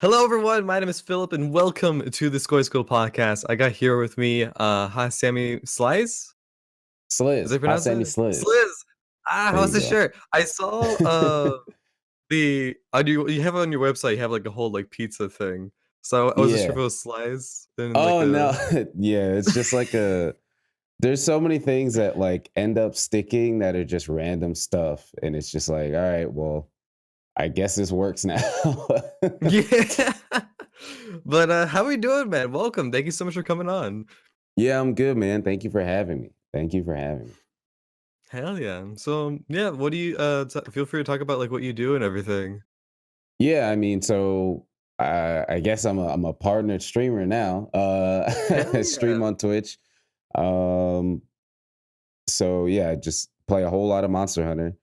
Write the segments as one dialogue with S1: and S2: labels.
S1: Hello, everyone. My name is Philip, and welcome to the SkojSkull podcast. I got here with me, Hotsammysliz. Is
S2: Sliz,
S1: I pronounce it?
S2: Hotsammysliz.
S1: Sliz.
S2: There
S1: How's
S2: you
S1: the
S2: go.
S1: shirt? I saw the you have it on your website. You have like a whole like pizza thing. So I wasn't sure if
S2: Yeah.
S1: it was Sliz and like
S2: Oh no.
S1: a.
S2: Yeah, it's just like there's so many things that like end up sticking that are just random stuff. And it's just like, all right, well, I guess this works now.
S1: Yeah. But how are we doing, man? Welcome. Thank you so much for coming on.
S2: Yeah, I'm good, man. Thank you for having me. Thank you for having me.
S1: Hell yeah. So yeah, what do you feel free to talk about like what you do and everything.
S2: Yeah, I mean, so I guess I'm a partnered streamer now.
S1: Hell
S2: I
S1: yeah.
S2: stream on Twitch. Um, so yeah, I just play a whole lot of Monster Hunter.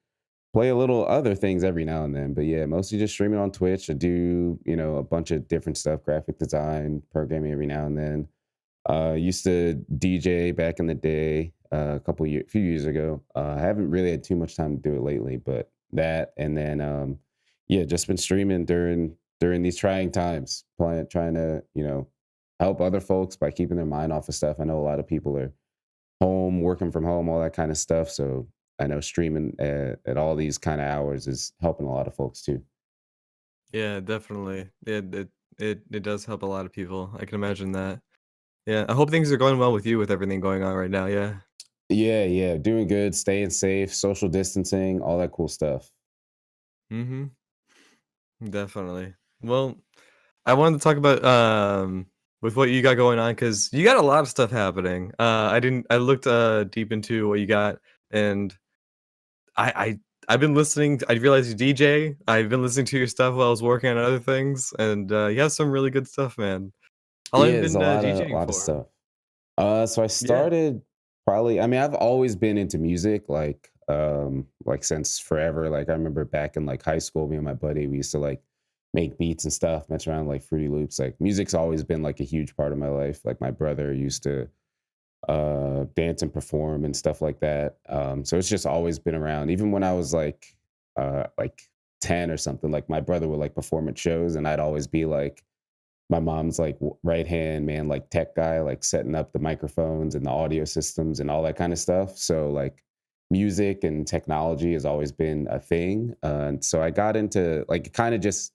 S2: Play a little other things every now and then, but yeah, mostly just streaming on Twitch. I do, a bunch of different stuff, graphic design, programming every now and then. Used to DJ back in the day, few years ago. I haven't really had too much time to do it lately, but that and then, yeah, just been streaming during these trying times, trying to, help other folks by keeping their mind off of stuff. I know a lot of people are home, working from home, all that kind of stuff. So I know streaming at all these kind of hours is helping a lot of folks too.
S1: Yeah, definitely. It does help a lot of people. I can imagine that. Yeah, I hope things are going well with you with everything going on right now. Yeah.
S2: Yeah, yeah, doing good, staying safe, social distancing, all that cool stuff.
S1: Mhm. Definitely. Well, I wanted to talk about with what you got going on because you got a lot of stuff happening. I looked deep into what you got, and I've been listening. I realized you DJ. I've been listening to your stuff while I was working on other things, and you have some really good stuff, man. How long
S2: Yeah,
S1: have you
S2: there's
S1: been
S2: a
S1: DJing
S2: lot of
S1: for?
S2: stuff. So I
S1: Yeah.
S2: started probably. I mean, I've always been into music, like since forever. Like I remember back in like high school, me and my buddy, we used to like make beats and stuff, mess around like Fruity Loops. Like music's always been like a huge part of my life. Like my brother used to dance and perform and stuff like that. So it's just always been around. Even when I was like 10 or something, like my brother would like perform at shows, and I'd always be like my mom's like right hand man, like tech guy, like setting up the microphones and the audio systems and all that kind of stuff. So like music and technology has always been a thing. And so I got into like it kind of just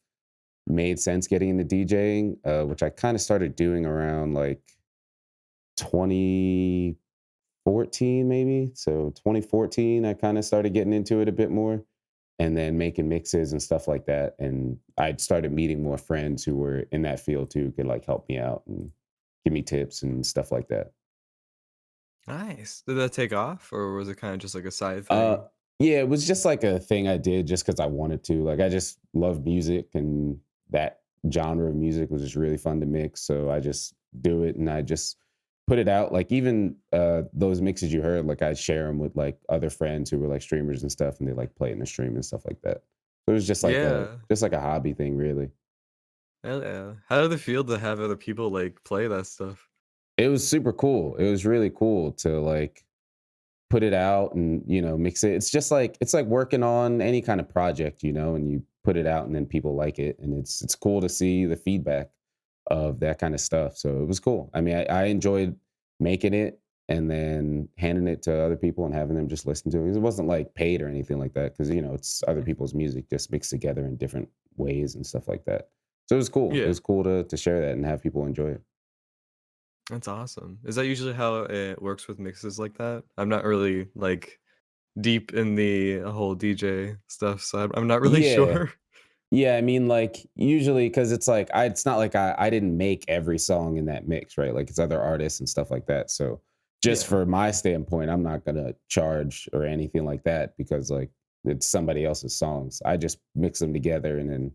S2: made sense getting into DJing, which I kind of started doing around like 2014 maybe. So 2014, I kind of started getting into it a bit more and then making mixes and stuff like that. And I started meeting more friends who were in that field too, could like help me out and give me tips and stuff like that.
S1: Nice. Did that take off, or was it kind of just like a side
S2: Uh,
S1: thing?
S2: yeah, it was just like a thing I did just because I wanted to. Like I just love music, and that genre of music was just really fun to mix. So I just do it, and I just put it out. Like even those mixes you heard, like I share them with like other friends who were like streamers and stuff, and they like play it in the stream and stuff like that. So it was
S1: Yeah.
S2: just like a hobby thing, really.
S1: Hell yeah. How did it feel to have other people like play that stuff?
S2: It was super cool. It was really cool to like put it out and, mix it. It's like working on any kind of project, and you put it out and then people like it. And it's cool to see the feedback of that kind of stuff. So it was cool. I mean, I enjoyed making it and then handing it to other people and having them just listen to it. It wasn't like paid or anything like that because, it's other people's music just mixed together in different ways and stuff like that. So it was cool. It
S1: Yeah.
S2: was cool to share that and have people enjoy it.
S1: That's awesome. Is that usually how it works with mixes like that? I'm not really like deep in the whole DJ stuff, so I'm not really
S2: Yeah.
S1: sure.
S2: Yeah, I mean, like usually, because it's not like I didn't make every song in that mix, right? Like it's other artists and stuff like that. So just
S1: Yeah.
S2: for my standpoint, I'm not gonna charge or anything like that because like it's somebody else's songs. I just mix them together and then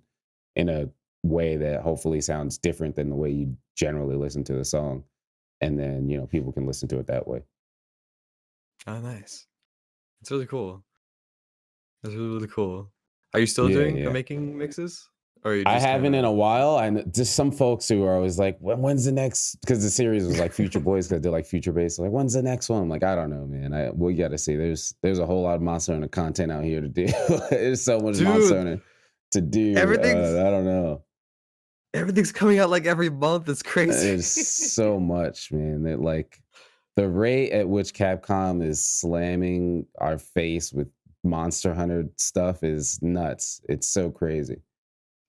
S2: in a way that hopefully sounds different than the way you generally listen to the song, and then people can listen to it that way.
S1: Oh, nice. It's really cool. That's really, really cool. Are you still
S2: Yeah,
S1: doing
S2: yeah.
S1: making mixes? Or are you
S2: I
S1: just
S2: haven't in
S1: kinda.
S2: a while. And just some folks who are always like, when's the next? Because the series was like Future Boys, because they're like future based. Like, when's the next one? I'm like, I don't know, man. We got to see. There's a whole lot of Monster Hunter content out here to do. There's so much Monster
S1: Dude,
S2: Hunter to do.
S1: everything's
S2: I don't know.
S1: Everything's coming out like every month. It's crazy.
S2: It's so much, man. That like the rate at which Capcom is slamming our face with Monster Hunter stuff is nuts. It's so crazy.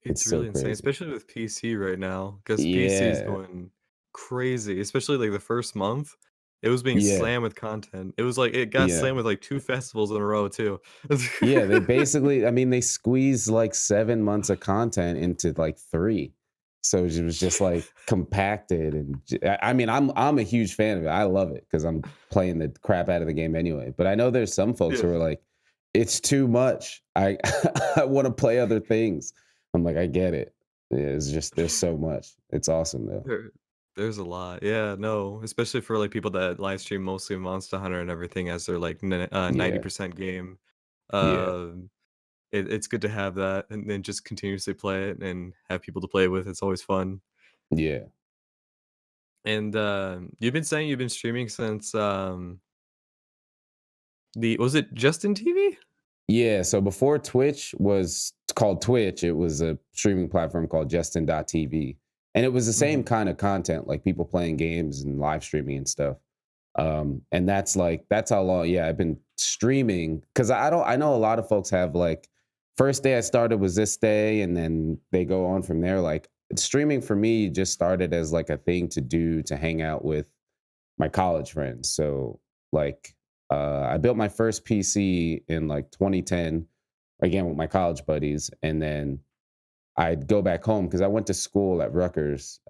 S2: It's
S1: It's
S2: so
S1: really insane,
S2: crazy.
S1: especially with PC right now, because PC is
S2: Yeah.
S1: going crazy, especially like the first month. It was being
S2: Yeah.
S1: slammed with content. It was like it got
S2: Yeah.
S1: slammed with like 2 festivals in a row too.
S2: Yeah, they basically, I mean, they squeezed like 7 months of content into like three. So it was just like compacted and I mean, I'm a huge fan of it. I love it because I'm playing the crap out of the game anyway. But I know there's some folks
S1: Yeah.
S2: who are like, it's too much. I I want to play other things. I'm like, I get it. Yeah, it's just there's so much. It's awesome though.
S1: There there's a lot. Yeah, no, especially for, like, people that live stream mostly Monster Hunter and everything as their, like,
S2: Yeah.
S1: 90% game.
S2: Yeah.
S1: Um, it's good to have that and then just continuously play it and have people to play with. It's always fun.
S2: Yeah.
S1: And, you've been saying you've been streaming since, the was it Justin TV?
S2: Yeah, so before Twitch was called Twitch, it was a streaming platform called Justin.tv. And it was the same
S1: Mhm.
S2: kind of content, like people playing games and live streaming and stuff. And that's how long, yeah, I've been streaming because I know a lot of folks have like first day I started was this day, and then they go on from there. Like streaming for me just started as like a thing to do to hang out with my college friends. So like I built my first PC in like 2010 again with my college buddies, and then I'd go back home because I went to school at Rutgers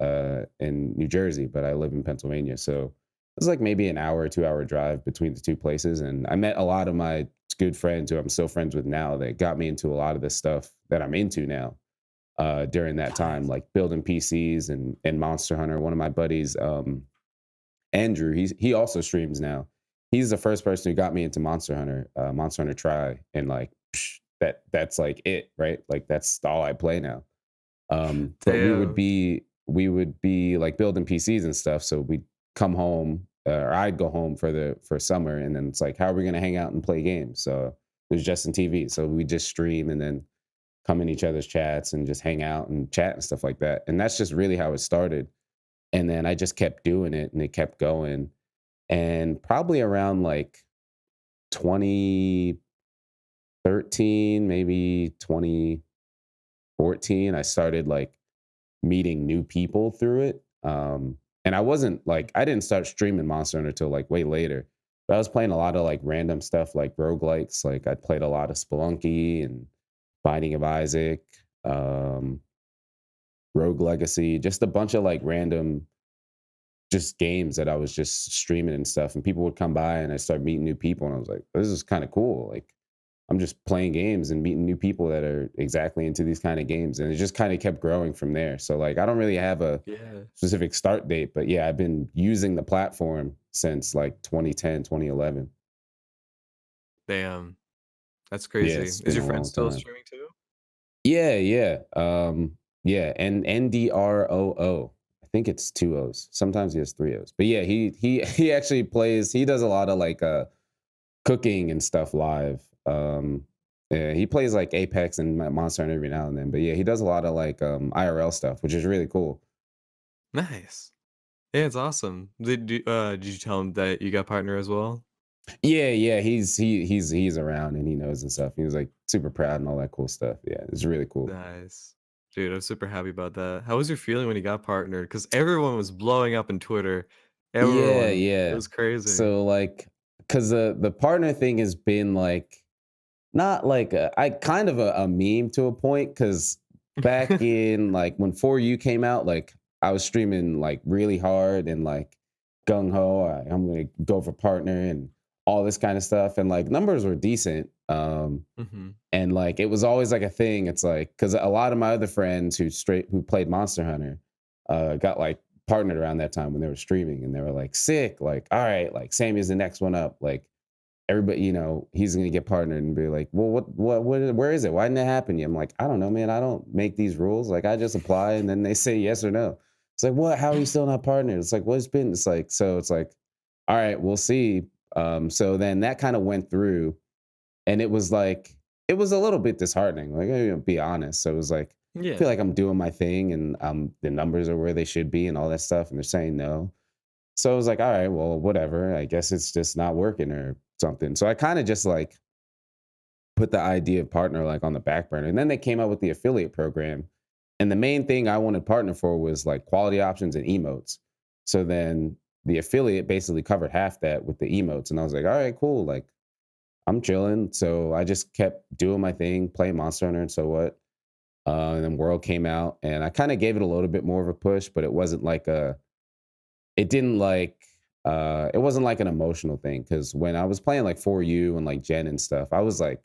S2: in New Jersey, but I live in Pennsylvania. So it was like maybe an hour, 2 hour drive between the two places. And I met a lot of my good friends who I'm still friends with now that got me into a lot of the stuff that I'm into now during that time,
S1: Nice.
S2: like building PCs and Monster Hunter. One of my buddies, Andrew, he also streams now. He's the first person who got me into Monster Hunter Try, and like that's like it, right? Like that's all I play now. But
S1: Damn.
S2: we would be like building PCs and stuff. So we'd come home, or I'd go home for summer, and then it's like, how are we gonna hang out and play games? So it was Justin TV. So we just stream and then come in each other's chats and just hang out and chat and stuff like that. And that's just really how it started. And then I just kept doing it, and it kept going. And probably around like 2013, maybe 2014, I started like meeting new people through it. And I wasn't like, I didn't start streaming Monster Hunter until like way later. But I was playing a lot of like random stuff like roguelikes. Like I played a lot of Spelunky and Binding of Isaac, um, Rogue Legacy, just a bunch of like random just games that I was just streaming and stuff. And people would come by and I started meeting new people. And I was like, this is kind of cool. Like I'm just playing games and meeting new people that are exactly into these kind of games. And it just kind of kept growing from there. So like I don't really have a
S1: Yeah.
S2: specific start date, but yeah, I've been using the platform since like 2010, 2011.
S1: Damn. That's
S2: Yeah,
S1: crazy.
S2: it's
S1: Is
S2: been
S1: your
S2: a
S1: friend
S2: long
S1: still
S2: time.
S1: streaming too?
S2: Yeah, yeah. Yeah, and NDROO. I think it's two O's. Sometimes he has three O's. But yeah, he actually plays, he does a lot of like cooking and stuff live. Yeah, he plays like Apex and Monster Hunter every now and then. But yeah, he does a lot of like IRL stuff, which is really cool.
S1: Nice. Yeah, it's awesome. Did you tell him that you got partner as well?
S2: Yeah, yeah, he's around and he knows and stuff. He was like super proud and all that cool stuff. Yeah, it's really cool.
S1: Nice. Dude, I'm super happy about that. How was your feeling when you got partnered? Because everyone was blowing up in Twitter.
S2: Yeah,
S1: Everyone. It
S2: yeah.
S1: was crazy.
S2: So like, cause the partner thing has been like not like I kind of a meme to a point because back in like when 4U came out, like I was streaming like really hard and like gung ho. I'm gonna go for partner and all this kind of stuff, and like numbers were decent.
S1: Mhm.
S2: And like it was always like a thing. It's like because a lot of my other friends who played Monster Hunter got like partnered around that time when they were streaming, and they were like sick. Like all right, like Sammy's the next one up. Like everybody, he's gonna get partnered and be like, well, where is it? Why didn't it happen yet? I'm like, I don't know, man. I don't make these rules. Like I just apply and then they say yes or no. It's like, what? How are you still not partnered? It's like, well, it's been. It's like, so it's like, all right, we'll see. So then that kind of went through, and it was like, it was a little bit disheartening. Like, I'm gonna be honest. So it was like, feel
S1: Yeah.
S2: like I'm doing my thing and the numbers are where they should be and all that stuff. And they're saying no. So I was like, all right, well, whatever. I guess it's just not working or something. So I kind of just like put the idea of partner like on the back burner. And then they came out with the affiliate program. And the main thing I wanted partner for was like quality options and emotes. So then the affiliate basically covered half that with the emotes. And I was like, all right, cool. Like I'm chilling. So I just kept doing my thing, playing Monster Hunter and so what. And then World came out and I kind of gave it a little bit more of a push, but it wasn't like it didn't like, it wasn't like an emotional thing. Cause when I was playing like For You and like Gen and stuff, I was like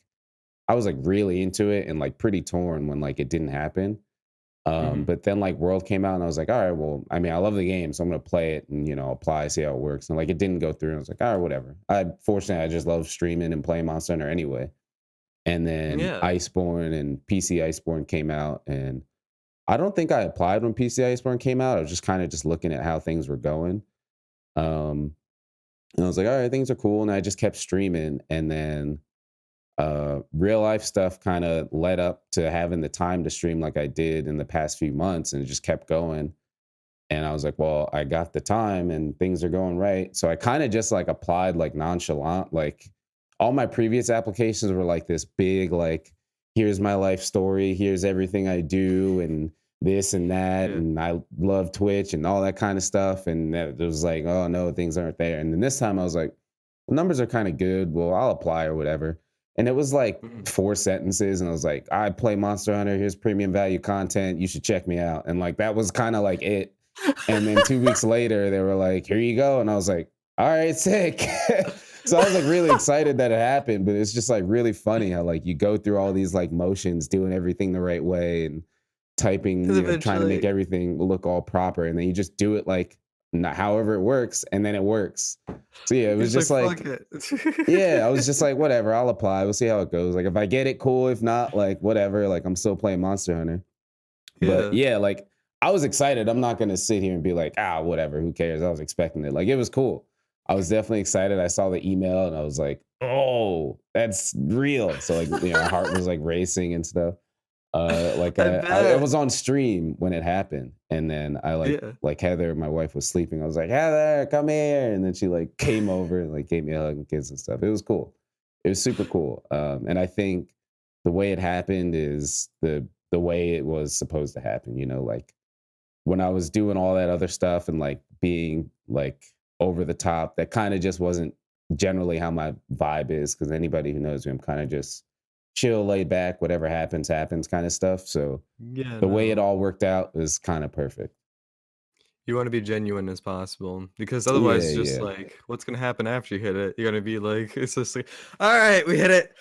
S2: really into it and like pretty torn when like it didn't happen.
S1: Hmm.
S2: But then like World came out and I was like, all right, well, I mean, I love the game, so I'm gonna play it and apply, see how it works. And like it didn't go through. And I was like, all right, whatever. I just love streaming and playing Monster Hunter anyway. And then
S1: Yeah.
S2: Iceborne and PC Iceborne came out, and I don't think I applied when PC Iceborne came out. I was just kind of just looking at how things were going. Um, and I was like, all right, things are cool. And I just kept streaming. And then real life stuff kind of led up to having the time to stream like I did in the past few months, and it just kept going. And I was like, well, I got the time and things are going right. So I kind of just like applied like nonchalant. Like all my previous applications were like this big, like, here's my life story, here's everything I do, and this and that.
S1: Yeah.
S2: And I love Twitch and all that kind of stuff. And it was like, oh no, things aren't there. And then this time I was like, the numbers are kind of good. Well, I'll apply or whatever. And it was like
S1: Mhm.
S2: 4 sentences. And I was like, I play Monster Hunter. Here's premium value content. You should check me out. And like, that was kind of like it. And then 2 weeks later, they were like, here you go. And I was like, all right, sick. So I was like really excited that it happened, but it's just like really funny how like you go through all these like motions, doing everything the right way and typing,
S1: Because
S2: trying to make
S1: eventually,
S2: everything look all proper. And then you just do it like however it works, and then it works. So yeah, it
S1: you're
S2: was
S1: just like,
S2: just
S1: fuck
S2: like,
S1: it.
S2: yeah, I was just like, whatever, I'll apply. We'll see how it goes. Like if I get it, cool. If not, like whatever. Like I'm still playing Monster Hunter. But
S1: Yeah.
S2: yeah, like I was excited. I'm not gonna sit here and be like, whatever, who cares? I was expecting it. Like it was cool. I was definitely excited. I saw the email and I was like, oh, that's real. So like, my heart was like racing and stuff. Like
S1: I
S2: I
S1: bet.
S2: was on stream when it happened, and then I
S1: Yeah.
S2: like Heather, my wife was sleeping. I was like, Heather, come here, and then she like came over and like gave me a hug and kiss and stuff. It was cool. It was super cool. And I think the way it happened is the way it was supposed to happen. Like when I was doing all that other stuff and like being like over the top, that kind of just wasn't generally how my vibe is. Because anybody who knows me, I'm kind of just chill, laid back, whatever happens, happens kind of stuff. So
S1: Yeah,
S2: the way it
S1: no.
S2: all worked out is kind of perfect.
S1: You wanna be genuine as possible because
S2: Yeah,
S1: otherwise, just
S2: yeah.
S1: like, what's gonna happen after you hit it? You're gonna be like, it's just like, "Alright, we hit it."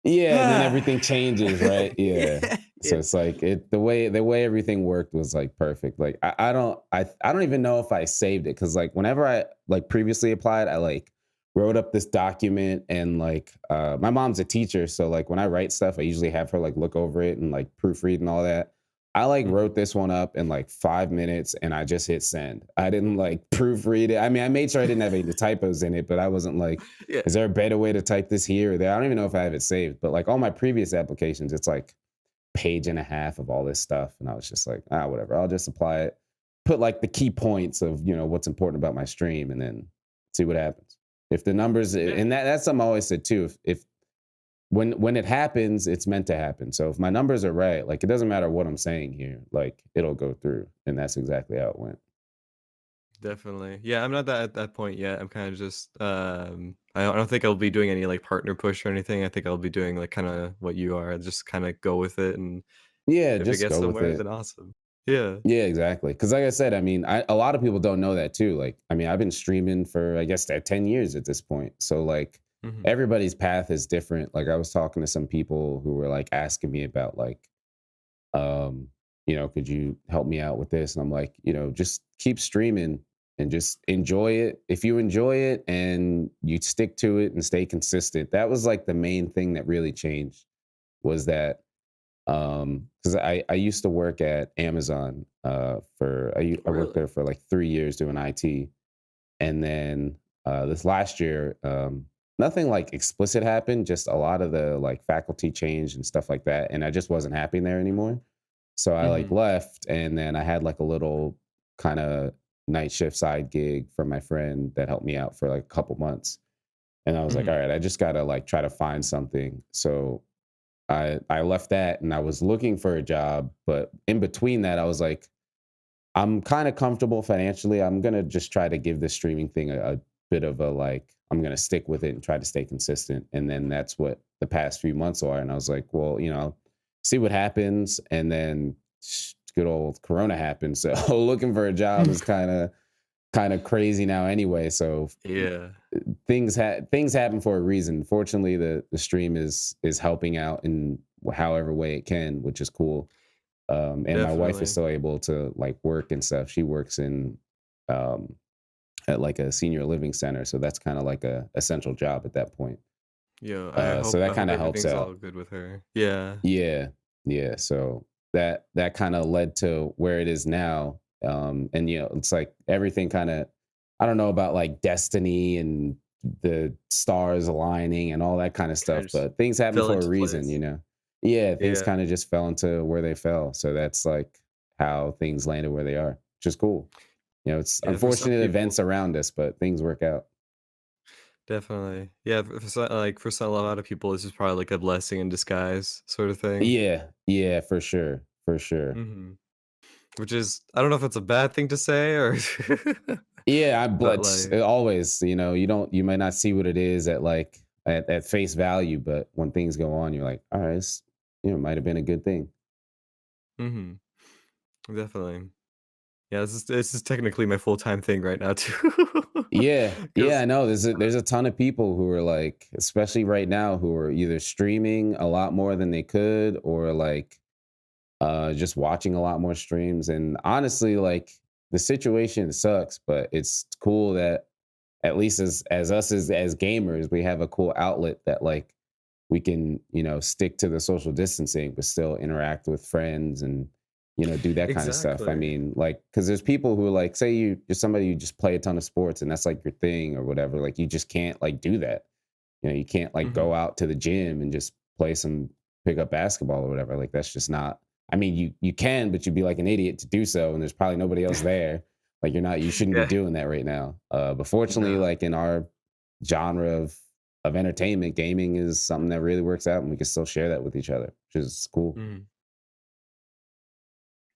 S2: Yeah, and then
S1: Ah.
S2: everything changes, right? Yeah.
S1: Yeah,
S2: So
S1: yeah.
S2: it's like the way everything worked was like perfect. Like I don't even know if I saved it, because like whenever I like previously applied, I like wrote up this document, and like my mom's a teacher, so like when I write stuff, I usually have her like look over it and like proofread and all that. I like
S1: Mhm.
S2: wrote this one up in like 5 minutes and I just hit send. I didn't like proofread it. I mean, I made sure I didn't have any typos in it, but I wasn't like,
S1: Yeah.
S2: is there a better way to type this here or there? I don't even know if I have it saved, but like all my previous applications, it's like page and a half of all this stuff. And I was just like, whatever. I'll just apply it, put like the key points of, what's important about my stream, and then see what happens. If the numbers,
S1: Yeah.
S2: and that's something I always said too. If when it happens, it's meant to happen. So if my numbers are right, like it doesn't matter what I'm saying here, like it'll go through. And that's exactly how it went.
S1: Definitely. Yeah, I'm not that at that point yet. I'm kinda just, I don't think I'll be doing any, like, partner push or anything. I think I'll be doing, like, kinda what you are, just kinda go with it, and
S2: Yeah,
S1: if it
S2: just
S1: gets
S2: go with
S1: somewhere,
S2: it.
S1: then awesome. Yeah.
S2: Yeah, exactly. Because like I said, I mean, a lot of people don't know that too. Like, I mean, I've been streaming for I guess 10 years at this point. So like,
S1: Mhm.
S2: everybody's path is different. Like, I was talking to some people who were like asking me about like, um, could you help me out with this? And I'm like, just keep streaming and just enjoy it. If you enjoy it and you stick to it and stay consistent, that was like the main thing that really changed, was that because I used to work at Amazon I worked
S1: Really?
S2: there for like 3 years doing IT. And then this last year, nothing like explicit happened, just a lot of the like faculty changed and stuff like that, and I just wasn't happy there anymore. So I like
S1: Mhm.
S2: left, and then I had like a little kind of night shift side gig from my friend that helped me out for like a couple months. And I was like, all
S1: Mhm.
S2: right, I just gotta like try to find something. So I left that and I was looking for a job, but in between that, I was like, I'm kind of comfortable financially. I'm gonna just try to give this streaming thing a bit of a like. I'm gonna stick with it and try to stay consistent. And then that's what the past few months are. And I was like, well, see what happens. And then good old Corona happened. So looking for a job is kind of crazy now anyway. So
S1: Yeah,
S2: things happen for a reason. Fortunately, the stream is helping out in however way it can, which is cool. And my wife is
S1: definitely.
S2: still able to like work and stuff. She works in um, at like a senior living center, so that's kind of like a essential job at that point.
S1: Yeah,
S2: So that
S1: I hope
S2: kind of helps
S1: everything's all
S2: out.
S1: good with her. Yeah.
S2: Yeah, yeah. So that kind of led to where it is now. And it's like everything kind of, I don't know about like destiny and the stars aligning and all that kind of stuff,
S1: Kinda just
S2: but things happen
S1: fell
S2: for a
S1: into
S2: reason,
S1: place.
S2: Yeah, things
S1: Yeah,
S2: kind of just fell into where they fell. So that's like how things landed where they are, which is cool. It's
S1: yeah, for some
S2: unfortunate
S1: people.
S2: events around us, but things work out.
S1: Definitely. Yeah, for some a lot of people, this is probably like a blessing in disguise sort of thing.
S2: Yeah, yeah, for sure. For sure.
S1: Mhm. Which is I don't know if it's a bad thing to say or
S2: Yeah,
S1: but,
S2: but
S1: like
S2: always, you might not see what it is at like at face value, but when things go on, you're like, all right, it might have been a good thing.
S1: mhm, definitely. Yeah, this is technically my full-time thing right now too.
S2: Yeah, yeah, I
S1: Because
S2: know. There's a ton of people who are like, especially right now, who are either streaming a lot more than they could, or like just watching a lot more streams. And honestly, like the situation sucks, but it's cool that at least as us as gamers, we have a cool outlet that like we can, stick to the social distancing, but still interact with friends and, do that kind of stuff. I
S1: exactly.
S2: mean, like, because there's people who like, say you're somebody who just play a ton of sports and that's like your thing or whatever. Like, you just can't like do that. You can't like
S1: Mhm.
S2: go out to the gym and just pick up basketball or whatever. Like, that's just not. I mean, you can, but you'd be like an idiot to do so, and there's probably nobody else there. Like, you shouldn't be
S1: Yeah,
S2: doing that right now. But fortunately,
S1: no.
S2: like in our genre of entertainment, gaming is something that really works out, and we can still share that with each other, which is cool.
S1: Mhm.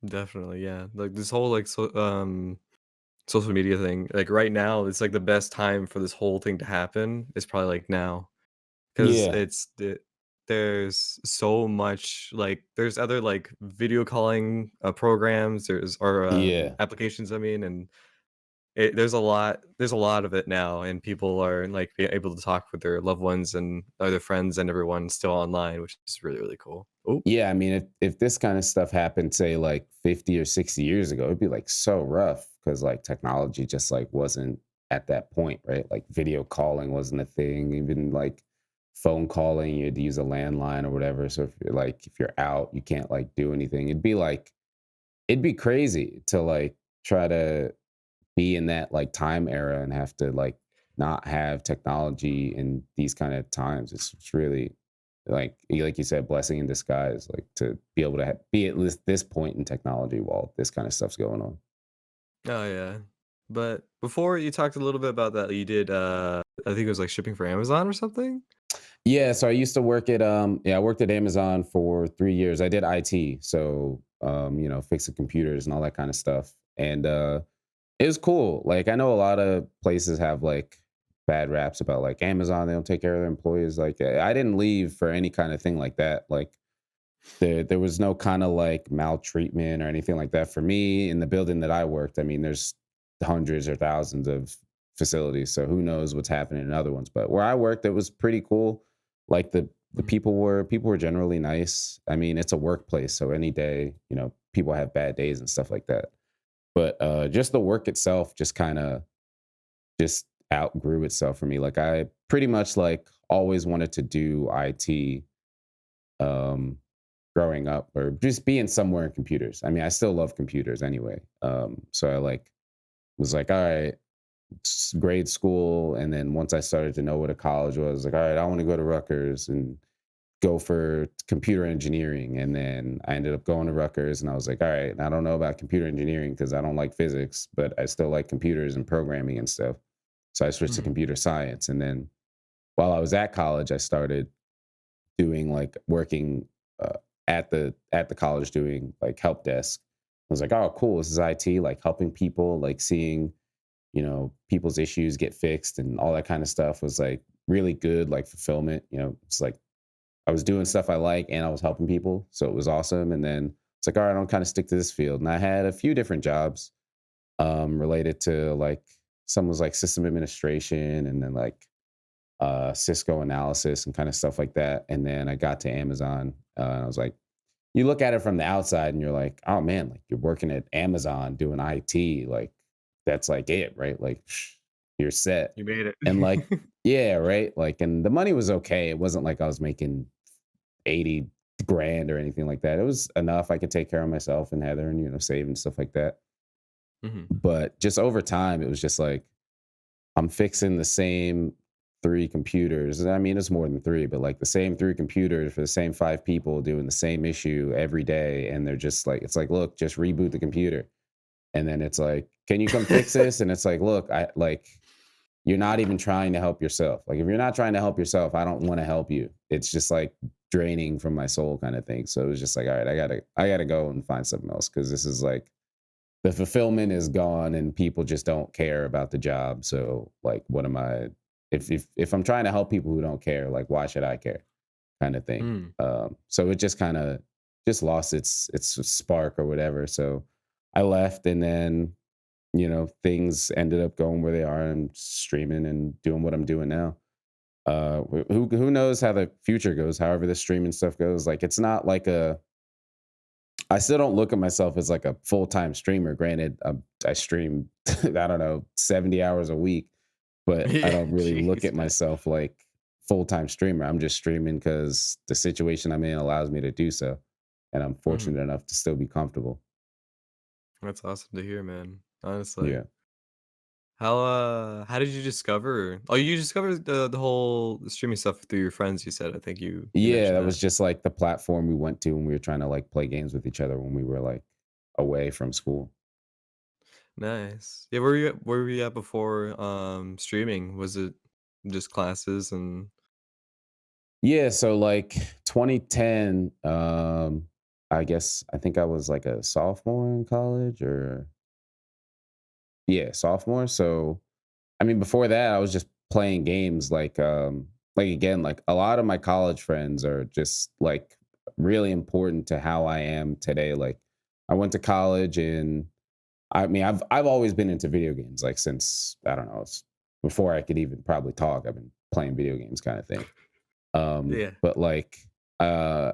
S1: Definitely, yeah. Like, this whole, social media thing, like, right now, it's, like, the best time for this whole thing to happen is probably, like, now. 'Cause
S2: Yeah,
S1: there's so much, like there's other, like, video calling, programs,
S2: yeah.
S1: applications, I mean, and there's a lot of it now, and people are, like, being able to talk with their loved ones and other friends and everyone still online, which is really, really cool. Oh,
S2: Yeah, I mean, if this kind of stuff happened, say like 50 or 60 years ago, it'd be like so rough because like technology just like wasn't at that point, right? Like video calling wasn't a thing, even like phone calling, you had to use a landline or whatever. So if you're out, you can't like do anything. It'd be crazy to like try to be in that like time era and have to like not have technology in these kind of times. It's really like you said, blessing in disguise, like to be able to be at least this point in technology while this kind of stuff's going on.
S1: oh, yeah. But before you talked a little bit about that, you did, I think it was, like, shipping for Amazon or something?
S2: Yeah, so I used to work at I worked at Amazon for 3 years. I did IT, so fixing computers and all that kind of stuff. And it was cool. Like I know a lot of places have like bad raps about like Amazon, they don't take care of their employees. Like I didn't leave for any kind of thing like that. Like there was no kind of like maltreatment or anything like that for me in the building that I worked. I mean, there's hundreds or thousands of facilities, so who knows what's happening in other ones. But where I worked, it was pretty cool. Like the
S1: Mhm.
S2: people were generally nice. I mean, it's a workplace, so any day, people have bad days and stuff like that. But just the work itself just kind of just outgrew itself for me. Like I pretty much like always wanted to do IT um growing up or just being somewhere in computers. I mean, I still love computers anyway. So I like was like, all right, grade school, and then once I started to know what a college was, like, all right, I want to go to Rutgers, and go for computer engineering. And then I ended up going to Rutgers, and I was like, all right, I don't know about computer engineering because I don't like physics, but I still like computers and programming and stuff. So I switched to
S1: Mhm.
S2: computer science. And then while I was at college, I started doing like working at the college doing like help desk. I was like, oh, cool. This is IT, like helping people, like seeing, people's issues get fixed and all that kind of stuff was like really good, like fulfillment. It's like I was doing stuff I like and I was helping people. So it was awesome. And then it's like, all right, I'll kind of stick to this field. And I had a few different jobs related to like some was like system administration and then like Cisco analysis and kind of stuff like that. And then I got to Amazon. And I was like, you look at it from the outside and you're like, oh man, like you're working at Amazon doing IT. Like that's like it, right? Like you're set.
S1: You made
S2: And like,
S1: it.
S2: yeah, right. Like, and the money was okay. It wasn't like I was making 80 grand or anything like that. It was enough I could take care of myself and Heather and, save and stuff like that.
S1: Mhm.
S2: But just over time, it was just like, I'm fixing the same 3 computers. I mean, it's more than 3, but like the same 3 computers for the same 5 people doing the same issue every day. And they're just like, it's like, look, just reboot the computer. And then it's like, can you come fix this? And it's like, look, I like, you're not even trying to help yourself. Like, if you're not trying to help yourself, I don't want to help you. It's just like draining from my soul kind of thing. So it was just like, all right, I gotta go and find something else because this is like the fulfillment is gone and people just don't care about the job. So like, what am I? If I'm trying to help people who don't care, like, why should I care? Kind of thing.
S1: Mm.
S2: So it just kind of just lost its spark or whatever. So I left, and then things ended up going where they are. I'm streaming and doing what I'm doing now. Who knows how the future goes? However, the streaming stuff goes, like it's not like a I still don't look at myself as like a full-time streamer. Granted, I stream, I don't know, 70 hours a week, but I
S1: Yeah,
S2: don't really look
S1: jeez,
S2: at
S1: man.
S2: myself like full-time streamer. I'm just streaming because the situation I'm in allows me to do so. And I'm
S1: Mhm.
S2: fortunate enough to still be comfortable.
S1: That's awesome to hear, man. Honestly.
S2: Yeah.
S1: How did you discover you discovered the whole streaming stuff through your friends, you said. I think you
S2: Yeah,
S1: mentioned
S2: that
S1: that.
S2: was just like the platform we went to when we were trying to like play games with each other when we were like away from school.
S1: Nice. Yeah, where were you at before, streaming? Was it just classes and
S2: Yeah, so like 2010, I guess I think I was like a sophomore in college or yeah, sophomore. So I mean before that I was just playing games like again, like a lot of my college friends are just like really important to how I am today. Like I went to college and I mean I've always been into video games like since I don't know, it's before I could even probably talk. I've been playing video games kind of thing.
S1: yeah.
S2: But like uh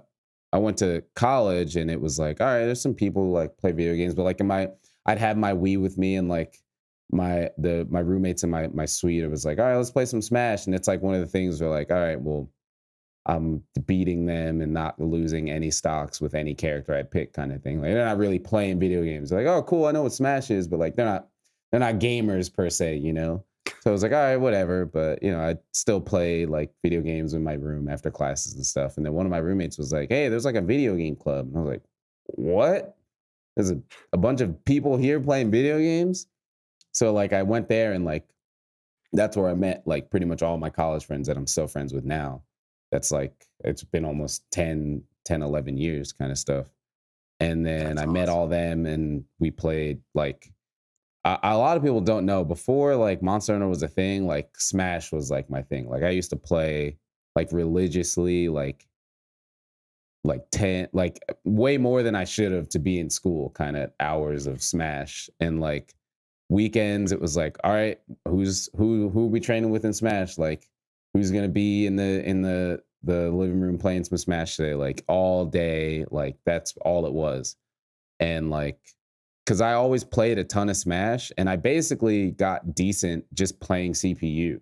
S2: I went to college and it was like, all right, there's some people who like play video games, but like I'd have my Wii with me and like my roommates in my suite. It was like, all right, let's play some Smash. And it's like one of the things where like, all right, well, I'm beating them and not losing any stocks with any character I pick kind of thing. Like they're not really playing video games. They're like, oh, cool, I know what Smash is, but like they're not gamers per se. So I was like, all right, whatever. But I still play like video games in my room after classes and stuff. And then one of my roommates was like, hey, there's like a video game club. And I was like, what? There's a bunch of people here playing video games. So like I went there and like that's where I met like pretty much all my college friends that I'm still friends with now. That's like it's been almost 11 years kind of stuff. And then
S1: That's
S2: I met all
S1: awesome.
S2: them and we played like a lot of people don't know before like Monster Hunter was a thing, like Smash was like my thing. Like I used to play like religiously like 10 like way more than I should have to be in school kind of hours of Smash. And like weekends it was like, all right, who we training with in Smash? Like who's gonna be in the living room playing some Smash today? Like all day, like that's all it was. And like because I always played a ton of Smash and I basically got decent just playing CPU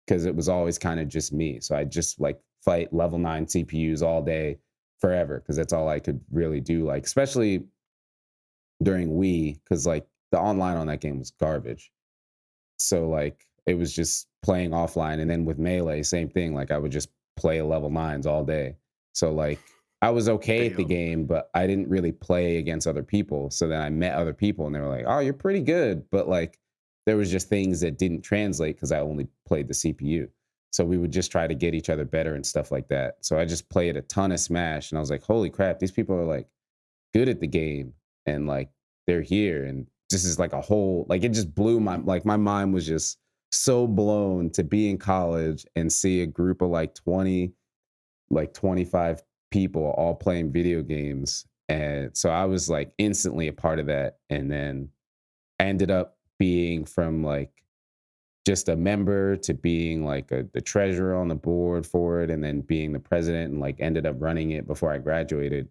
S2: because it was always kind of just me. So I just like fight level 9 CPUs all day forever because that's all I could really do. Like especially during Wii, because like the online on that game was garbage. So like it was just playing offline. And then with Melee, same thing. Like I would just play level 9s all day. So like I was okay at the
S1: Damn.
S2: game, but I didn't really play against other people. So then I met other people and they were like, "Oh, you're pretty good." But like there was just things that didn't translate because I only played the CPU. So we would just try to get each other better and stuff like that. So I just played a ton of Smash and I was like, "Holy crap, these people are like good at the game and like they're here." And this is like a whole like it just blew my mind was just so blown to be in college and see a group of like 20 like 25 people all playing video games. And so I was like instantly a part of that. And then I ended up being from like just a member to being like the treasurer on the board for it and then being the president and like ended up running it before I graduated.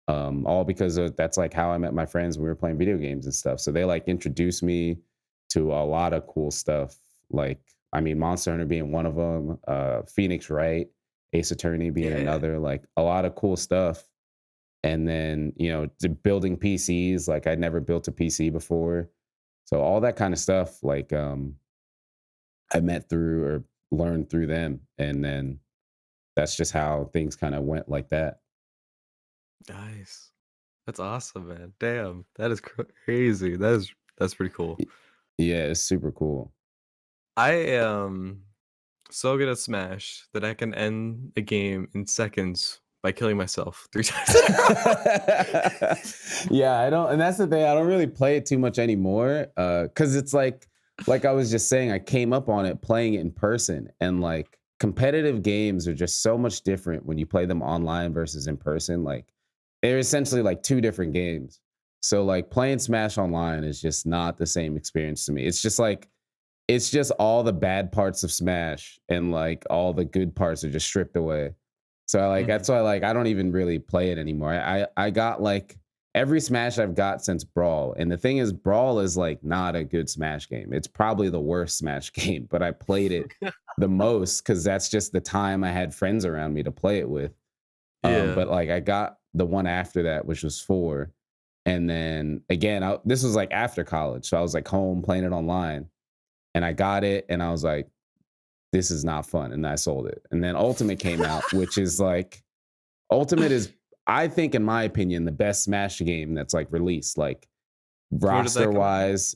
S2: All because that's like how I met my friends when we were playing video games and stuff. So they like introduced me to a lot of cool stuff. Like, I mean, Monster Hunter being one of them, Phoenix Wright, Ace Attorney being
S1: Yeah.
S2: another, like a lot of cool stuff. And then, building PCs, like I'd never built a PC before. So all that kind of stuff, like I met through or learned through them. And then that's just how things kind of went like that.
S1: Nice. That's awesome, man. Damn, that is crazy. That's pretty cool.
S2: Y- Yeah, it's super cool.
S1: I am so good at Smash that I can end a game in seconds by killing myself 3 times in a row.
S2: Yeah, I don't, and that's the thing. I don't really play it too much anymore. Because it's like I was just saying, I came up on it playing it in person, and like competitive games are just so much different when you play them online versus in person. Like they're essentially like two different games. So like playing Smash online is just not the same experience to me. It's just all the bad parts of Smash and like all the good parts are just stripped away. So like
S1: Mhm.
S2: that's why like I don't even really play it anymore. I got like every Smash I've got since Brawl. And the thing is Brawl is like not a good Smash game. It's probably the worst Smash game, but I played it the most cuz that's just the time I had friends around me to play it with.
S1: Yeah.
S2: But like I got the one after that which was 4 and then again this was like after college. So I was like home playing it online and I got it and I was like, this is not fun. And I sold it. And then Ultimate came out, which is like, Ultimate is, I think, in my opinion, the best Smash game that's like released, like
S1: When did that
S2: roster
S1: come out?
S2: wise.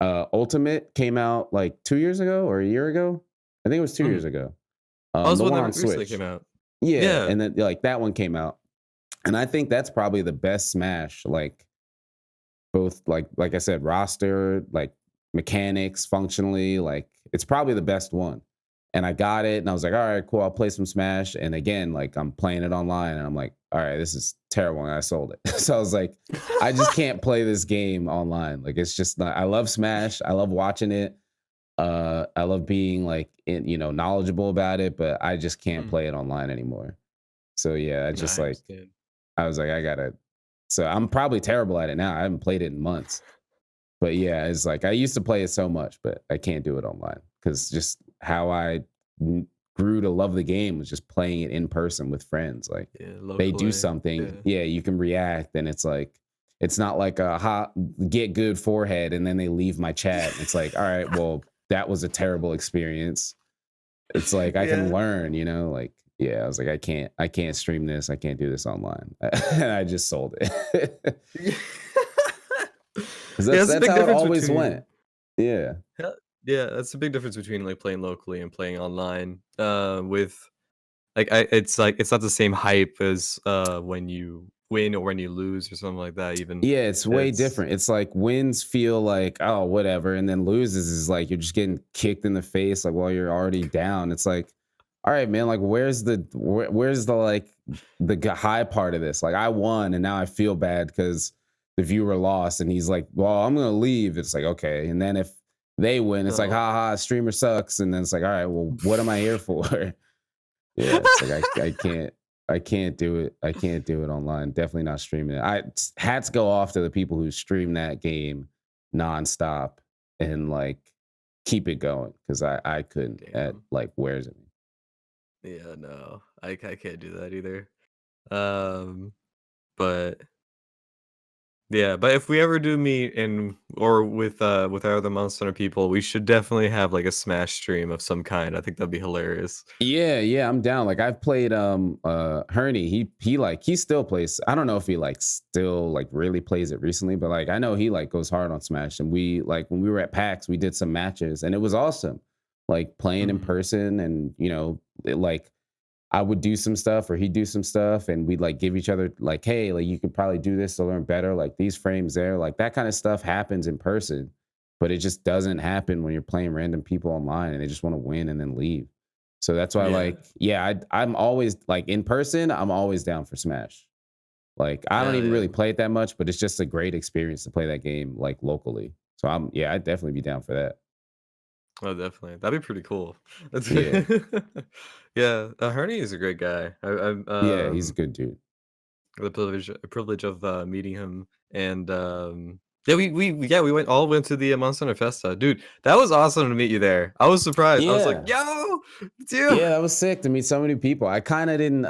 S2: Ultimate came out like 2 years ago or a year ago. I think it was 2 years
S1: Mhm.
S2: ago.
S1: Oh, it's
S2: The
S1: one
S2: one
S1: that
S2: on
S1: recently
S2: Switch.
S1: came out.
S2: Yeah.
S1: Yeah.
S2: And then like that one came out. And I think that's probably the best Smash, like both like I said, roster, like mechanics, functionally, like it's probably the best one. And I got it and I was like, all right, cool, I'll play some Smash. And again, like I'm playing it online and I'm like, all right, this is terrible. And I sold it. So I was like, I just can't play this game online. Like it's just not I love Smash. I love watching it. I love being like knowledgeable about it, but I just can't
S1: Mhm.
S2: play it online anymore. So yeah, I
S1: No,
S2: just
S1: I
S2: like
S1: understand.
S2: I was like, I gotta so I'm probably terrible at it now. I haven't played it in months. But yeah, it's like I used to play it so much, but I can't do it online because just how grew to love the game was just playing it in person with friends. Like
S1: Yeah,
S2: they do
S1: locally.
S2: something,
S1: Yeah.
S2: yeah, you can react, and it's like it's not like a hot get good forehead, and then they leave my chat. It's like, all right, well, that was a terrible experience. It's like I can
S1: Yeah.
S2: learn, like yeah, I was like, I can't stream this, I can't do this online. And I just sold it.
S1: Yeah.
S2: 'Cause
S1: Yeah,
S2: that's
S1: that's a
S2: that's
S1: big
S2: how it
S1: difference
S2: always
S1: between
S2: went. Yeah.
S1: yeah, that's the big difference between, like, playing locally and playing online, with like, it's not the same hype as, when you win or when you lose or something like that even.
S2: Yeah, it's way
S1: It's
S2: different. It's like wins feel like, "Oh, whatever," and then loses is like you're just getting kicked in the face, like, while you're already down. It's like, "All right, man, like, where's the, like, the high part of this?" Like, I won, and now I feel bad because the viewer lost, and he's like, "Well, I'm gonna leave." It's like, "Okay," and then if they win, it's like,
S1: no.
S2: "Ha ha, streamer sucks," and then it's like, "All right, well, what am I here for?" Yeah, it's like I can't do it. I can't do it online. Definitely not streaming it. Hats go off to the people who stream that game nonstop and like keep it going because I couldn't. At
S1: Damn.
S2: like wears me.
S1: Yeah, no. I can't do that either. Um, but Yeah, but if we ever do meet in or with our other Monster Hunter people, we should definitely have like a Smash stream of some kind. I think that'd be hilarious.
S2: Yeah, yeah, I'm down. Like I've played Herney. He like he still plays. I don't know if he like still like really plays it recently, but like I know he like goes hard on Smash. And we like when we were at PAX, we did some matches and it was awesome. Like playing in
S1: Mhm.
S2: person and like I would do some stuff or he'd do some stuff and we'd like give each other like, hey, like you could probably do this to learn better. Like these frames there, like that kind of stuff happens in person, but it just doesn't happen when you're playing random people online and they just want to win and then leave. So that's why,
S1: Yeah.
S2: like, yeah, I'm always like in person, I'm always down for Smash. Like, I don't
S1: Hell
S2: even
S1: yeah.
S2: really play it that much, but it's just a great experience to play that game like locally. So yeah, I'd definitely be down for that.
S1: Oh, definitely. That'd be pretty cool. That's
S2: Yeah.
S1: yeah. Herney is a great guy. I'm
S2: Yeah, he's a good dude.
S1: the privilege of meeting him, and yeah, we went to the Monster Hunter Festa, dude. That was awesome to meet you there. I was surprised. I was like,
S2: Yeah.
S1: yo, it's you.
S2: Yeah, that was sick to meet so many people. I kind of didn't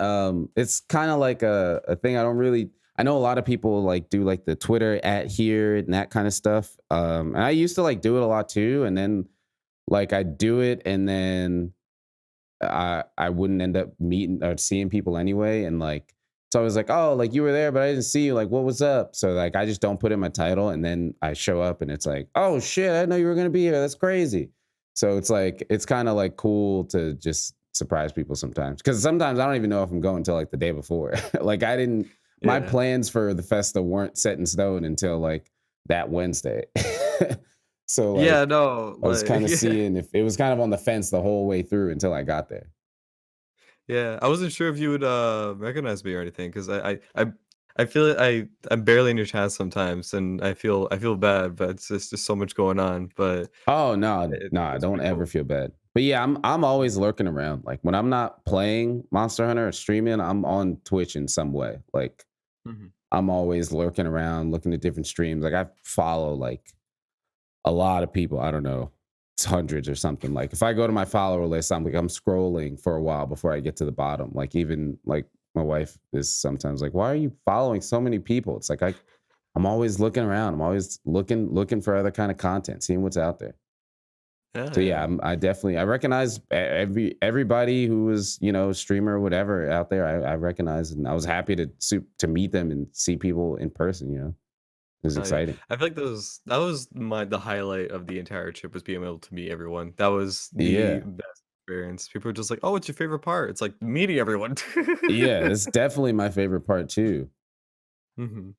S2: it's kind of like a thing I don't really I know a lot of people like do like the Twitter at here and that kind of stuff. And I used to like do it a lot too and then like I do it and then I wouldn't end up meeting or seeing people anyway and like so I was like, "Oh, like you were there, but I didn't see you. Like what was up?" So like I just don't put in my title and then I show up and it's like, "Oh shit, I didn't know you were going to be here. That's crazy." So it's like it's kind of like cool to just surprise people sometimes cuz sometimes I don't even know if I'm going until like the day before. Like I didn't my
S1: Yeah,
S2: plans for the festa weren't set in stone until like that Wednesday. So
S1: yeah,
S2: like
S1: no,
S2: I was
S1: like
S2: kind of
S1: yeah,
S2: seeing if it was kind of on the fence the whole way through until I got there.
S1: yeah. I wasn't sure if you would recognize me or anything because I feel I'm barely in your chat sometimes, and I feel bad, but it's just so much going on. But
S2: Oh no, no,
S1: it's
S2: don't
S1: pretty
S2: ever
S1: cool.
S2: feel bad. But yeah, I'm always lurking around. Like when I'm not playing Monster Hunter or streaming, I'm on Twitch in some way. Like
S1: Mhm.
S2: I'm always lurking around, looking at different streams. Like I follow like a lot of people. I don't know, it's hundreds or something. Like if I go to my follower list, I'm scrolling for a while before I get to the bottom. Like even like my wife is sometimes like, "Why are you following so many people?" It's like I'm always looking around. I'm always looking for other kind of content, seeing what's out there.
S1: Yeah,
S2: So yeah,
S1: yeah.
S2: I definitely I recognize everybody who was streamer or whatever out there. I recognize and I was happy to meet them and see people in person. It was
S1: Oh yeah,
S2: exciting.
S1: I feel like that was the highlight of the entire trip was being able to meet everyone. That was the
S2: Yeah,
S1: best experience. People were just like, "Oh, what's your favorite part?" It's like meeting everyone.
S2: yeah, it's definitely my favorite part too.
S1: Mhm.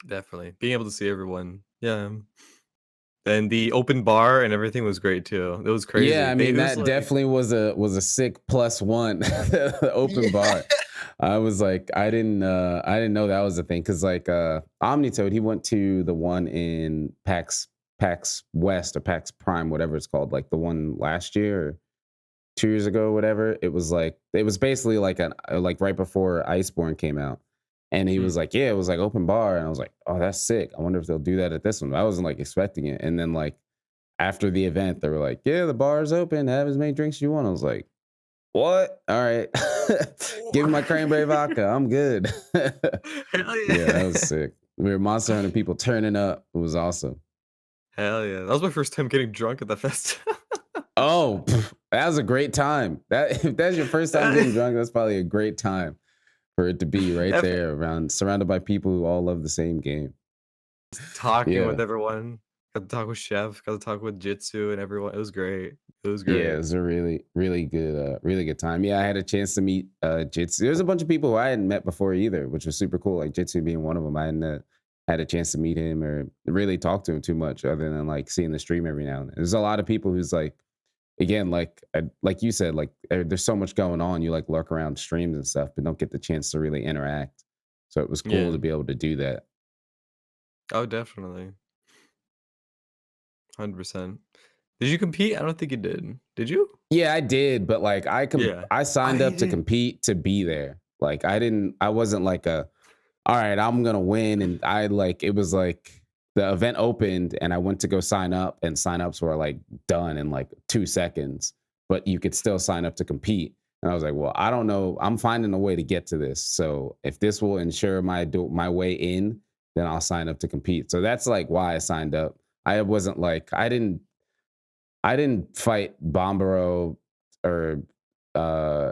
S1: Definitely. Being able to see everyone. Yeah. And the open bar and everything was great too. It was
S2: Yeah,
S1: crazy.
S2: I
S1: They
S2: mean
S1: it was
S2: that
S1: like
S2: definitely was a sick plus one the open
S1: yeah.
S2: bar. I was like, I didn't know that was a thing because like Omnitoad, he went to the one in PAX West or PAX Prime, whatever it's called, like the one last year or 2 years ago, whatever. It was basically like like right before Iceborne came out. And he was
S1: Mm.
S2: like, yeah, it was like open bar. And I was like, oh, that's sick. I wonder if they'll do that at this one. I wasn't like expecting it. And then like after the event, they were like, yeah, the bar's open. Have as many drinks as you want. I was like, what? All right. Give me my cranberry vodka. I'm good.
S1: Hell
S2: Yeah, that was
S1: yeah.
S2: sick. We were Monster Hunter people turning up. It was awesome.
S1: Hell yeah. That was my first time getting drunk at the fest.
S2: Oh, that was a great time. That if that's your first time getting drunk, that's probably a great time for it to be right
S1: F
S2: there around surrounded by people who all love the same game.
S1: talking with
S2: Yeah.
S1: everyone. Got to talk with Chef, got to talk with Jitsu and everyone. It was great. It was
S2: Yeah, it
S1: great.
S2: was a really good time. Yeah, I had a chance to meet Jitsu. There's a bunch of people who I hadn't met before either, which was super cool. Like Jitsu being one of them. I hadn't had a chance to meet him or really talk to him too much other than like seeing the stream every now and then. There's a lot of people who's like again, like you said, like there's so much going on. You like lurk around streams and stuff, but don't get the chance to really interact. So it was cool
S1: Yeah.
S2: to be able to do that.
S1: Oh, definitely. 100%. Did you compete? I don't think you did. Did you?
S2: Yeah, I did, but like
S1: Yeah.
S2: I signed
S1: I
S2: up to
S1: did.
S2: compete to be there. Like I wasn't like a all right, I'm gonna win. And I like it was like the event opened and I went to go sign up and signups were like done in like 2 seconds, but you could still sign up to compete. And I was like, well, I don't know. I'm finding a way to get to this. So if this will ensure my way in, then I'll sign up to compete. So that's like why I signed up. I wasn't like I didn't fight Bombero or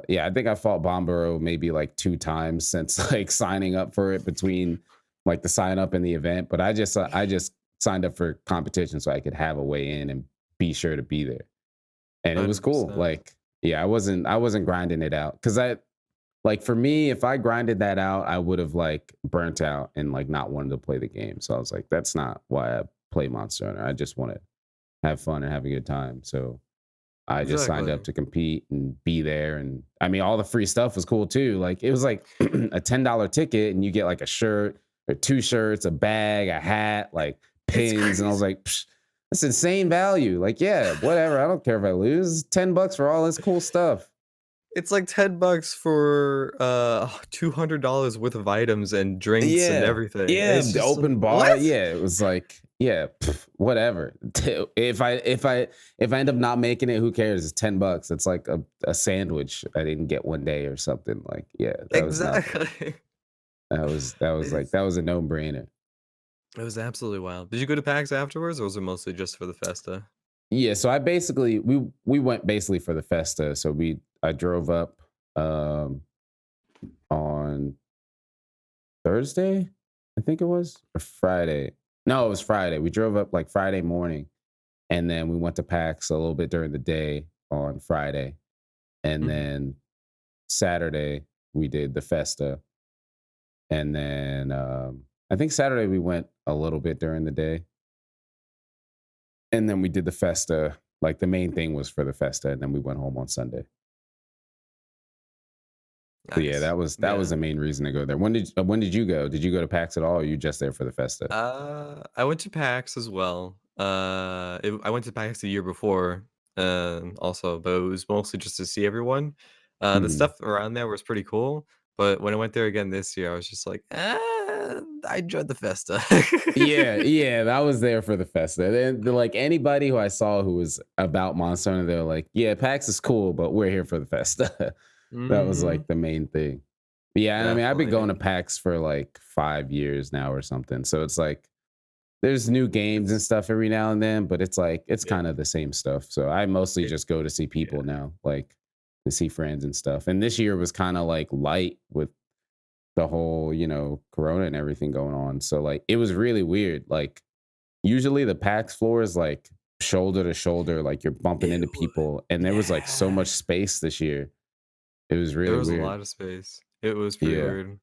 S2: yeah, I think I fought Bombero maybe like 2 times since like signing up for it between like the sign up and the event. But I just signed up for competition so I could have a way in and be sure to be there. And it was cool.
S1: 100%.
S2: Like, yeah, I wasn't grinding it out. Cause I like for me, if I grinded that out, I would have like burnt out and like not wanted to play the game. So I was like, that's not why I play Monster Hunter. I just want to have fun and have a good time. So I just signed up
S1: Exactly.
S2: to compete and be there. And I mean, all the free stuff was cool too. Like it was like a $10 ticket and you get like a shirt or 2 shirts, a bag, a hat, like
S1: It's
S2: pins. And I was
S1: crazy.
S2: like, psh, that's insane value. Like, yeah, whatever. I don't care if I lose. $10 for all this cool stuff.
S1: It's like $10 for $200 worth of items and drinks and
S2: Yeah.
S1: everything.
S2: Yeah.
S1: It's
S2: The
S1: just like
S2: open bar.
S1: what?
S2: Yeah. It was like, yeah, whatever. If I end up not making it, who cares? It's $10. It's like a sandwich I didn't get one day or something. Like, yeah, that was nothing.
S1: Exactly.
S2: That was like
S1: It's
S2: that was a no-brainer.
S1: it was absolutely wild. Did you go to PAX afterwards, or was it mostly just for the Festa?
S2: Yeah, so I basically we went basically for the Festa. So I drove up um on Thursday, I think it was, or Friday. No, it was Friday. We drove up like Friday morning, and then we went to PAX a little bit during the day on Friday, and
S1: Mhm.
S2: then Saturday we did the Festa, and then I think Saturday we went a little bit during the day, and then we did the Festa. Like the main thing was for the Festa, and then we went home on Sunday. So yeah,
S1: Nice.
S2: that was
S1: Yeah.
S2: the main reason to go there. When did you go? Did you go to PAX at all? Or are you just there for the Festa?
S1: I went to PAX as well. I went to PAX the year before, also, but it was mostly just to see everyone. The
S2: Mhm.
S1: stuff around there was pretty cool, but when I went there again this year, I was just like, I enjoyed the Festa.
S2: Yeah, yeah, I was there for the Festa. Like anybody who I saw who was about Monster Hunter, they're like, "Yeah, PAX is cool, but we're here for the Festa." That was
S1: Mhm.
S2: like the main thing. Yeah, and I mean, I've been going
S1: Definitely.
S2: to PAX for like 5 years now or something. So it's like there's new games and
S1: It's
S2: stuff every now and then, but it's like it's
S1: yeah,
S2: kind of the same stuff. So I mostly
S1: it
S2: just go to see people
S1: yeah.
S2: now, like to see friends and stuff. And this year was kind of like light with the whole, corona and everything going on. So like it was really weird. Like usually the PAX floor is like shoulder to shoulder, like you're bumping
S1: It
S2: into
S1: would
S2: people. And there was like so
S1: yeah.
S2: much space this year. It was
S1: There
S2: really
S1: was a
S2: weird.
S1: lot of space. It was pretty
S2: Yeah.
S1: weird.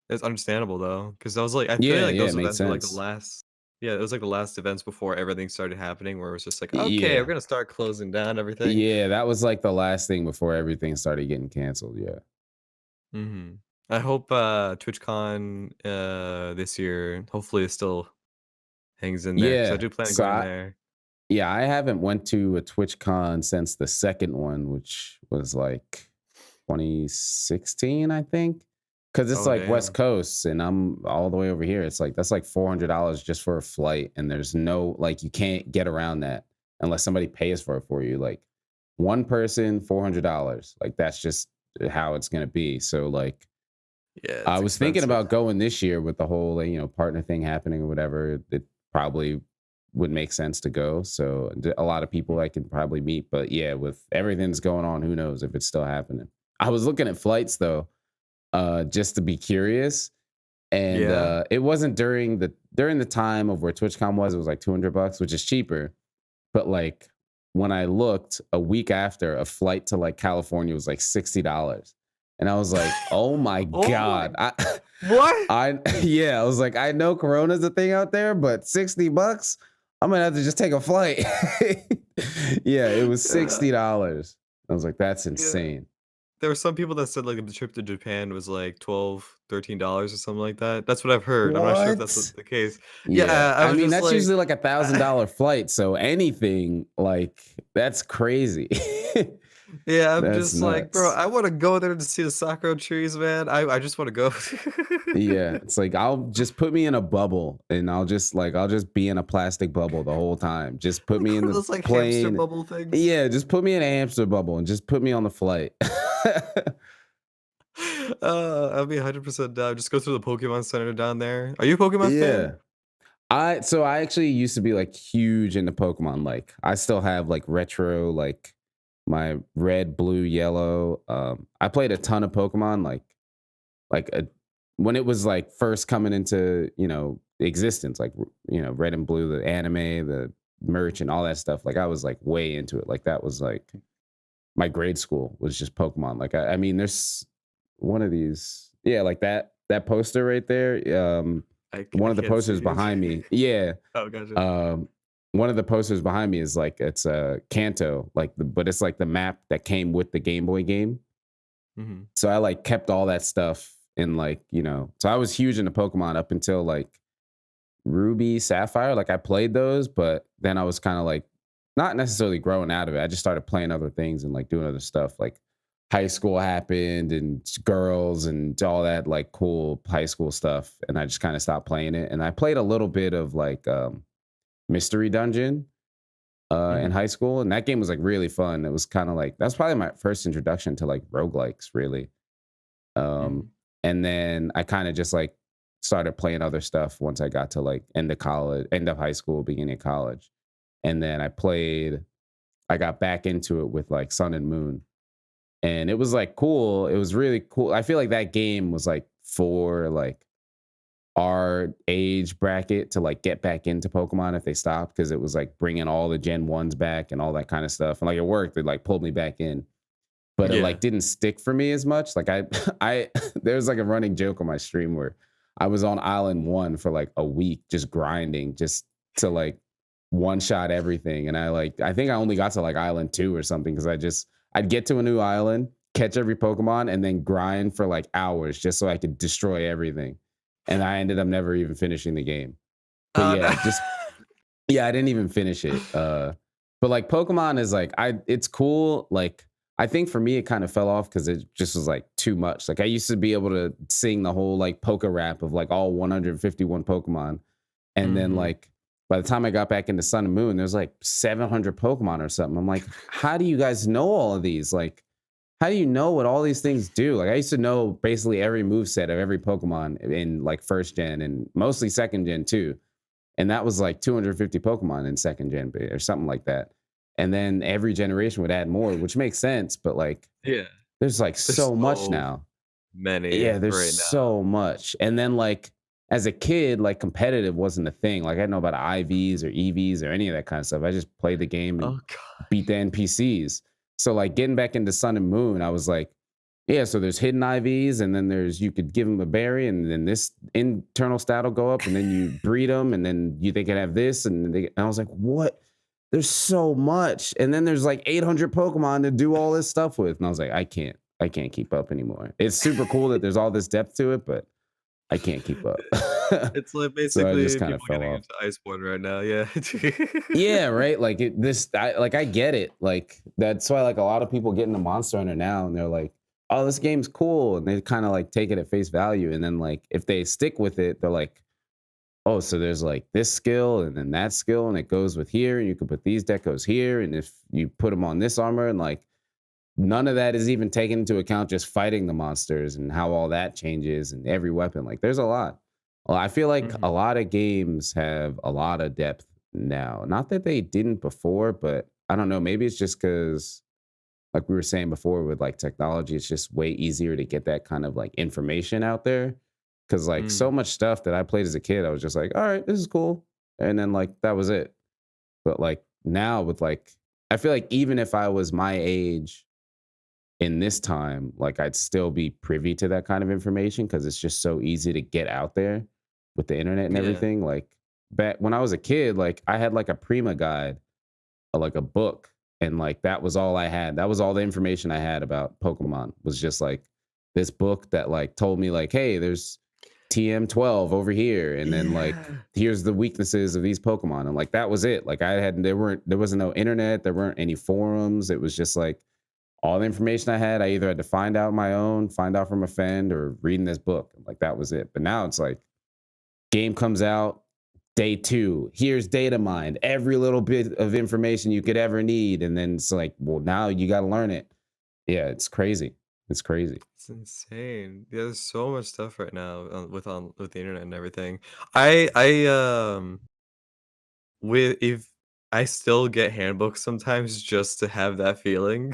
S1: It's understandable though, because I was like, I feel
S2: Yeah.
S1: like
S2: Yeah.
S1: those
S2: It made
S1: events were like the
S2: sense.
S1: last. Yeah, it was like the last events before everything started happening, where it was just like, okay, we're
S2: Yeah.
S1: gonna start closing down everything.
S2: Yeah. That was like the last thing before everything started getting canceled. Yeah.
S1: Hmm. I hope TwitchCon this year, hopefully, it still hangs in there because I
S2: Yeah.
S1: do plan on
S2: So
S1: going there.
S2: yeah, I haven't went to a TwitchCon since the second one, which was like 2016, I think. Because it's
S1: Oh
S2: like West
S1: damn!
S2: Coast, and I'm all the way over here. It's like that's like $400 just for a flight, and there's no like you can't get around that unless somebody pays for it for you. Like one person, $400. Like that's just how it's gonna be. So like
S1: Yeah,
S2: I
S1: it's
S2: was thinking
S1: expensive.
S2: about going this year with the whole, like, partner thing happening or whatever. It probably would make sense to go. So a lot of people I can probably meet. But yeah, with everything that's going on, who knows if it's still happening. I was looking at flights though, just to be curious. And
S1: Yeah.
S2: it wasn't during the time of where TwitchCon was, it was like $200, which is cheaper. But like when I looked a week after, a flight to like California was like $60. And I was like, oh my
S1: Oh my!
S2: God. I
S1: What?
S2: I yeah, I was like, I know Corona's a thing out there, but $60, I'm gonna have to just take a flight. Yeah, it was
S1: Yeah,
S2: $60. I was like, that's
S1: yeah.
S2: insane.
S1: There were some people that said, like, the trip to Japan was, like, 12, $13 or something like that. That's what I've heard. I'm not sure if that's
S2: What?
S1: the case.
S2: Yeah.
S1: Yeah, I
S2: I
S1: was
S2: mean,
S1: just
S2: that's
S1: like
S2: usually like $1,000 flight. So anything like that's crazy.
S1: yeah, I'm
S2: That's
S1: just like, "Bro,
S2: nuts.
S1: I wanna go there to see the sakura trees, man. I just wanna go."
S2: Yeah, it's like I'll just put me in a bubble and I'll just be in a plastic bubble the whole time. Just put
S1: Like,
S2: me in
S1: one of
S2: the
S1: those, like, hamster
S2: plane.
S1: bubble things.
S2: Yeah, just put me in a hamster bubble and just put me on the flight.
S1: I'll be 100% down. Just go to the Pokemon Center down there. Are you a Pokemon fan?
S2: Yeah. I actually used to be like huge into Pokemon. Like I still have like retro, like my red, blue, yellow. I played a ton of Pokemon, like a, when it was like first coming into existence, like red and blue, the anime, the merch, and all that stuff. Like I was like way into it. Like that was like my grade school was just Pokemon. Like I mean, there's one of these, yeah, like that poster right there. One
S1: I
S2: of the
S1: can't see
S2: posters
S1: it.
S2: behind me, yeah.
S1: Oh, gotcha.
S2: Um, one of the posters behind me is like it's a Kanto, but it's like the map that came with the Game Boy game.
S1: Mhm.
S2: So I like kept all that stuff in so I was huge into Pokemon up until like Ruby, Sapphire. Like I played those, but then I was kind of like not necessarily growing out of it. I just started playing other things and like doing other stuff. Like high school happened and girls and all that like cool high school stuff. And I just kind of stopped playing it. And I played a little bit of like Mystery Dungeon in
S1: Mhm.
S2: high school. And that game was like really fun. It was kind of like that's probably my first introduction to like roguelikes, really. Um,
S1: Mhm.
S2: and then I kind of just like started playing other stuff once I got to like end of high school, beginning of college. And then I got back into it with like Sun and Moon. And it was like cool. It was really cool. I feel like that game was like for like our age bracket to like get back into Pokemon if they stopped because it was like bringing all the Gen 1s back and all that kind of stuff. And like it worked. It like pulled me back in, but it
S1: Yeah.
S2: like didn't stick for me as much. Like I there's like a running joke on my stream where I was on Island 1 for like a week just grinding just to like one shot everything. And I think I only got to like Island 2 or something because I'd get to a new island, catch every Pokemon, and then grind for like hours just so I could destroy everything. And I ended up never even finishing the game. But
S1: No.
S2: yeah, I didn't even finish it. But like Pokemon is like it's cool. Like I think for me it kind of fell off because it just was like too much. Like I used to be able to sing the whole like Poke rap of like all 151 Pokemon. And then
S1: Mhm.
S2: like by the time I got back into Sun and Moon, there's like 700 Pokemon or something. I'm like, how do you guys know all of these? Like, how do you know what all these things do? Like I used to know basically every move set of every Pokemon in like first gen and mostly second gen too. And that was like 250 Pokemon in second gen or something like that. And then every generation would add more, which makes sense. But like,
S1: Yeah.
S2: there's like
S1: There's
S2: so much
S1: so
S2: now.
S1: many
S2: Yeah, there's
S1: right now.
S2: so much. And then like as a kid, like competitive wasn't a thing. Like I didn't know about IVs or EVs or any of that kind of stuff. I just played the game and
S1: Oh
S2: beat the
S1: gosh.
S2: NPCs. So like getting back into Sun and Moon, I was like, yeah, so there's hidden IVs, and then you could give them a berry, and then this internal stat will go up, and then you breed them, and then they can have this, and I was like, what? There's so much, and then there's like 800 Pokemon to do all this stuff with, and I was like, I can't keep up anymore. It's super cool that there's all this depth to it, but I can't keep up.
S1: It's like
S2: So I just
S1: basically
S2: kind of
S1: people
S2: fell
S1: getting
S2: off.
S1: into Iceborne right now, yeah.
S2: Yeah, right. Like I get it. Like that's why like a lot of people get into Monster Hunter now, and they're like, "Oh, this game's cool," and they kind of like take it at face value, and then like if they stick with it, they're like, "Oh, so there's like this skill and then that skill, and it goes with here, and you can put these decos here, and if you put them on this armor, and like none of that is even taken into account just fighting the monsters and how all that changes and every weapon. Like there's a lot. Well, I feel like a
S1: Mhm.
S2: lot of games have a lot of depth now. Not that they didn't before, but I don't know. Maybe it's just because, like we were saying before, with like technology, it's just way easier to get that kind of like information out there. Cause like so
S1: Mm.
S2: much stuff that I played as a kid, I was just like, all right, this is cool. And then like that was it. But like now with like, I feel like even if I was my age in this time, like I'd still be privy to that kind of information because it's just so easy to get out there with the internet and
S1: Yeah.
S2: everything. Like back when I was a kid, like I had like a Prima guide, like a book, and like that was all I had. That was all the information I had about Pokemon was just like this book that like told me like, hey, there's TM12 over here, and then like
S1: Yeah.
S2: here's the weaknesses of these Pokemon, and like that was it. Like there wasn't no internet, there weren't any forums. It was just like all the information I had, I either had to find out my own, find out from a friend, or reading this book. Like that was it. But now it's like game comes out day two. Here's data mined, every little bit of information you could ever need, and then it's like, well, now you got to learn it. Yeah, it's crazy. It's crazy.
S1: It's insane. Yeah, there's so much stuff right now with the internet and everything. I with if I still get handbooks sometimes just to have that feeling.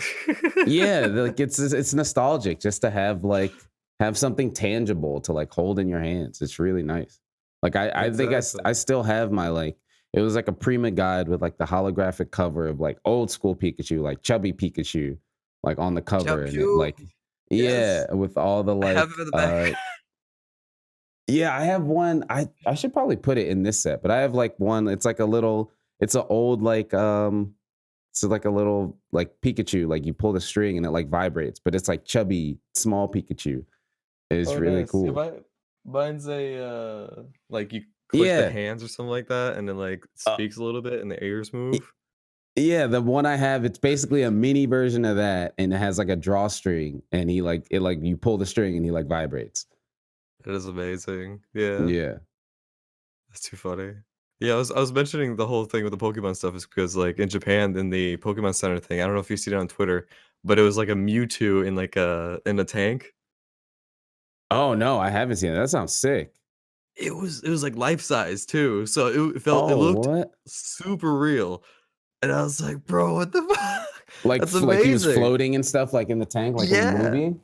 S2: Yeah, like it's nostalgic just to have something tangible to like hold in your hands. It's really nice. Like I think I
S1: Exactly.
S2: still have my like it was like a Prima guide with like the holographic cover of like old school Pikachu, like chubby Pikachu, like on the cover, and it
S1: Chapchu.
S2: like
S1: Yes.
S2: yeah, with all the
S1: I have it
S2: like
S1: in the back.
S2: yeah, I have one. I should probably put it in this set, but I have like one. It's like a little. It's an old like so like a little like Pikachu, like you pull the string and it like vibrates, but it's like chubby, small Pikachu. It's
S1: Oh,
S2: really
S1: nice. Yeah,
S2: cool.
S1: mine's like you click the
S2: Yeah.
S1: hands or something like that, and then like
S2: Uh,
S1: speaks a little bit, and the ears
S2: y-
S1: move.
S2: yeah, the one I have, it's basically a mini version of that, and it has like a drawstring, and he like it like you pull the string and he like vibrates.
S1: It is amazing. Yeah,
S2: Yeah.
S1: that's too funny. Yeah, I was mentioning the whole thing with the Pokemon stuff is because like in Japan in the Pokemon Center thing, I don't know if you see it on Twitter, but it was like a Mewtwo in like a tank.
S2: Oh no, I haven't seen it. That sounds sick.
S1: It was like life size too, so it
S2: Oh,
S1: looked
S2: what?
S1: super real, and I was like, bro, what the fuck? That's
S2: Like he was
S1: amazing.
S2: floating and stuff, like in the tank, like in the
S1: Yeah.
S2: movie.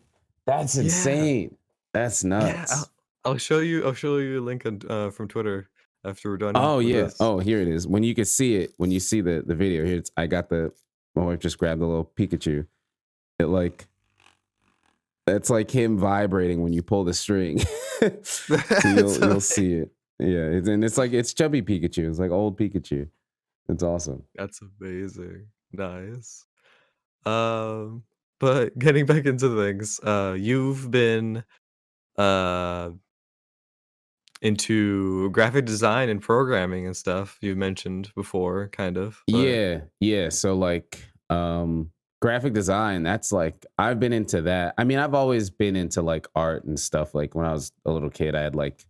S2: That's
S1: Yeah.
S2: insane. That's
S1: Yeah,
S2: nuts.
S1: I'll show you a link from Twitter after we're done
S2: Oh
S1: with
S2: yeah.
S1: this.
S2: Oh, here it is. When you can see it, when you see the video, here it's I got the my wife just grabbed the little Pikachu. It like it's like him vibrating when you pull the string. So
S1: That's
S2: you'll
S1: amazing.
S2: see it. Yeah, and it's like it's chubby Pikachu. It's like old Pikachu. It's awesome.
S1: That's amazing. Nice. Um, but getting back into things, you've been, uh, into graphic design and programming and stuff, you mentioned before, kind of, but
S2: Yeah, yeah. So like graphic design, that's like I've been into that. I mean, I've always been into like art and stuff. Like when I was a little kid, I had like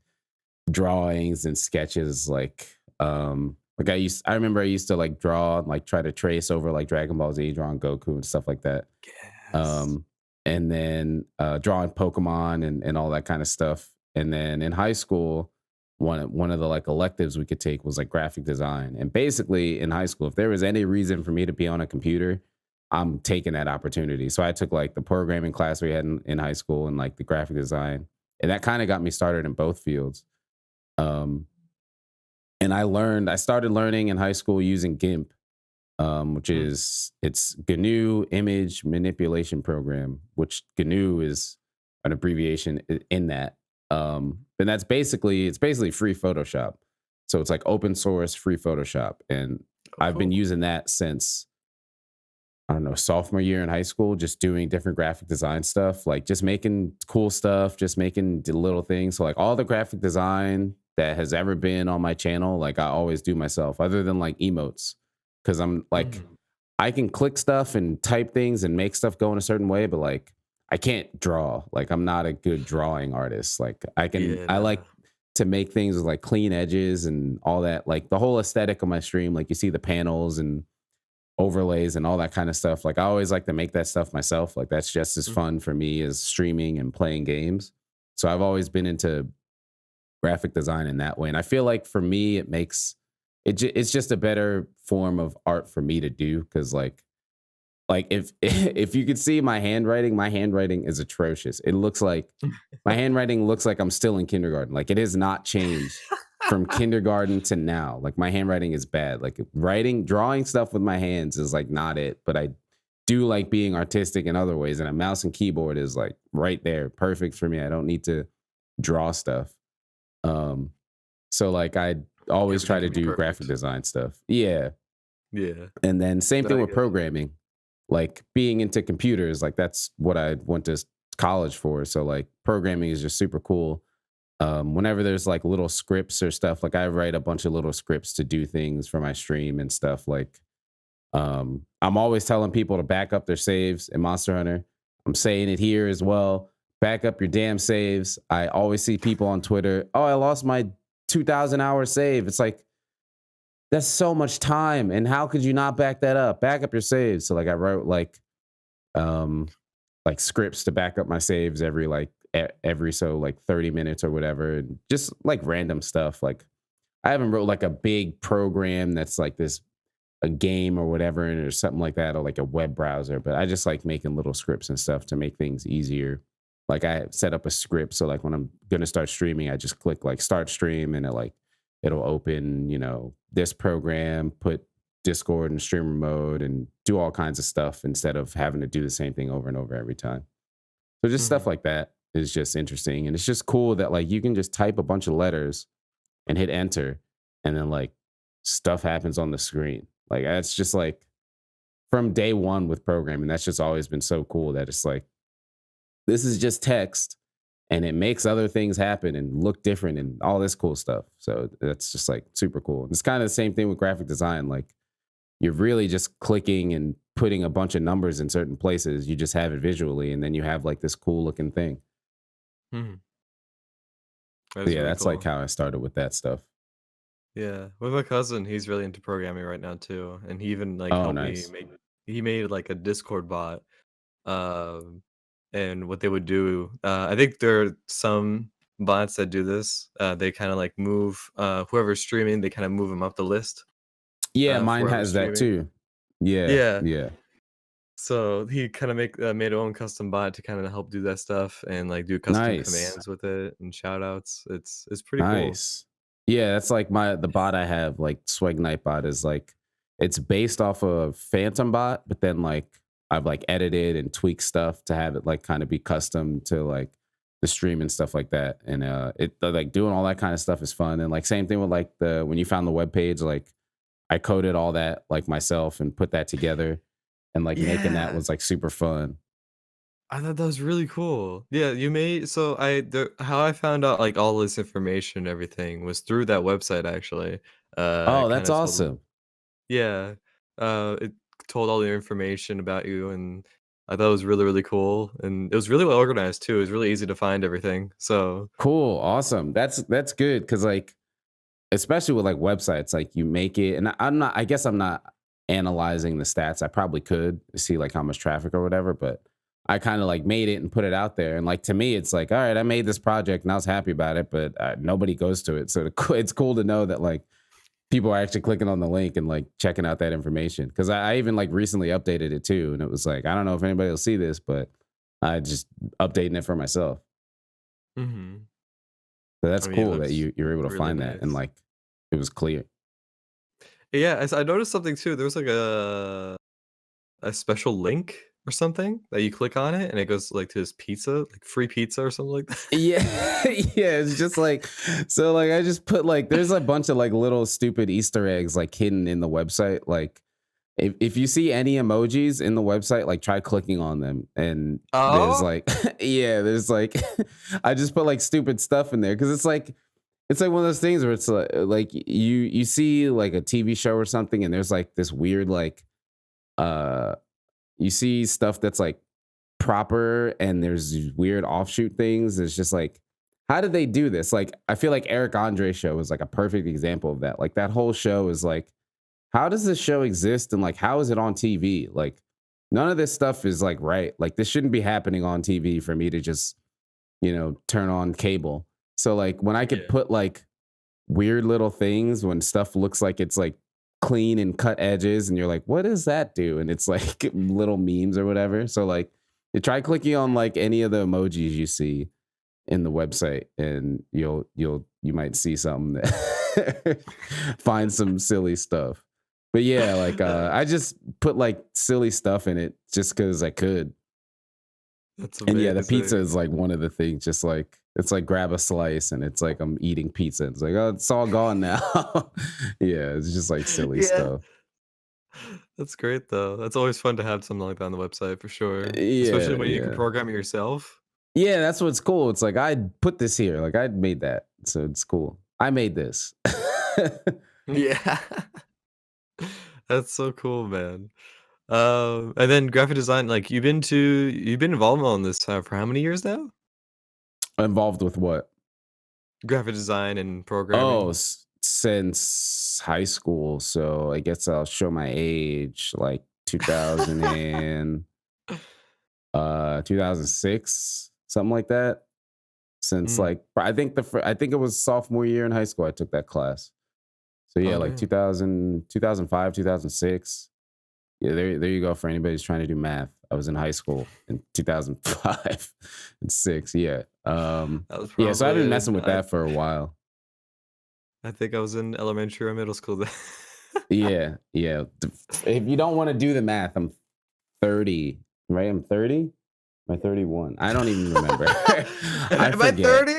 S2: drawings and sketches I remember I used to like draw and like try to trace over like Dragon Ball Z, drawing Goku and stuff like that.
S1: yes.
S2: Um and then drawing Pokemon and all that kind of stuff. And then in high school, one of the like electives we could take was like graphic design. And basically in high school, if there was any reason for me to be on a computer, I'm taking that opportunity. So I took like the programming class we had in high school and like the graphic design. And that kind of got me started in both fields. Um, and I started learning in high school using GIMP, which
S1: Mm,
S2: is it's GNU Image Manipulation Program, which GNU is an abbreviation in that. And it's basically free Photoshop. So it's like open source free Photoshop. And
S1: oh,
S2: I've been
S1: cool.
S2: using that since I don't know, sophomore year in high school, just doing different graphic design stuff, like just making cool stuff, just making the little things. So like all the graphic design that has ever been on my channel, like I always do myself, other than like emotes. Cause I'm like,
S1: Mhm.
S2: I can click stuff and type things and make stuff go in a certain way, but like I can't draw. Like I'm not a good drawing artist. Like
S1: Yeah,
S2: I
S1: nah.
S2: like to make things with like clean edges and all that, like the whole aesthetic of my stream. Like you see the panels and overlays and all that kind of stuff. Like I always like to make that stuff myself. Like that's just as
S1: Mhm.
S2: fun for me as streaming and playing games. So I've always been into graphic design in that way. And I feel like for me, it's just a better form of art for me to do because like if if you could see my handwriting is atrocious. It looks like my handwriting looks like I'm still in kindergarten. Like it has not changed from kindergarten to now. Like my handwriting is bad. Like drawing stuff with my hands is like not it. But I do like being artistic in other ways. And a mouse and keyboard is like right there, perfect for me. I don't need to draw stuff. Um, so like I always
S1: Everything
S2: try to
S1: can be
S2: do graphic
S1: perfect.
S2: design stuff. Yeah.
S1: Yeah.
S2: And then same
S1: No,
S2: thing
S1: I
S2: with
S1: get it.
S2: programming, like being into computers, like that's what I went to college for. So like programming is just super cool. Whenever there's like little scripts or stuff, like I write a bunch of little scripts to do things for my stream and stuff. Like I'm always telling people to back up their saves in Monster Hunter. I'm saying it here as well. Back up your damn saves. I always see people on Twitter, oh, I lost my 2,000-hour save. It's like that's so much time. And how could you not back that up? Back up your saves. So like I wrote um like scripts to back up my saves every like every so like 30 minutes or whatever, and just like random stuff. Like I haven't wrote like a big program that's like this a game or whatever and or something like that, or like a web browser, but I just like making little scripts and stuff to make things easier. Like I set up a script so like when I'm gonna start streaming, I just click like start stream and it'll open, this program, put Discord and streamer mode and do all kinds of stuff instead of having to do the same thing over and over every time. So just stuff
S1: Mhm.
S2: like that is just interesting. And it's just cool that like you can just type a bunch of letters and hit enter and then like stuff happens on the screen. Like that's just like from day one with programming, that's just always been so cool that it's like this is just text and it makes other things happen and look different and all this cool stuff. So that's just like super cool. It's kind of the same thing with graphic design. Like you're really just clicking and putting a bunch of numbers in certain places. You just have it visually and then you have like this cool looking thing.
S1: Mhm. That
S2: So
S1: is
S2: yeah,
S1: really
S2: that's like
S1: cool.
S2: how I started with that stuff.
S1: Yeah, with my cousin, he's really into programming right now too, and he even like
S2: Oh,
S1: helped me
S2: nice.
S1: make. He made like a Discord bot, um, and what they would do. I think there are some bots that do this. They kind of like move whoever's streaming. They kind of move them up the list
S2: Yeah,
S1: for
S2: mine
S1: whoever's
S2: has that
S1: streaming.
S2: too. Yeah,
S1: Yeah,
S2: yeah.
S1: so he kind of made a own custom bot to kind of help do that stuff and like do custom
S2: Nice.
S1: commands with it and shout outs. It's pretty cool.
S2: Nice. Yeah, that's like the bot I have, like Swag Night bot is like it's based off of Phantom bot, but then like I've like edited and tweaked stuff to have it like kind of be custom to like the stream and stuff like that. And like doing all that kind of stuff is fun. And like same thing with like the when you found the web page, like I coded all that like myself and put that together and like making that
S1: Yeah.
S2: was like super fun.
S1: I thought that was really cool. Yeah, you made so how I found out like all this information and everything was through that website actually.
S2: Oh,
S1: It kind
S2: that's
S1: of told
S2: awesome.
S1: yeah, it told all the information about you and I thought it was really really cool and it was really well organized too. It was really easy to find everything. So,
S2: Cool. Awesome. That's good. Cause like especially with like websites, like you make it, and I guess I'm not analyzing the stats. I probably could see like how much traffic or whatever, but I kind of like made it and put it out there. And like to me, it's like, all right, I made this project and I was happy about it, but nobody goes to it. So it's cool to know that like people are actually clicking on the link and like checking out that information. Cause I even like recently updated it too. And it was like, I don't know if anybody will see this, but I just updating it for myself.
S1: mhm.
S2: So
S1: I
S2: that's
S1: mean, it
S2: cool that
S1: looks
S2: you're able to
S1: really
S2: find that and
S1: nice.
S2: like it was clear.
S1: Yeah, I noticed something too. There was like a special link or something that you click on it and it goes like to this pizza, like free pizza or something like that.
S2: Yeah, yeah, it's just like so like I just put like there's a bunch of like little stupid Easter eggs like hidden in the website. Like if you see any emojis in the website, like try clicking on them and there's
S1: Oh,
S2: like yeah, there's like I just put like stupid stuff in there because it's like one of those things where it's like you see like a TV show or something and there's like this weird like uh you see stuff that's like proper and there's these weird offshoot things. It's just like, how did they do this? Like, I feel like Eric Andre's show is like a perfect example of that. Like, that whole show is like, how does this show exist? And like, how is it on TV? Like, none of this stuff is like right. Like, this shouldn't be happening on TV for me to just, turn on cable. So, like, when I could
S1: yeah.
S2: put like weird little things when stuff looks like it's like clean and cut edges and you're like what does that do and it's like little memes or whatever so like you try clicking on like any of the emojis you see in the website and you might see something that find some silly stuff but yeah like I just put like silly stuff in it just because I could
S1: That's
S2: and yeah, the pizza
S1: amazing.
S2: is like one of the things. Just like it's like grab a slice and it's like I'm eating pizza. It's like oh, it's all gone now. Yeah, it's just like silly
S1: Yeah.
S2: stuff.
S1: That's great though. That's always fun to have something like that on the website for sure, especially
S2: Yeah,
S1: when you can
S2: yeah,
S1: program it yourself.
S2: yeah. That's what's cool. It's like I put this here. Like I made that, so it's cool. I made this.
S1: Yeah. That's so cool, man. And then graphic design, like you've been involved on this for how many years now?
S2: Involved with what?
S1: Graphic design and
S2: Oh,
S1: programming.
S2: since high school. So I guess I'll show my age. Like 2000 and 2006, something like that. Since
S1: Mm.
S2: like I think it was sophomore year in high school I took that class. So yeah,
S1: Oh
S2: like
S1: damn.
S2: 2000, 2005, 2006. Yeah, there you go for anybody who's trying to do math. I was in high school in 2005 and 6. Yeah.
S1: That was
S2: Yeah, so I've
S1: probably
S2: been messing
S1: in
S2: with that for a while.
S1: I think I was in elementary or middle school then.
S2: Yeah, yeah. If you don't want to do the math, I'm 30, right? I'm 30? Am I 31? I don't even remember. I
S1: Am I
S2: forget.
S1: 30?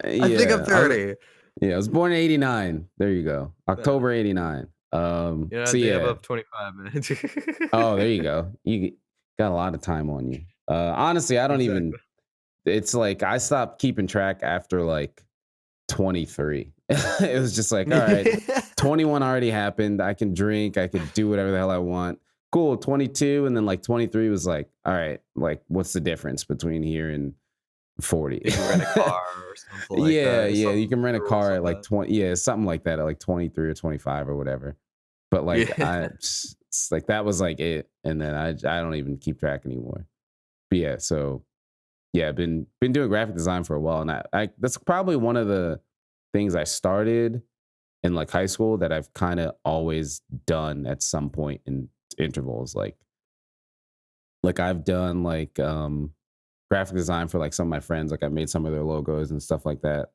S1: I think I'm
S2: Yeah.
S1: 30.
S2: Yeah, I was born in 89. There you go.
S1: Uh,
S2: October 89.
S1: you know, a
S2: So
S1: day
S2: yeah.
S1: above 25 minutes.
S2: Oh, there you go. You got a lot of time on you. Honestly, I don't even
S1: Exactly.
S2: it's like I stopped keeping track after like 23. It was just like, all right, 21 already happened. I can drink, I could do whatever the hell I want. Cool, 22 and then like 23 was like, all right, like what's the difference between here and 40?
S1: You can rent a car or something like
S2: Yeah,
S1: that.
S2: yeah, you
S1: Some
S2: can rent a
S1: the rules
S2: car
S1: of
S2: at like
S1: that.
S2: 20, yeah, something like that at like 23 or 25 or whatever. But like
S1: Yeah.
S2: it's like that was like it, and then I don't even keep track anymore. But yeah, so yeah, been doing graphic design for a while, and I that's probably one of the things I started in like high school that I've kind of always done at some point in intervals. Like I've done like graphic design for like some of my friends. Like I made some of their logos and stuff like that.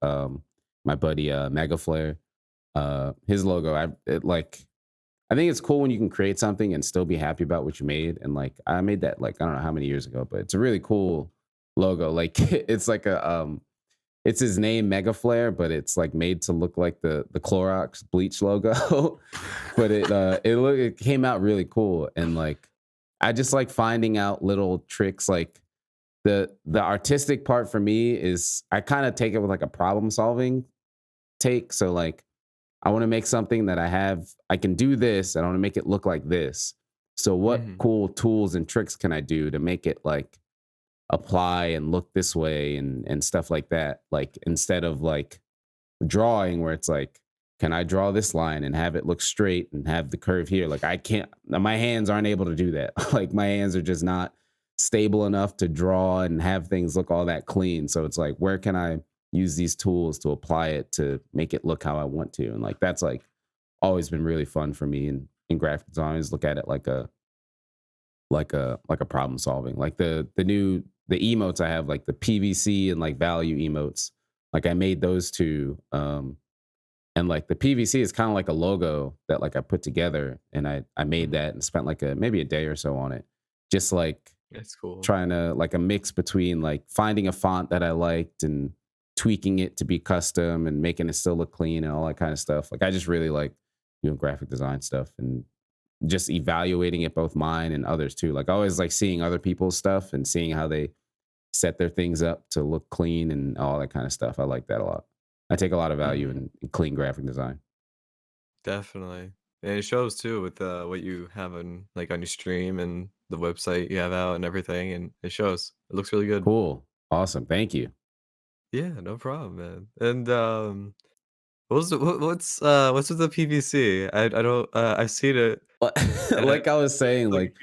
S2: My buddy Mega Flare, his logo, like I think it's cool when you can create something and still be happy about what you made. And like I made that like I don't know how many years ago, but it's a really cool logo. Like it's like a it's his name Mega Flare, but it's like made to look like the Clorox bleach logo. But it came out really cool. And like I just like finding out little tricks. Like the artistic part for me is I kind of take it with like a problem solving take. So like I want to make something that I can do this and I want to make it look like this. So what
S1: Mhm.
S2: cool tools and tricks can I do to make it like apply and look this way and stuff like that? Like instead of like drawing where it's like, can I draw this line and have it look straight and have the curve here? Like I can't, my hands aren't able to do that. Like my hands are just not stable enough to draw and have things look all that clean. So it's like, where can I use these tools to apply it to make it look how I want to? And like, that's like always been really fun for me in graphic design. I always look at it like a problem solving. Like the emotes I have, like the PVC and like value emotes. Like I made those two. And like the PVC is kind of like a logo that like I put together and I made
S1: Mhm.
S2: that and spent like maybe a day or so on it. Just like
S1: That's cool.
S2: trying to like a mix between like finding a font that I liked and tweaking it to be custom and making it still look clean and all that kind of stuff. Like I just really like doing graphic design stuff and just evaluating it, both mine and others too. Like I always like seeing other people's stuff and seeing how they set their things up to look clean and all that kind of stuff. I like that a lot. I take a lot of value
S1: Mhm.
S2: in clean graphic design.
S1: Definitely. And it shows too with, what you have on like, on your stream and the website you have out and everything, and it shows. It looks really good.
S2: Cool. Awesome. Thank you.
S1: Yeah, no problem, man. And, what's with the PVC? I don't, I've seen it, and
S2: Like I was
S1: it's
S2: saying,
S1: like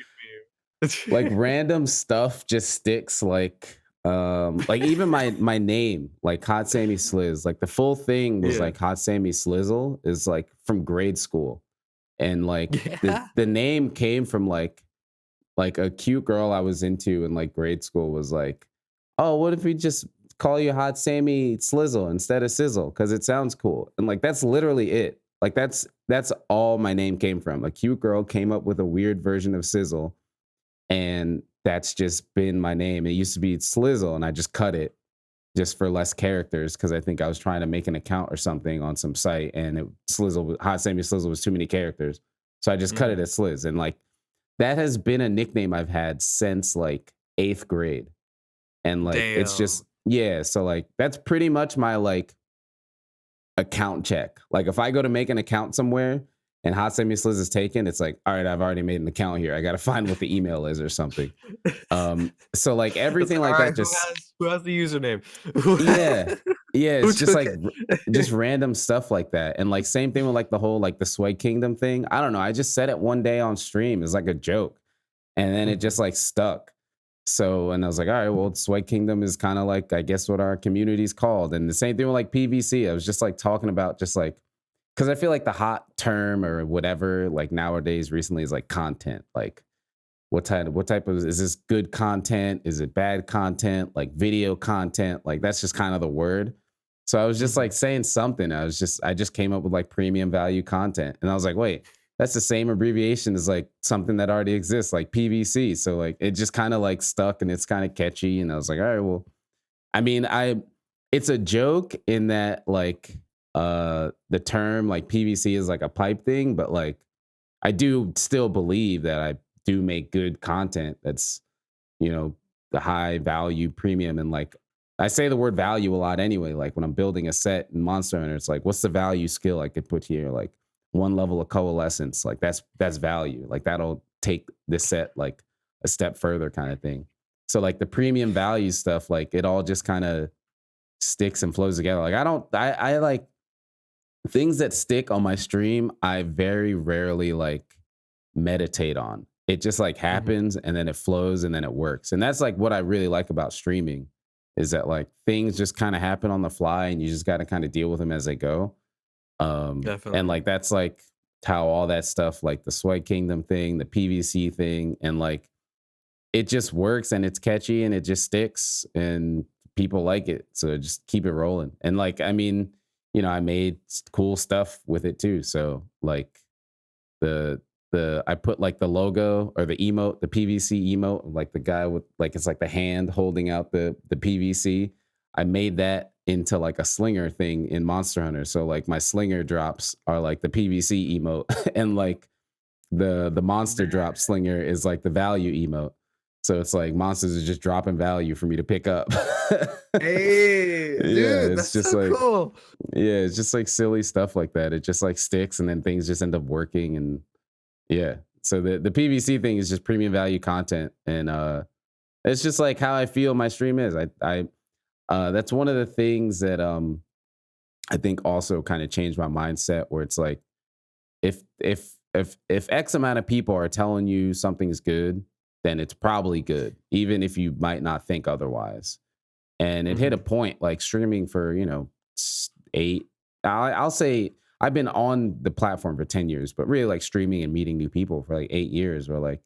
S1: a good
S2: like
S1: meme.
S2: random stuff just sticks like even my name, like Hot Sammy Sliz, like the full thing was
S1: Yeah.
S2: like Hot Sammy Slizzle is like from grade school. And like
S1: Yeah.
S2: the name came from like a cute girl I was into in like grade school was like, oh, what if we just call you Hot Sammy Slizzle instead of Sizzle? Because it sounds cool. And like that's literally it. Like that's all my name came from. A cute girl came up with a weird version of Sizzle, and that's just been my name. It used to be Slizzle, and I just cut it just for less characters because I think I was trying to make an account or something on some site, and Hot Sammy Slizzle was too many characters, so I just cut it
S1: Mhm.
S2: as Sliz, and like that has been a nickname I've had since like 8th grade. And like it's
S1: Damn.
S2: just yeah, so like that's pretty much my like account check. Like if I go to make an account somewhere and Hot Semi Sliz is taken, it's like, all right, I've already made an account here. I gotta find what the email is or something. So like
S1: It's
S2: everything
S1: like,
S2: like that
S1: "Alright,
S2: just
S1: who has the username? Who
S2: yeah. Yeah,
S1: who
S2: it's just
S1: took
S2: like just
S1: it?"
S2: random stuff like that. And like same thing with like the whole like the Sway Kingdom thing. I don't know. I just said it one day on stream as like a joke. And then it
S1: Mhm.
S2: just like stuck. So, and I was like, all right, well, Sweat Kingdom is kind of like, I guess, what our community's called. And the same thing with like PVC. I was just like talking about just like, because I feel like the hot term or whatever, like nowadays recently is like content. Like, what type of is this good content? Is it bad content? Like video content? Like that's just kind of the word. So I was just
S1: Mhm.
S2: like saying something. I just came up with like premium value content. And I was like, wait, that's the same abbreviation as like something that already exists, like PVC. So like it just kind of like stuck and it's kind of catchy. And I was like, all right, well, I mean, it's a joke in that like the term like PVC is like a pipe thing, but like I do still believe that I do make good content that's, the high value premium. And like I say the word value a lot anyway. Like when I'm building a set in Monster Hunter, it's like, what's the value skill I could put here? Like one level of coalescence. Like that's value. Like that'll take this set like a step further kind of thing. So like the premium value stuff, like it all just kind of sticks and flows together. Like I like things that stick on my stream, I very rarely like meditate on. It just like
S1: Mhm.
S2: happens and then it flows and then it works. And that's like what I really like about streaming is that like things just kind of happen on the fly and you just got to kind of deal with them as they go. And
S1: Definitely.
S2: like that's like how all that stuff, like the Sweat Kingdom thing, the PVC thing, and like it just works and it's catchy and it just sticks and people like it. So just keep it rolling. And like, I mean, I made cool stuff with it too. So like the I put like the logo or the emote, the PVC emote, like the guy with like it's like the hand holding out the PVC. I made that into like a slinger thing in Monster Hunter. So like my slinger drops are like the PVC emote and like the monster drop slinger is like the value emote. So it's like monsters are just dropping value for me to pick up.
S1: Hey,
S2: Yeah,
S1: dude,
S2: it's
S1: that's
S2: just
S1: so
S2: like
S1: cool.
S2: yeah, it's just like silly stuff like that. It just like sticks and then things just end up working and yeah. So the PVC thing is just premium value content and it's just like how I feel my stream is. I that's one of the things that I think also kind of changed my mindset where it's like if X amount of people are telling you something's good, then it's probably good, even if you might not think otherwise. And it hit a
S1: Mhm.
S2: point like streaming for 8. I'll say I've been on the platform for 10 years, but really like streaming and meeting new people for like 8 years. Where like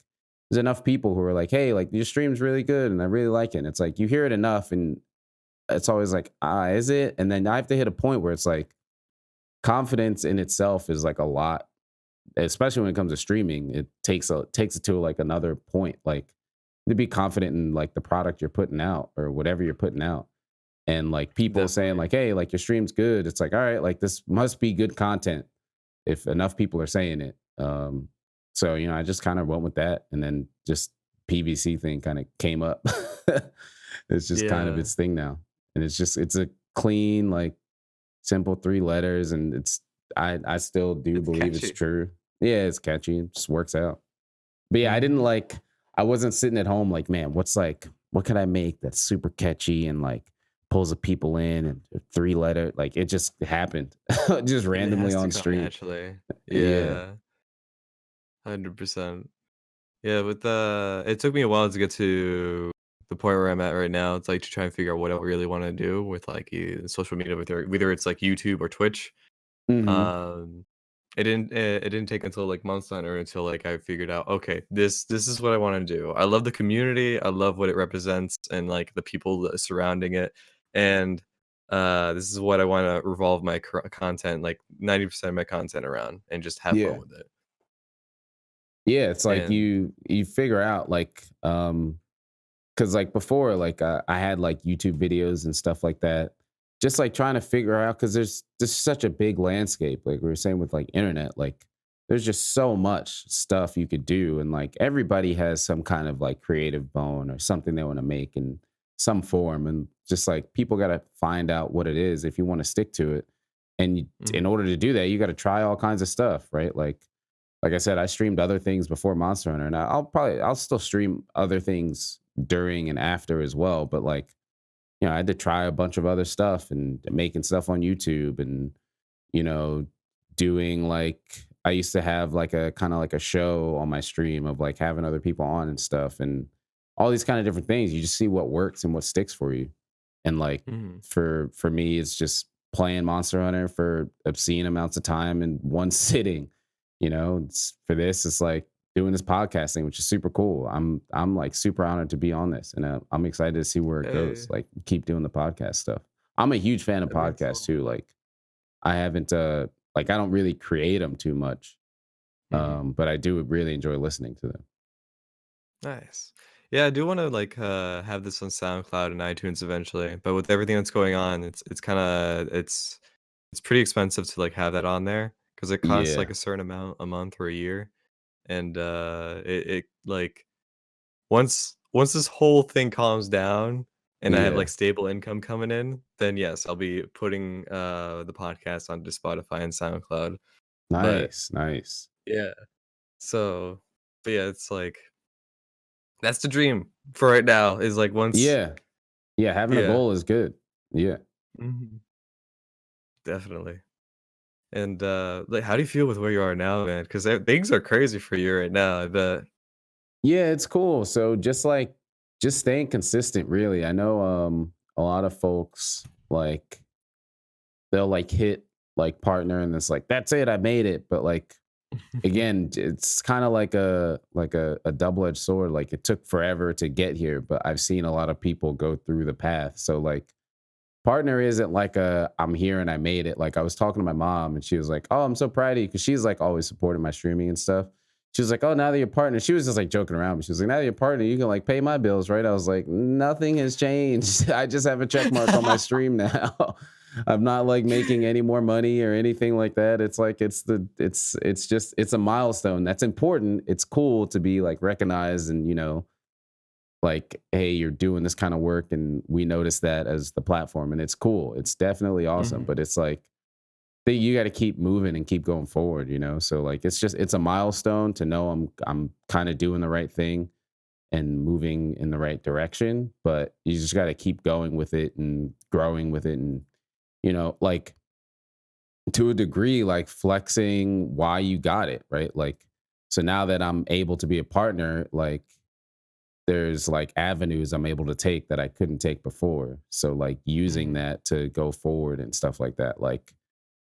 S2: there's enough people who are like, hey, like your stream's really good and I really like it. And it's like you hear it enough, and it's always like, is it? And then I have to hit a point where it's like confidence in itself is like a lot, especially when it comes to streaming. It takes it to like another point, like to be confident in like the product you're putting out or whatever you're putting out. And like people saying
S1: Definitely.
S2: like, hey, like your stream's good. It's like, all right, like this must be good content if enough people are saying it. So I just kind of went with that, and then just PVC thing kind of came up. It's just kind of
S1: Yeah,
S2: its thing now, and it's a clean like simple 3 letters, and I still do
S1: it's
S2: believe it's
S1: catchy.
S2: true. Yeah, it's catchy. It just works out. But yeah,
S1: Mhm.
S2: I wasn't sitting at home like, man, what could I make that's super catchy and like pulls the people in and a 3 letter, like it just happened just
S1: It
S2: randomly
S1: has to
S2: on
S1: come
S2: stream.
S1: naturally.
S2: Yeah.
S1: Yeah, 100%. Yeah, but it took me a while to get to the point where I'm at right now. It's like to try and figure out what I really wanna do with, like, social media, whether it's, like, YouTube or Twitch.
S2: Hmm.
S1: Um, it didn't take until, like, months on or until, like, I figured out, "Okay, this is what I wanna do." I love the community, I love what it represents and, like, the people that are surrounding it, and, this is what I wanna revolve my content, like, 90% of my content around and just have fun
S2: Yeah.
S1: with it,
S2: Yeah. It's like
S1: and
S2: you figure out like because like before, like I had like YouTube videos and stuff like that. Just like trying to figure out because there's such a big landscape. Like we were saying with like internet, like there's just so much stuff you could do, and like everybody has some kind of like creative bone or something they want to make in some form, and just like people got to find out what it is if you want to stick to it. And in
S1: Mhm.
S2: order to do that, you got to try all kinds of stuff, right? Like I said, I streamed other things before Monster Hunter, and I'll still stream other things during and after as well. But like, I had to try a bunch of other stuff and making stuff on YouTube and, you know, doing like I used to have like a kind of like a show on my stream of like having other people on and stuff. And all these kind of different things. You just see what works and what sticks for you. And like
S1: Mhm.
S2: for me, it's just playing Monster Hunter for obscene amounts of time in one sitting. For this, it's like doing this podcasting, which is super cool. I'm like super honored to be on this, and I'm excited to see where it goes.
S1: Hey,
S2: Like keep doing the podcast stuff. I'm a huge fan of
S1: that means a
S2: podcasts
S1: lot.
S2: too. Like I haven't like I don't really create them too much,
S1: Mhm.
S2: but I do really enjoy listening to them.
S1: Nice. Yeah, I do wanna, like, have this on SoundCloud and iTunes eventually, but with everything that's going on, it's kinda it's pretty expensive to, like, have that on there because it costs,
S2: Yeah,
S1: like, a certain amount a month or a year, and, like, once this whole thing calms down and I have,
S2: yeah,
S1: like, stable income coming in, then yes, I'll be putting, the podcast onto Spotify and SoundCloud, but
S2: nice, nice.
S1: yeah, so but yeah, it's like that's the dream for right now is, like, once
S2: Yeah, yeah. Having a
S1: yeah.
S2: goal is good. Yeah.
S1: Mhm. Definitely. And, like, how do you feel with where you are now, man? Because things are crazy for you right now, I bet.
S2: Yeah, it's cool. So just staying consistent really. I know a lot of folks like they'll like hit like partner and it's like that's it, I made it. But like again, it's kind of like a double-edged sword. Like it took forever to get here, but I've seen a lot of people go through the path. So like partner isn't like a I'm here and I made it. Like I was talking to my mom and she was like, "Oh, I'm so proud of you," because she's like always supporting my streaming and stuff. She was like, "Oh, now that you're partner," she was just like joking around. But she was like, "Now that you're partner, you can like pay my bills, right?" I was like, "Nothing has changed. I just have a check mark on my stream now. I'm not like making any more money or anything like that. It's like it's just it's a milestone that's important. It's cool to be like recognized and like, hey, you're doing this kind of work and we notice that as the platform and it's cool. It's definitely awesome,
S1: Mhm,
S2: but it's like you got to keep moving and keep going forward. So like it's a milestone to know I'm kind of doing the right thing and moving in the right direction, but you just got to keep going with it and growing with it and like to a degree like flexing why you got it, right? Like so now that I'm able to be a partner, like there's like avenues I'm able to take that I couldn't take before. So like using
S1: mhm.
S2: that to go forward and stuff like that. Like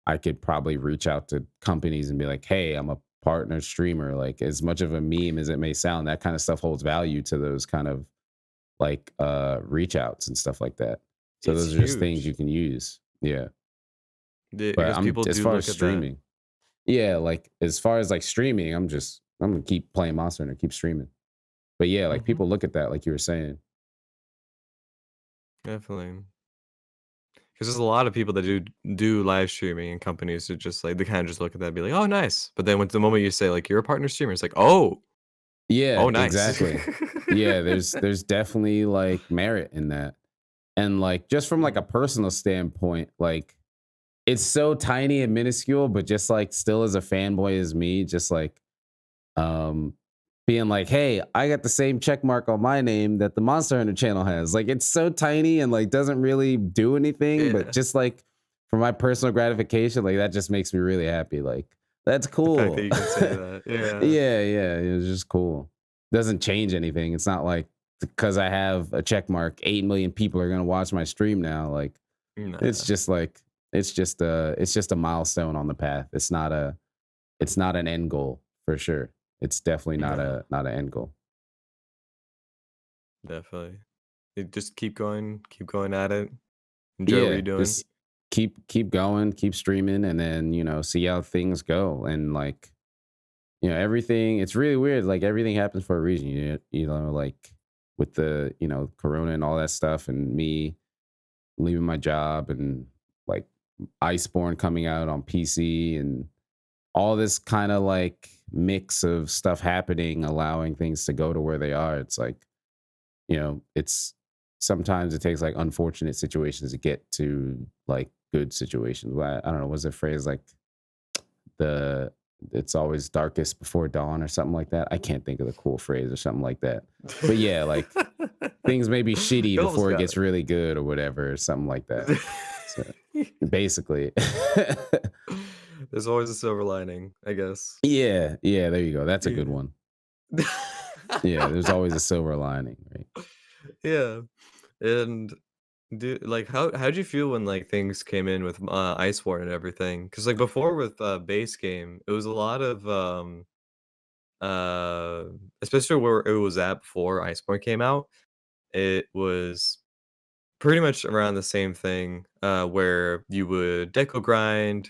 S2: I could probably reach out to companies and be like, "Hey, I'm a partner streamer." Like as much of a meme as it may sound, that kind of stuff holds value to those kind of like reach outs and stuff like that. So
S1: It's
S2: those are just things
S1: huge.
S2: you can use. Yeah. But
S1: Because
S2: I'm
S1: people
S2: as
S1: do
S2: far as
S1: look at that.
S2: streaming. Yeah, like as far as like streaming, I'm gonna keep playing Monster and keep streaming. But yeah, like
S1: Mhm,
S2: people look at that like you were saying.
S1: definitely. Because there's a lot of people that do live streaming and companies who just, like they kinda just look at that and be like, "Oh, nice." But then with the moment you say, like, "You're a partner streamer," it's like, "Oh, oh,
S2: Yeah,
S1: nice."
S2: exactly. Yeah, there's definitely like merit in that. And like just from like a
S1: Mhm.
S2: personal standpoint, like it's so tiny and minuscule, but just like still as a fanboy as me, just like um being like, hey, I got the same check mark on my name that the Monster Hunter channel has. Like it's so tiny and like doesn't really do anything, but
S1: Yeah.
S2: just like for my personal gratification, like that just makes me really happy. Like that's
S1: The fact that
S2: cool.
S1: you can say that. Yeah.
S2: Yeah, yeah, it was just cool. Doesn't change anything. It's not like because I have a check mark, 8 million people are gonna watch my stream now. Like it's
S1: Nah,
S2: just like it's just a milestone on the path. It's not an end goal for sure. It's definitely
S1: nah,
S2: not an end goal.
S1: definitely. You just keep going at it. Enjoy what
S2: Yeah,
S1: you're doing.
S2: just keep going, keep streaming, and then see how things go. And like everything. It's really weird. Like everything happens for a reason. Like with the Corona and all that stuff, and me leaving my job, and like Iceborne coming out on PC, and all this kind of like mix of stuff happening, allowing things to go to where they are. It's like it's sometimes it takes like unfortunate situations to get to like good situations. But I don't know. Was it phrase like the it's always darkest before dawn or something like that? I can't think of the cool phrase or something like that. But yeah, like things may be shitty
S1: You almost
S2: before it
S1: got
S2: gets really good or whatever, or something like that. So
S1: it.
S2: basically.
S1: There's always a silver lining, I guess.
S2: Yeah, yeah, there you go. That's a good
S1: Yeah.
S2: one. Yeah, there's always a silver lining, right?
S1: Yeah, and like how'd you feel when like things came in with Iceborne and everything? Because like before with base game, it was a lot of uh especially where it was at before Iceborne came out. It was pretty much around the same thing, where you would deco grind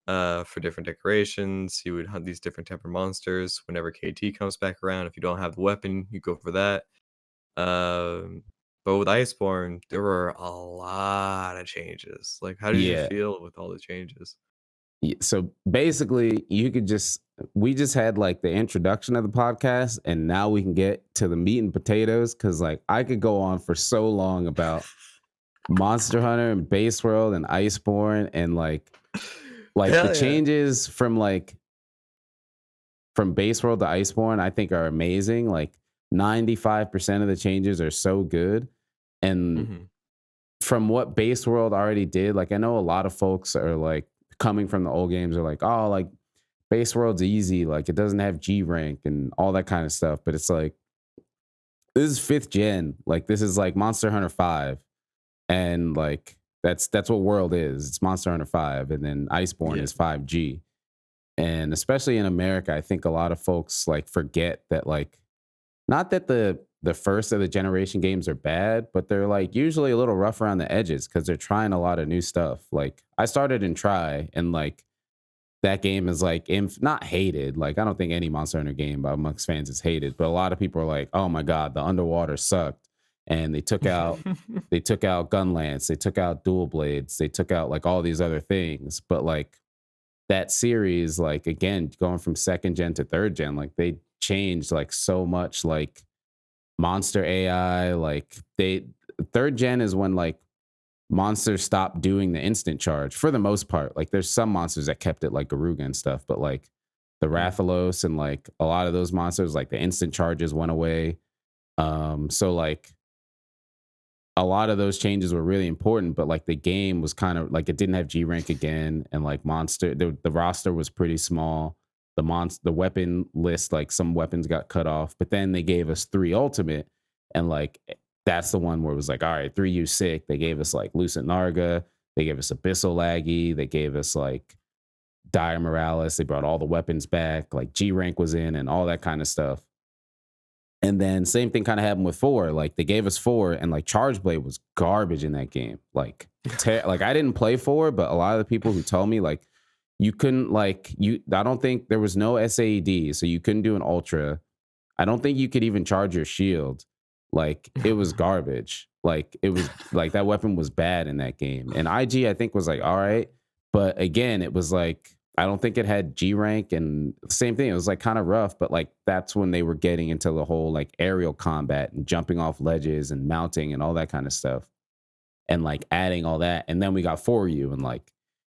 S1: for different decorations. You would hunt these different type of monsters whenever KT comes back around. If you don't have the weapon, you go for that. Um, but with Iceborne, there were a lot of changes. Like, how did you
S2: Yeah.
S1: feel with all the changes?
S2: So basically, we just had like the introduction of the podcast, and now we can get to the meat and potatoes because like I could go on for so long about Monster Hunter and Base World and Iceborne and like the
S1: Hell yeah.
S2: changes from Base World to Iceborne, I think are amazing. Like 95% of the changes are so good. And
S1: Hmm.
S2: from what Base World already did, like I know a lot of folks are like coming from the old games are like, oh, like Base World's easy, like it doesn't have G rank and all that kind of stuff. But it's like this is fifth gen. Like this is like Monster Hunter 5. And like that's what World is. It's Monster Hunter 5. And then Iceborne
S1: Yeah.
S2: is 5G. And especially in America, I think a lot of folks like forget that like not that the first of the generation games are bad, but they're like usually a little rough around the edges because they're trying a lot of new stuff. Like I started in Try, and like that game is like not hated. Like I don't think any Monster Hunter game amongst fans is hated, but a lot of people are like, "Oh my god, the underwater sucked," and they took out Gunlance, they took out Dual Blades, they took out like all these other things. But like that series, like again, going from second gen to third gen, like they changed like so much, like monster AI, like they third gen is when like monsters stopped doing the instant charge for the most part. Like there's some monsters that kept it like Garuga and stuff, but like the
S1: Mm.
S2: Rathalos and like a lot of those monsters, like the instant charges went away. So like a lot of those changes were really important, but like the game was kind of like it didn't have G rank again, and like the roster was pretty small. The weapon list, like some weapons got cut off, but then they gave us 3 ultimate, and like that's the one where it was like, all right, 3U sick. They gave us like Lucent Narga, they gave us Abyssal Laggy, they gave us like Dire Morales, they brought all the weapons back, like G rank was in and all that kind of stuff. And then same thing kind of happened with 4. Like they gave us 4, and like Charge Blade was garbage in that game. Like like I didn't play 4, but a lot of the people who told me like you couldn't like you I don't think there was no SAED, so you couldn't do an ultra. I don't think you could even charge your shield. Like it was garbage. Like it was like that weapon was bad in that game. And IG I think was like all right, but again it was like I don't think it had G rank, and same thing. It was like kind of rough, but like that's when they were getting into the whole like aerial combat and jumping off ledges and mounting and all that kind of stuff, and like adding all that. And then we got 4U, and like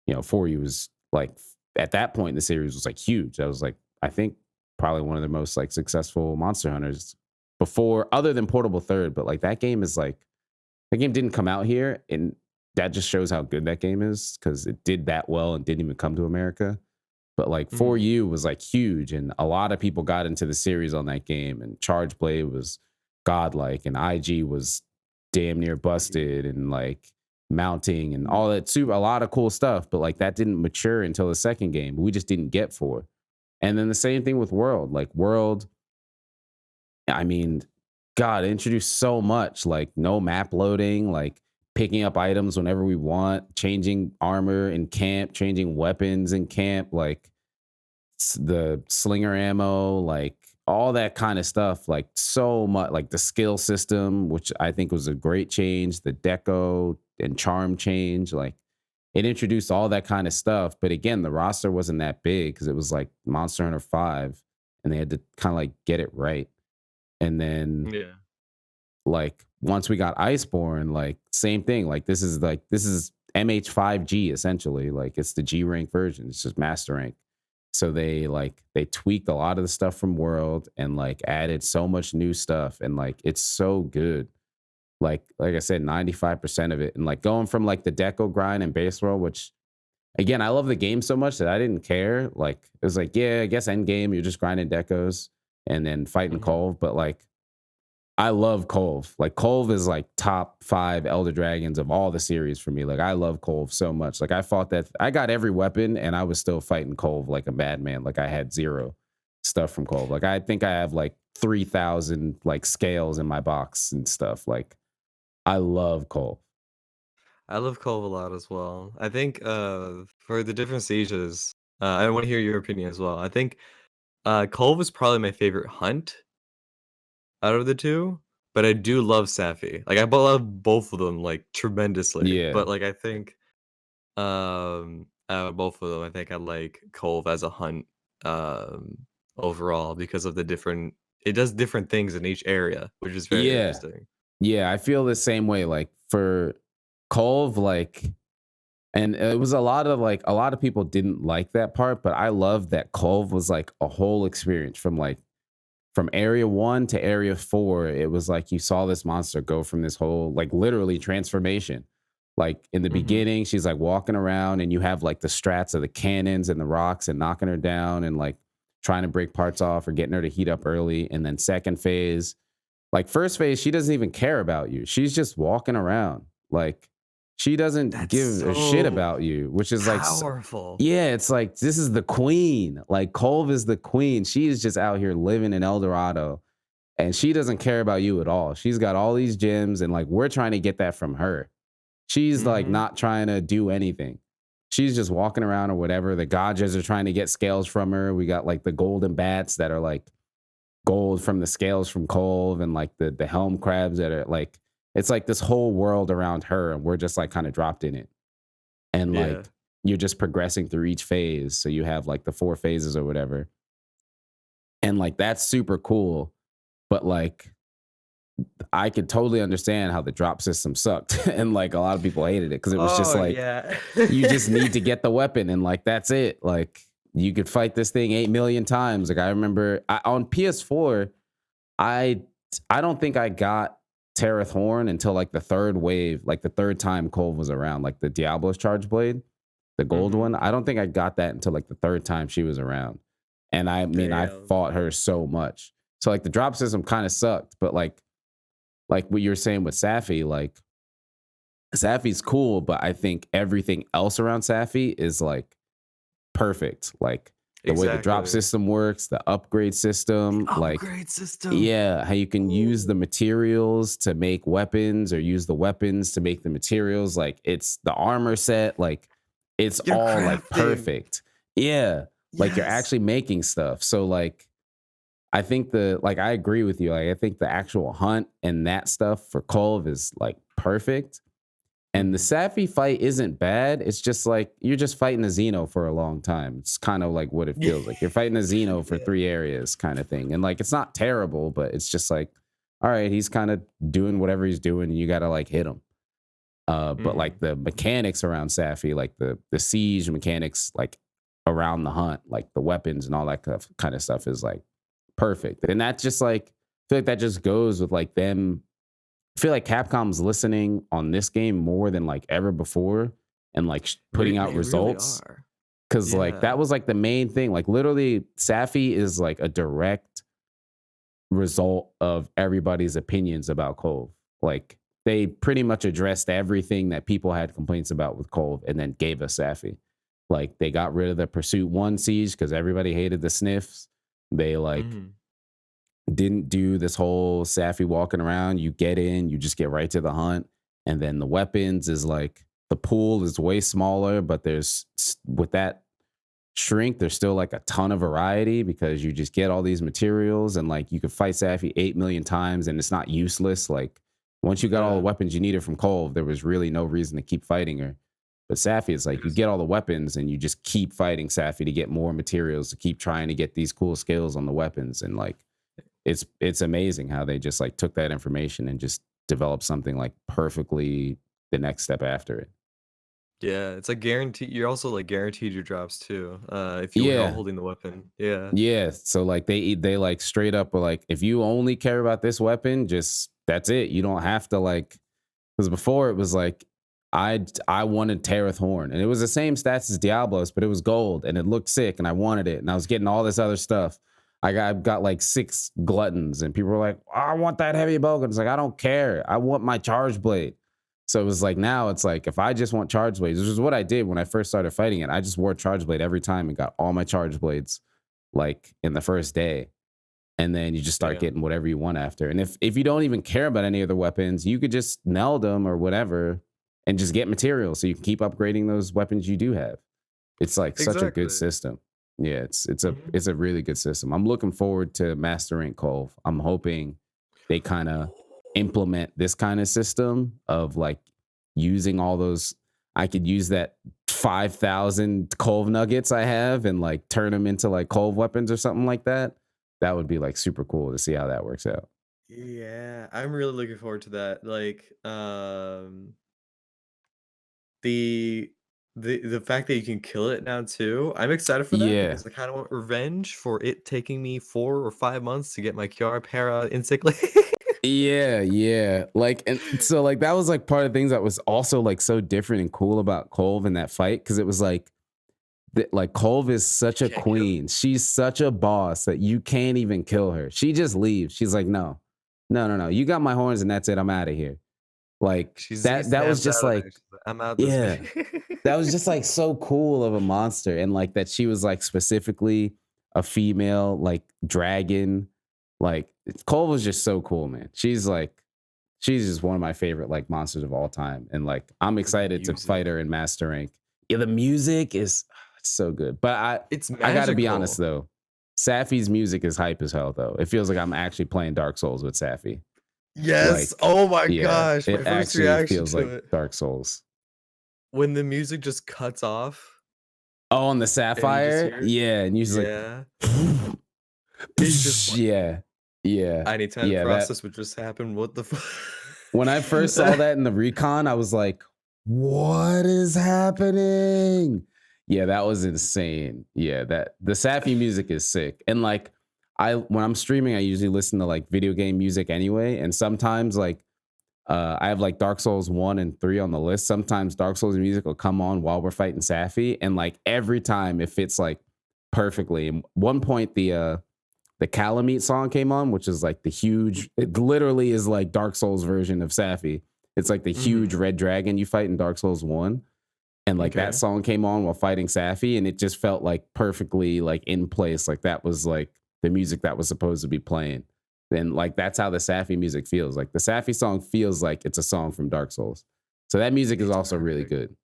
S2: 4U was like at that point in the series was like huge. That was like I think probably one of the most like successful Monster Hunters before, other than Portable Third. But like that game is like that game didn't come out here, and that just shows how good that game is because it did that well and didn't even come to America. But like
S1: Mhm.
S2: 4U was like huge, and a lot of people got into the series on that game. And Charge Blade was godlike, and IG was damn near busted, and like mounting and all that. A lot of cool stuff, but like that didn't mature until the second game. We just didn't get 4. And then the same thing with World. Like World, I mean, God, it introduced so much, like no map loading, like picking up items whenever we want, changing armor in camp, changing weapons in camp, like the slinger ammo, like all that kind of stuff, like so much, like the skill system, which I think was a great change, the deco and charm change, like it introduced all that kind of stuff. But again, the roster wasn't that big because it was like Monster Hunter 5, and they had to kind of like get it right. And then
S1: Yeah.
S2: like once we got Iceborne, like same thing. Like this is MH5G essentially. Like it's the G rank version. It's just master rank. So they tweaked a lot of the stuff from World and like added so much new stuff, and like it's so good. Like I said, 95% of it. And like going from like the deco grind and base world, which again, I love the game so much that I didn't care. Like it was like, yeah, I guess end game, you're just grinding decos. and then fighting
S1: Mhm.
S2: Kulve. But like, I love Kulve. Like Kulve is like top 5 Elder Dragons of all the series for me. Like I love Kulve so much. Like I fought that. I got every weapon, and I was still fighting Kulve like a madman. Like I had 0 stuff from Kulve. Like I think I have like 3,000 like scales in my box and stuff. Like I love Kulve.
S1: I love Kulve a lot as well. I think, for the different sieges, I wanna hear your opinion as well. I think, Kulve is probably my favorite hunt out of the 2, but I do love Safi. Like, love both of them, like, tremendously,
S2: Yeah.
S1: but, like, I think, out of both of them, I think I like Kulve as a hunt, overall because of the different it does different things in each area, which is very
S2: Yeah.
S1: interesting.
S2: Yeah. I feel the same way. Like for Kulve, like, and it was a lot of people didn't like that part, but I love that Kulve was like a whole experience from area 1 to area 4. It was like you saw this monster go from this whole like literally transformation. Like in the
S1: Mhm.
S2: beginning, she's like walking around and you have like the strats of the cannons and the rocks and knocking her down and like trying to break parts off or getting her to heat up early. And then second phase, like first phase, she doesn't even care about you. She's just walking around. Like she doesn't
S1: That's
S2: give a shit
S1: so
S2: about you, which is like,
S1: powerful.
S2: yeah, it's like this is the queen. Like Culve is the queen. She is just out here living in El Dorado, and she doesn't care about you at all. She's got all these gems, and like we're trying to get that from her. She's like
S1: Mhm.
S2: not trying to do anything. She's just walking around or whatever. The Gajas are trying to get scales from her. We got like the golden bats that are like gold from the scales from Culve, and like the helm crabs that are like it's like this whole world around her, and we're just like kind of dropped in it. And
S1: Yeah.
S2: like you're just progressing through each phase. So you have like the 4 phases or whatever. And like that's super cool. But like I could totally understand how the drop system sucked. And like a lot of people hated it because it was just
S1: Oh,
S2: like
S1: yeah.
S2: you just need to get the weapon and like that's it. Like you could fight this thing 8 million times. Like I remember on PS4, I I don't think I got Terrath Horn until like the third wave, like the third time Cole was around, like the Diablo's Charge Blade, the gold
S1: Mhm.
S2: one. I don't think I got that until like the third time she was around. And I mean, I
S1: Damn.
S2: fought her so much. So like the drop system kind of sucked, but like what you're saying with Safi, like Safi's cool, but I think everything else around Safi is like perfect. Like the way the drop
S1: Exactly.
S2: system works, the upgrade
S1: The
S2: system, like
S1: upgrade system.
S2: yeah, how you can use the
S1: Ooh.
S2: materials to make weapons or use the weapons to make the materials. Like it's the armor set, like it's
S1: You're
S2: all like
S1: crafting.
S2: perfect. Yeah. Like you're
S1: Yes.
S2: actually making stuff. So like I think the like I agree with you. Like I think the actual hunt and that stuff for Kulve is like perfect. And the
S1: Mhm.
S2: Safi fight isn't bad. It's just like you're just fighting a Xeno for a long time. It's kind of like what it feels like. You're fighting a Xeno for
S1: Yeah.
S2: 3 areas kind of thing. And like it's not terrible, but it's just like, all right, he's kind of doing whatever he's doing and you gotta like hit him. But like
S1: Mhm.
S2: the mechanics around Safi, like the siege mechanics, like around the hunt, like the weapons and all that kind of stuff is like perfect. And that's just like I feel like that just goes with like them I feel like Capcom's listening on this game more than like ever before and like putting out
S1: They really
S2: results
S1: are.
S2: because like
S1: Yeah.
S2: that was like the main thing. Like literally, Safi is like a direct result of everybody's opinions about Cove. Like they pretty much addressed everything that people had complaints about with Cove and then gave us Safi. Like they got rid of the Pursuit 1 siege because everybody hated the sniffs. They like
S1: Mhm.
S2: didn't do this whole Safi walking around. You get in, you just get right to the hunt. And then the weapons is like the pool is way smaller, but with that shrink, there's still like a ton of variety because you just get all these materials and like you could fight Safi 8 million times and it's not useless. Like once you got all the
S1: Yeah.
S2: weapons you needed from Cole, there was really no reason to keep fighting her. But Safi is like you
S1: There's
S2: get all the weapons and you just keep fighting Safi to get more materials to keep trying to get these cool skills on the weapons and like it's amazing how they just like took that information and just developed something like perfectly the next step after it.
S1: yeah, it's like guaranteed you're also, like, guaranteed your drops too, if you are
S2: Yeah.
S1: holding the weapon. Yeah.
S2: Yeah. So like they like straight up were like, if you only care about this weapon, just that's it. You don't have to like because before it was like I wanted Terrath Horn and it was the same stats as Diablos, but it was gold and it looked sick and I wanted it and I was getting all this other stuff. I've got like 6 gluttons, and people are like, "Oh, I want that heavy bowgun." It's like, I don't care. I want my charge blade. So it was like now it's like if I just want charge blades, which is what I did when I first started fighting it. I just wore charge blade every time and got all my charge blades like in the first day. And then you just start
S1: Yeah.
S2: getting whatever you want after. And if you don't even care about any of the weapons, you could just meld them or whatever and just get material so you can keep upgrading those weapons you do have. It's like such a good
S1: Exactly.
S2: system. Yeah,
S1: Mhm.
S2: it's a really good system. I'm looking forward to mastering Cove. I'm hoping they kind of implement this kind of system of like using all those. I could use that 5,000 Cove nuggets I have and like turn them into like Cove weapons or something like that. That would be like super cool to see how that works out.
S1: Yeah, I'm really looking forward to that. Like, the the fact that you can kill it now too, I'm excited for that
S2: Yeah.
S1: because I kinda want revenge for it taking me 4 or 5 months to get my Kiara Para instantly.
S2: Yeah, yeah. Like, and so like that was like part of the things that was also like so different and cool about Colv in that fight because it was like like Colv is such a
S1: Can't kill
S2: queen. She's such a boss that you can't even kill her. She just leaves. She's like, no, no, no, no. You got my horns and that's it. I'm out of here. Like
S1: She
S2: that was
S1: stabs
S2: just
S1: out of there,
S2: like,
S1: she's like, "I'm out this
S2: yeah.
S1: bitch."
S2: That was just like so cool of a monster. And like that she was like specifically a female like dragon. Like Cole was just so cool, man. She's just one of my favorite like monsters of all time. And like I'm
S1: The
S2: excited to fight
S1: music.
S2: her in Master Rank. Yeah, the music is it's so good. But
S1: It's
S2: I gotta be honest
S1: magical.
S2: though. Safi's music is hype as hell though. It feels like I'm actually playing Dark Souls with Safi.
S1: Yes,
S2: Like,
S1: oh my
S2: yeah,
S1: gosh, my
S2: it
S1: first
S2: actually
S1: reaction
S2: feels
S1: to
S2: like
S1: it.
S2: Dark Souls.
S1: When the music just cuts off
S2: Oh, on the
S1: and you just
S2: Sapphire?
S1: hear it.
S2: Yeah, and you're just like,
S1: Yeah, it's just like,
S2: yeah, yeah,
S1: I need time to
S2: yeah. That
S1: process what just happened, what the fuck?
S2: when I first saw that in the recon, I was like, what is happening? Yeah, that was insane. Yeah, that the Safi music is sick. And like I when I'm streaming, I usually listen to like video game music anyway. And sometimes like I have like Dark Souls 1 and 3 on the list. Sometimes Dark Souls music will come on while we're fighting Safi. And like every time it fits like perfectly. And one point the Calamite song came on, which is like the huge, it literally is like Dark Souls version of Safi. It's like the huge
S1: Mhm,
S2: red dragon you fight in Dark Souls 1. And like that
S1: okay.
S2: song came on while fighting Safi, and it just felt like perfectly like in place. Like that was like the music that was supposed to be playing. And like that's how the Safi music feels. Like the Safi song feels like it's a song from Dark Souls. So that music is
S1: It's
S2: also really
S1: perfect.
S2: good.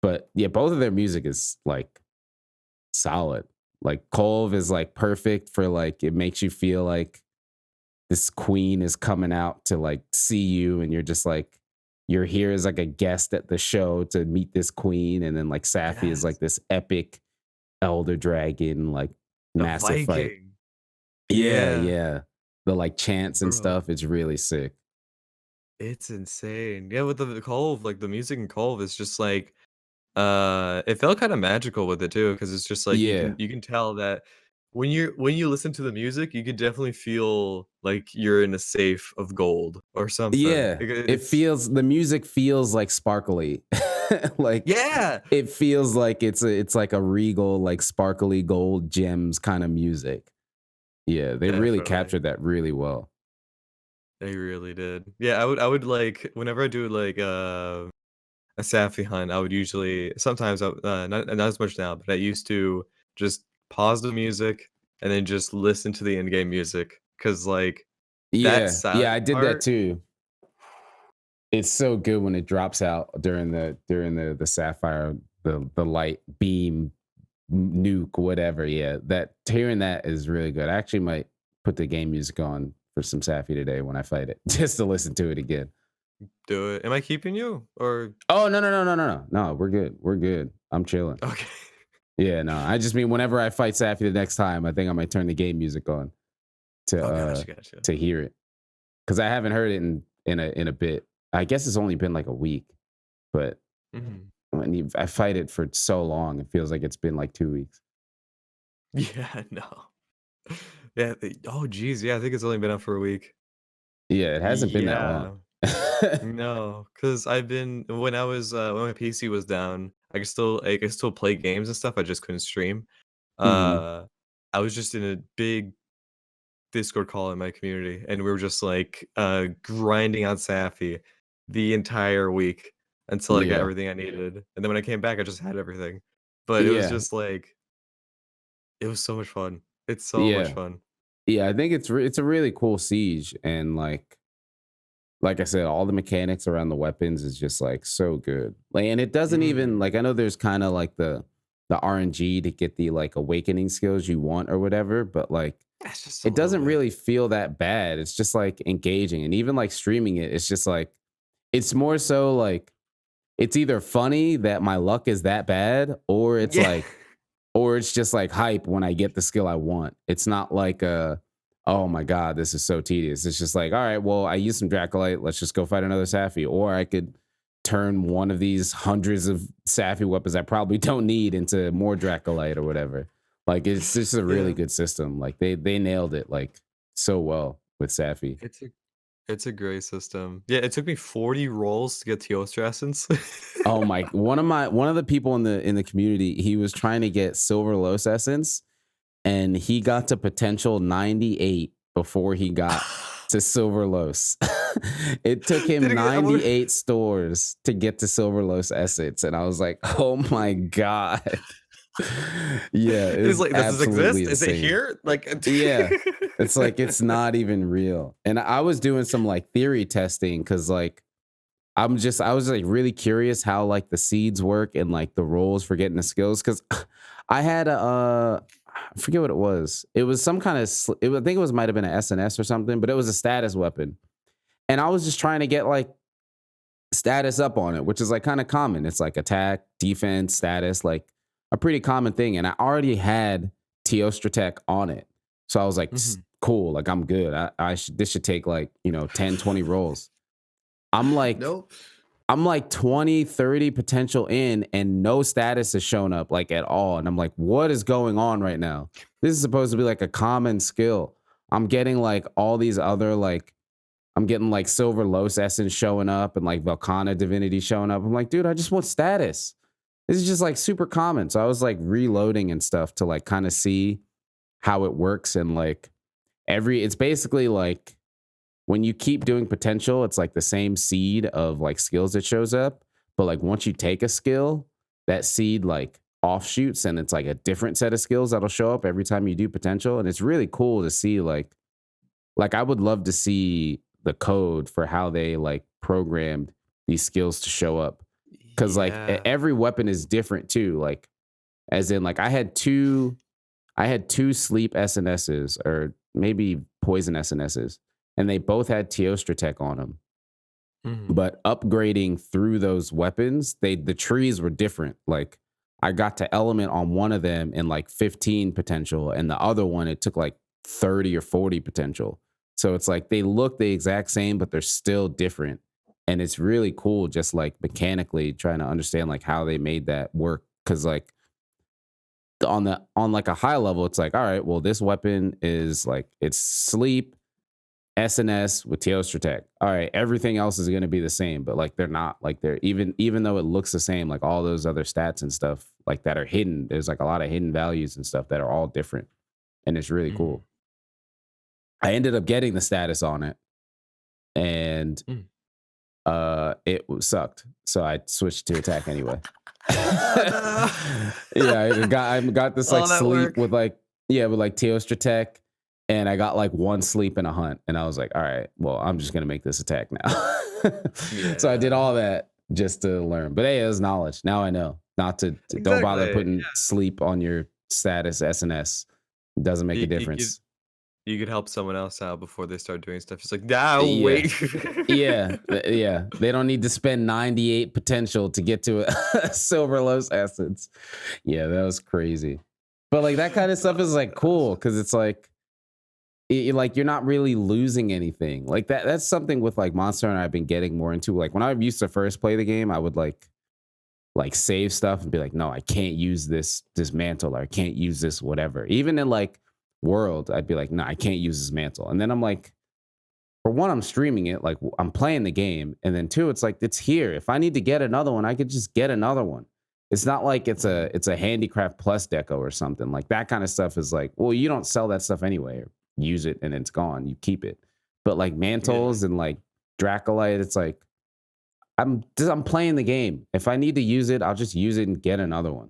S2: But yeah, both of their music is like solid. Like Colv is like perfect for like it makes you feel like this queen is coming out to like see you and you're just like you're here as like a guest at the show to meet this queen and then like Safi is
S1: Yes,
S2: like this epic elder dragon like
S1: the
S2: massive fight.
S1: Viking.
S2: Yeah,
S1: Yeah,
S2: yeah. The like chants and
S1: bro,
S2: stuff, it's really sick.
S1: it's insane. Yeah, with the Culve, like, the music in Culve is just, like, it felt kinda magical with it too, because it's just, like,
S2: Yeah.
S1: you can tell that when you listen to the music, you can definitely feel like you're in a safe of gold or something.
S2: Yeah.
S1: Like,
S2: It
S1: it's
S2: feels the music feels like sparkly. Like
S1: yeah!
S2: it feels like it's like a regal, like sparkly gold gems kind of music. Yeah, they really
S1: Definitely.
S2: captured that really well.
S1: They really did. Yeah, I would, like whenever I do, like, a Safi hunt, I would usually sometimes not as much now, but I used to just pause the music and then just listen to the in-game music because like, that
S2: Yeah,
S1: silent
S2: yeah, I did that
S1: part.
S2: too. It's so good when it drops out during the sapphire, the light beam nuke, whatever. Yeah, that hearing that is really good. I actually might put the game music on for some Safi today when I fight it, just to listen to it again.
S1: Do it. Am I keeping you? Or
S2: Oh no no no no no no no, we're good. We're good. I'm chilling.
S1: okay.
S2: Yeah, no, I just mean whenever I fight Safi the next time, I think I might turn the game music on
S1: Oh, gotcha, gotcha.
S2: to hear it because I haven't heard it in a bit. I guess it's only been like a week, but
S1: Mhm.
S2: I fight it for so long, it feels like it's been like 2 weeks.
S1: Yeah, no. Yeah, oh, geez, yeah, I think it's only been up for a week.
S2: Yeah, it hasn't been that long.
S1: Yeah. No, cause I've been when my PC was down, I could still play games and stuff, I just couldn't stream.
S2: Mhm.
S1: Uh, I was just in a big Discord call in my community, and we were just like grinding on Safi the entire week until I got
S2: Yeah.
S1: everything I needed. And then when I came back, I just had everything. But it was
S2: Yeah.
S1: just like it was so much fun. It's so much
S2: Yeah.
S1: fun.
S2: Yeah. I think it's a really cool siege, and like I said, all the mechanics around the weapons is just like so good. Like, and it doesn't even
S1: Mm,
S2: like, I know there's kind of like the RNG to get the like awakening skills you want or whatever, but like
S1: that's just a
S2: it
S1: little
S2: doesn't
S1: bit.
S2: really feel that bad. It's just like engaging, and even like streaming it, it's just like it's more so like it's either funny that my luck is that bad,
S1: Yeah.
S2: or it's just like hype when I get the skill I want. It's not like oh my god, this is so tedious. It's just like, all right, well, I used some Dracolite. Let's just go fight another Safi. Or I could turn one of these hundreds of Safi weapons I probably don't need into more Dracolite or whatever. Like it's just a really
S1: Yeah.
S2: good system. Like they nailed it like so well with Safi.
S1: It's a it's a great system. Yeah, it took me 40 rolls to get Teostra Essence.
S2: Oh my, one of the people in the community, he was trying to get Silver Los Essence, and he got to potential 98 before he got to Silver Los. It took him
S1: Did it get, I wonder,
S2: 98 stores to get to Silver Los Essence, and I was like, "Oh my god." Yeah,
S1: it's
S2: it's
S1: like, does this
S2: absolutely
S1: exist? Is it
S2: insane.
S1: here? Like,
S2: Yeah. It's like it's not even real. And I was doing some like theory testing cuz like I was like really curious how like the seeds work and like the roles for getting the skills, cuz I had a I forget what it was. It was some kind of I think it was might have been an SNS or something, but it was a status weapon. And I was just trying to get like status up on it, which is like kind of common. It's like attack, defense, status, like a pretty common thing. And I already had Teostratek on it. So I was like,
S1: Mhm.
S2: cool, like I'm good. This should take like, 10, 20 rolls. I'm like,
S1: Nope.
S2: I'm like 20, 30 potential in, and no status has shown up like at all. And I'm like, what is going on right now? This is supposed to be like a common skill. I'm getting like all these other like I'm getting like Silver Los Essence showing up and like Volcana Divinity showing up. I'm like, dude, I just want status. This is just like super common. So I was like reloading and stuff to like kind of see how it works. And like it's basically like when you keep doing potential, it's like the same seed of like skills that shows up. But like once you take a skill, that seed like offshoots, and it's like a different set of skills that'll show up every time you do potential. And it's really cool to see like I would love to see the code for how they like programmed these skills to show up, because like
S1: Yeah.
S2: every weapon is different too. Like as in like I had two sleep SNSs, or maybe poison SNSs, and they both had Teostratek on them.
S1: Mhm.
S2: But upgrading through those weapons, the trees were different. Like I got to element on one of them in like 15 potential, and the other one it took like 30 or 40 potential. So it's like they look the exact same, but they're still different. And it's really cool just like mechanically trying to understand like how they made that work. Cause like on like a high level, it's like, all right, well, this weapon is like it's sleep, SNS with Teostratek. All right, everything else is gonna be the same, but like they're not. Like they're even though it looks the same, like all those other stats and stuff like that are hidden. There's like a lot of hidden values and stuff that are all different. And it's really
S1: Mhm.
S2: cool. I ended up getting the status on it, and
S1: Mm.
S2: sucked. So I switched to attack anyway.
S1: Oh no.
S2: Yeah, I got this like
S1: All that
S2: sleep
S1: work.
S2: with like with like Teostratek, and I got like one sleep and a hunt, and I was like, all right, well, I'm just gonna make this attack now. So I did
S1: Yeah.
S2: all that just to learn. But hey, it was knowledge. Now I know not to don't bother
S1: Exactly.
S2: putting sleep on your status SNS. It doesn't make a
S1: You could
S2: difference.
S1: you could help someone else out before they start doing stuff. It's like, "Now
S2: Yeah.
S1: wait."
S2: Yeah. They don't need to spend 98 potential to get to a Silver Los Essence. Yeah, that was crazy. But like that kind of stuff is like cool because it's like like you're not really losing anything. Like that's something with like Monster and I've been getting more into. Like when I used to first play the game, I would like save stuff and be like, no, I can't use this mantle, or I can't use this whatever. Even in like World, I'd be like, no, I can't use this mantle. And then I'm like, for one, I'm streaming it, like I'm playing the game, and then two, it's like it's here. If I need to get another one, I could just get another one. It's not like it's a handicraft plus deco or something. Like that kind of stuff is like, well, you don't sell that stuff anyway. use it and it's gone. You keep it. But like
S1: Yeah.
S2: mantles and like Dracolite, it's like I'm playing the game. If I need to use it, I'll just use it and get another one.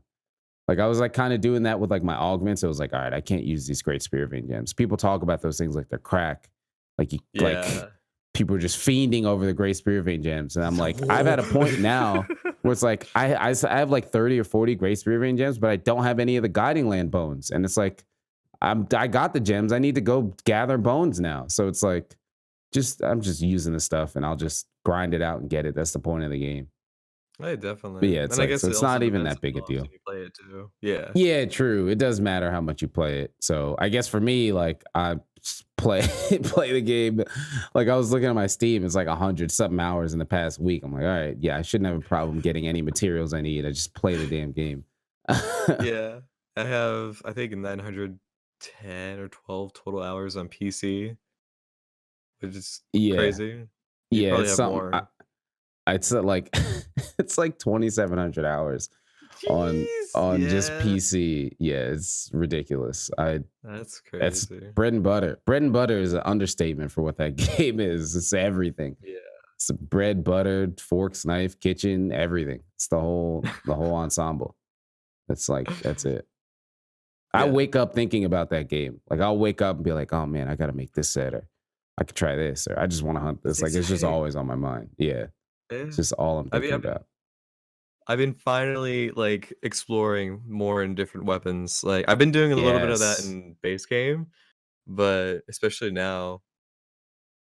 S2: Like I was like kind of doing that with like my augments. It was like, all right, I can't use these great Spirit Vein gems. People talk about those things like they're crack. Like you like
S1: Yeah.
S2: people are just fiending over the great Spirit Vein gems. And I'm like, I've had a point now where it's like I have like 30 or 40 great Spirit Vein gems, but I don't have any of the guiding land bones. And it's like I got the gems. I need to go gather bones now. So it's like I'm just using the stuff and I'll just grind it out and get it. That's the point of the game.
S1: Hey,
S2: But
S1: definitely.
S2: yeah, it's
S1: And I
S2: like
S1: guess
S2: so
S1: it
S2: it's
S1: also
S2: not even
S1: depends
S2: that
S1: on
S2: big a
S1: how often
S2: deal.
S1: you play it too. Yeah.
S2: Yeah, true. It does matter how much you play it. So I guess for me, like I play play the game. Like I was looking at my Steam, it's like 100 something hours in the past week. I'm like, all right, yeah, I shouldn't have a problem getting any materials I need. I just play the damn game.
S1: Yeah. I have, I think, 910 or 12 total hours on PC, which is
S2: Yeah,
S1: crazy. You
S2: yeah,
S1: probably
S2: it's
S1: have
S2: something.
S1: more.
S2: I'd say like it's like 2,700 hours on
S1: Jeez.
S2: just
S1: Yeah.
S2: PC. Yeah, it's ridiculous.
S1: That's
S2: That's
S1: crazy.
S2: bread and butter. Bread and butter is an understatement for what that game is. It's everything.
S1: Yeah.
S2: It's bread, butter, forks, knife, kitchen, everything. It's the whole ensemble. It's like that's it. I
S1: Yeah.
S2: wake up thinking about that game. Like I'll wake up and be like, oh man, I gotta make this set, or I could try this, or I just want to hunt
S1: It's
S2: this. Like it's just
S1: exciting.
S2: always on my mind. Yeah. It's
S1: Yeah.
S2: just all I'm
S1: I mean,
S2: thinking about.
S1: I've been finally like exploring more in different weapons. Like I've been doing a little bit of that
S2: Yes.
S1: in base game, but especially now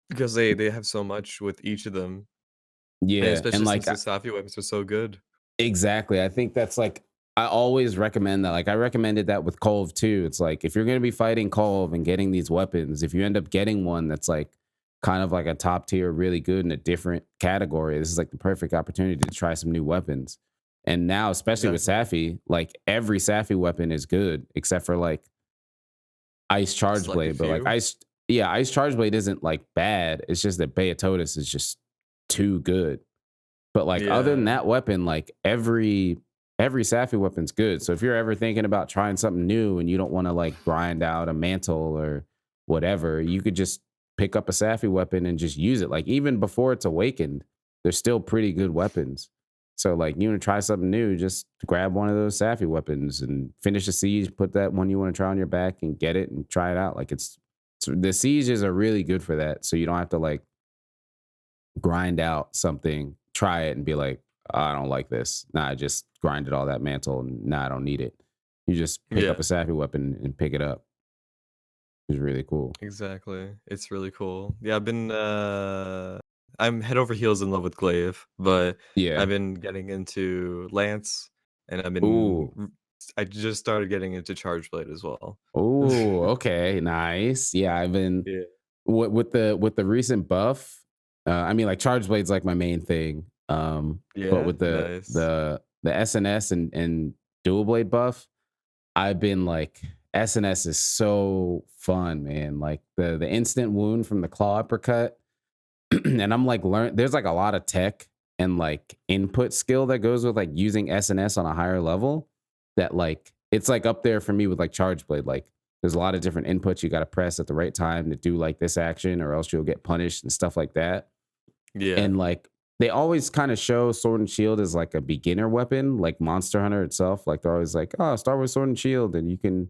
S1: because they have so much with each of them, and
S2: Yeah. And
S1: especially
S2: like
S1: since the Safi weapons are so good.
S2: exactly. I think that's like I always recommend that. Like I recommended that with Kulve too. It's like if you're gonna be fighting Kulve and getting these weapons, if you end up getting one that's like kind of like a top tier, really good in a different category, this is like the perfect opportunity to try some new weapons. And now, especially with
S1: Exactly.
S2: Safi, like every Safi weapon is good except for like Ice Charge
S1: Select a
S2: Blade. But like
S1: few.
S2: Ice Charge Blade isn't like bad. It's just that Beatotus is just too good. But like other than
S1: Yeah.
S2: that weapon, like every Safi weapon's good. So if you're ever thinking about trying something new and you don't want to like grind out a mantle or whatever, you could just pick up a Safi weapon and just use it. Like even before it's awakened, they're still pretty good weapons. So like you want to try something new, just grab one of those Safi weapons and finish a siege, put that one you want to try on your back and get it and try it out. Like the sieges are really good for that. So you don't have to like grind out something, try it, and be like, "Oh, I don't like this. Nah, I just grinded all that mantle, and nah, I don't need it. You just pick up
S1: Yeah.
S2: a Safi weapon and pick it up. It's really cool.
S1: Exactly. It's really cool. Yeah, I'm head over heels in love with Glaive, but
S2: Yeah.
S1: I've been getting into Lance, and
S2: Ooh.
S1: I just started getting into Charge Blade as well.
S2: Ooh. Okay. Nice. Yeah. I've been
S1: Yeah.
S2: with the recent buff. I mean, like Charge Blade's like my main thing. But
S1: Yeah,
S2: with
S1: nice.
S2: the SNS and Dual Blade buff, I've been like SNS is so fun, man. Like the instant wound from the claw uppercut, and I'm like learn. There's like a lot of tech and like input skill that goes with like using SNS on a higher level. That like it's like up there for me with like Charge Blade. Like there's a lot of different inputs you got to press at the right time to do like this action, or else you'll get punished and stuff like that.
S1: Yeah.
S2: And like they always kind of show Sword and Shield as like a beginner weapon, like Monster Hunter itself. Like they're always like, oh, start with Sword and Shield, and you can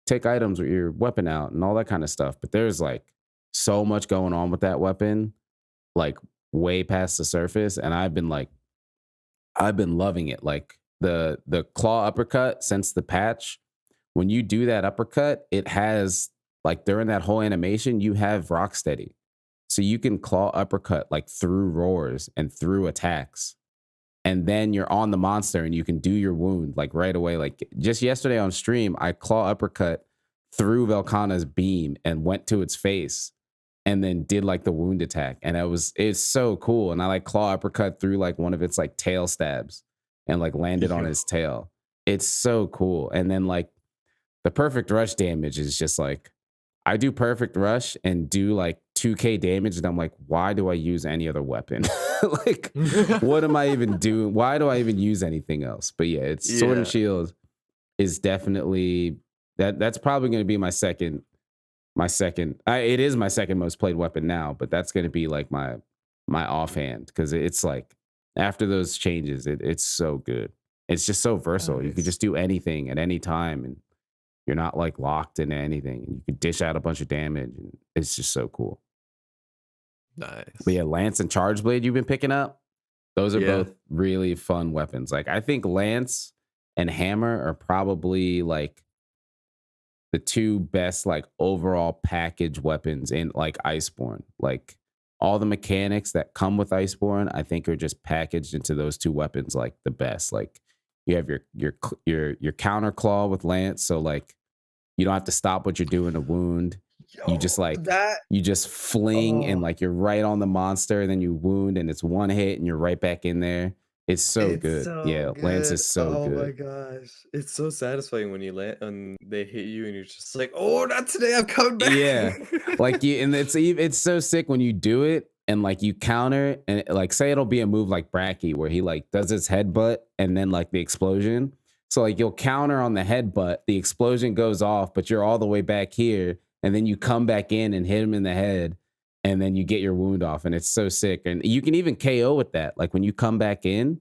S2: take items with your weapon out and all that kind of stuff. But there's like so much going on with that weapon, like way past the surface. And I've been loving it. Like the claw uppercut since the patch, when you do that uppercut, it has like during that whole animation, you have Rocksteady. So you can claw uppercut like through roars and through attacks. And then you're on the monster and you can do your wound like right away. Like just yesterday on stream, I claw uppercut through Velkana's beam and went to its face and then did like the wound attack. And it's so cool. And I like claw uppercut through like one of its like tail stabs and like landed on
S1: Yo.
S2: his tail. It's so cool. And then like the perfect rush damage is just like I do perfect rush and do like 2k damage, and I'm like, why do I use any other weapon? Like, what am I even doing? Why do I even use anything else? But yeah, it's Sword and
S1: Yeah.
S2: Shield is definitely that's probably going to be my second my second. It is my second most played weapon now, but that's gonna be like my offhand because it's like after those changes, it's so good. It's just so versatile. You could
S1: Nice.
S2: just do anything at any time, and you're not like locked into anything. And you could dish out a bunch of damage, and it's just so cool. But
S1: Nice.
S2: yeah, Lance and Charge Blade you've been picking up. Those are
S1: Yeah.
S2: both really fun weapons. Like I think Lance and Hammer are probably like the two best like overall package weapons in like Iceborne. Like all the mechanics that come with Iceborne, I think are just packaged into those two weapons like the best. Like you have your counter claw with Lance, so like you don't have to stop what you're doing to wound. You just
S1: Yo,
S2: like
S1: that
S2: you just fling and
S1: oh,
S2: like you're right on the monster, and then you wound and it's one hit and you're right back in there. It's so
S1: it's
S2: good.
S1: so
S2: Yeah, Lance
S1: good.
S2: is so
S1: Oh my
S2: good.
S1: gosh. It's so satisfying when you land and they hit you and you're just like, "Oh, not today. I'm coming back."
S2: Yeah. Like you and it's so sick when you do it and like you counter and like say it'll be a move like Bracky where he like does his headbutt and then like the explosion. So like you'll counter on the headbutt, the explosion goes off, but you're all the way back here, and then you come back in and hit him in the head, and then you get your wound off, and it's so sick. And you can even KO with that. Like when you come back in,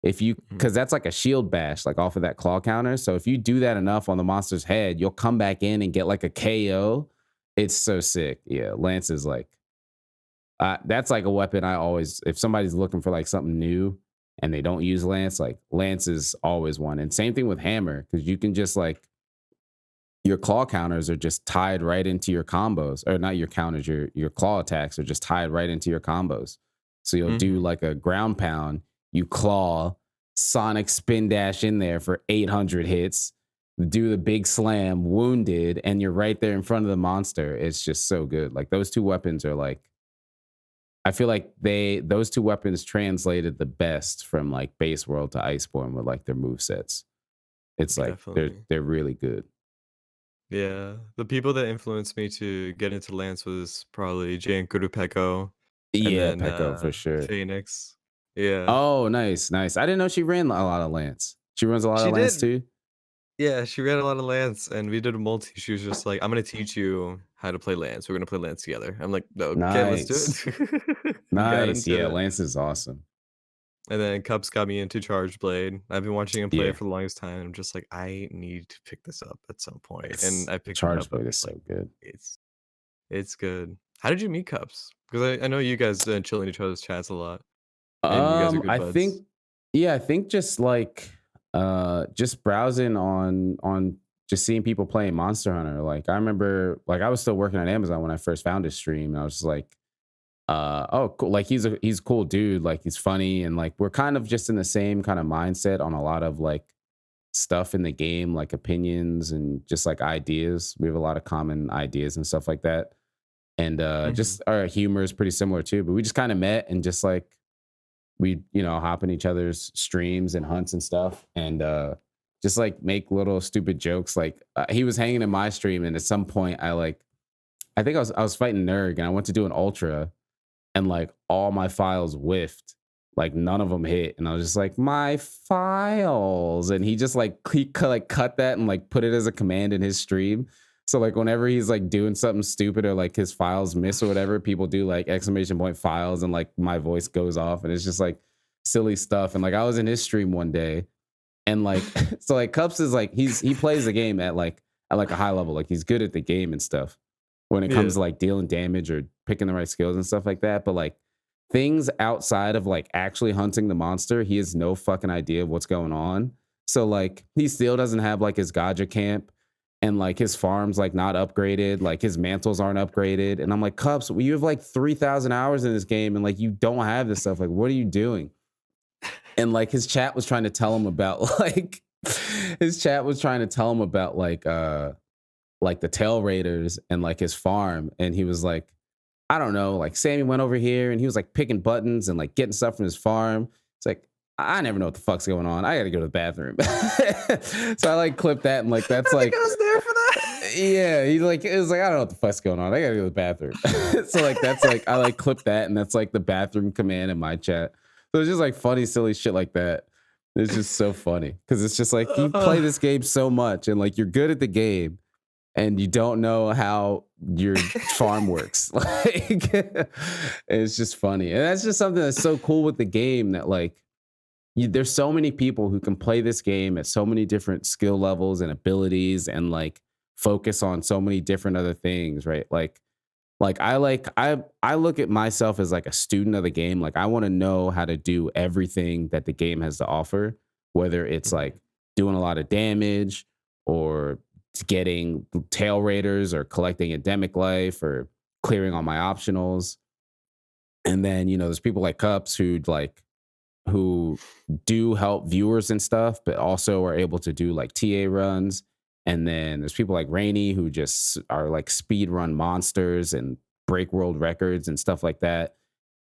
S2: if you
S1: Mhm.
S2: because that's like a shield bash, like off of that claw counter. So if you do that enough on the monster's head, you'll come back in and get like a KO. It's so sick. Yeah, Lance is like that's like a weapon I always if somebody's looking for like something new and they don't use Lance, like Lance is always one. And same thing with Hammer, because you can just like your claw counters are just tied right into your combos, or not your counters, your claw attacks are just tied right into your combos. So you'll do
S1: Mhm.
S2: like a ground pound, you claw, sonic spin dash in there for 800 hits, do the big slam, wounded, and you're right there in front of the monster. It's just so good. Like those two weapons are like I feel like those two weapons translated the best from like base world to Iceborne with like their move sets. It's like
S1: Definitely.
S2: they're really good.
S1: Yeah. The people that influenced me to get into Lance was probably Jane Kurupeko and
S2: Yeah,
S1: then
S2: Pecco for sure.
S1: Phoenix. Yeah.
S2: Oh, nice, nice. I didn't know she ran a lot of Lance. She runs a lot
S1: She
S2: of Lance
S1: did.
S2: too?
S1: Yeah, she read a lot of Lance, and we did a multi. She was just like, "I'm gonna teach you how to play Lance. We're gonna play Lance together." I'm like, "Okay, let's do
S2: Nice.
S1: it." Got
S2: Nice. Yeah,
S1: into it,
S2: Lance is awesome.
S1: and then Cups got me into Charge Blade. I've been watching him play
S2: Yeah.
S1: for the longest time. I'm just like, I need to pick this up at some point, and
S2: It's
S1: I picked it
S2: Charge
S1: up. I'm
S2: Blade is
S1: just like,
S2: so good.
S1: it's it's good. How did you meet Cups? Because I know you guys chill in each other's chats a lot, and you guys are good
S2: I think
S1: buds.
S2: yeah, I think just like just browsing on just seeing people playing Monster Hunter. Like I remember like I was still working at Amazon when I first found his stream, and I was just like oh cool, like he's a cool dude, like he's funny, and like we're kind of just in the same kind of mindset on a lot of like stuff in the game, like opinions and just like ideas. We have a lot of common ideas and stuff like that. And
S1: Mhm.
S2: just our humor is pretty similar too. But we just kind of met and just like we, hop in each other's streams and hunts and stuff. And just like make little stupid jokes. Like he was hanging in my stream, and at some point I think I was fighting Nerg, and I went to do an ultra, and like all my files whiffed. Like none of them hit, and I was just like, my files, and he just like like cut that and like put it as a command in his stream. So like whenever he's like doing something stupid or like his files miss or whatever, people do like exclamation point files, and like my voice goes off, and it's just like silly stuff. And like I was in his stream one day, and like so like Cups is like he plays the game at like a high level, like he's good at the game and stuff when it comes
S1: Yeah.
S2: to like dealing damage or picking the right skills and stuff like that. But like things outside of like actually hunting the monster, he has no fucking idea of what's going on. So like he still doesn't have like his Gaja camp, and like his farm's like not upgraded, like his mantles aren't upgraded. And I'm like, Cups, well, you have like 3,000 hours in this game and like you don't have this stuff. Like, what are you doing? And like his chat was trying to tell him about like his chat was trying to tell him about like the tail raiders and like his farm. And he was like, I don't know, like Sammy went over here and he was like picking buttons and like getting stuff from his farm. It's like, I never know what the fuck's going on. I gotta go to the bathroom. So I like clipped that, and like that's
S1: I think I
S2: like
S1: was there for that.
S2: yeah, he's like it was like I don't know what the fuck's going on. I gotta go to the bathroom. So like that's like I like clipped that, and that's like the bathroom command in my chat. So it's just like funny, silly shit like that. It's just so funny because it's just like you play
S1: Uh,
S2: this game so much and like you're good at the game, and you don't know how your farm works. Like it's just funny. And that's just something that's so cool with the game that like there's so many people who can play this game at so many different skill levels and abilities and like focus on so many different other things, right? I look at myself as like a student of the game. Like I want to know how to do everything that the game has to offer, whether it's like
S1: Mhm.
S2: doing a lot of damage or getting tail raiders or collecting endemic life or clearing all my optionals. And then, there's people like Cups who do help viewers and stuff, but also are able to do like TA runs. And then there's people like Rainy who just are like speed run monsters and break world records and stuff like that.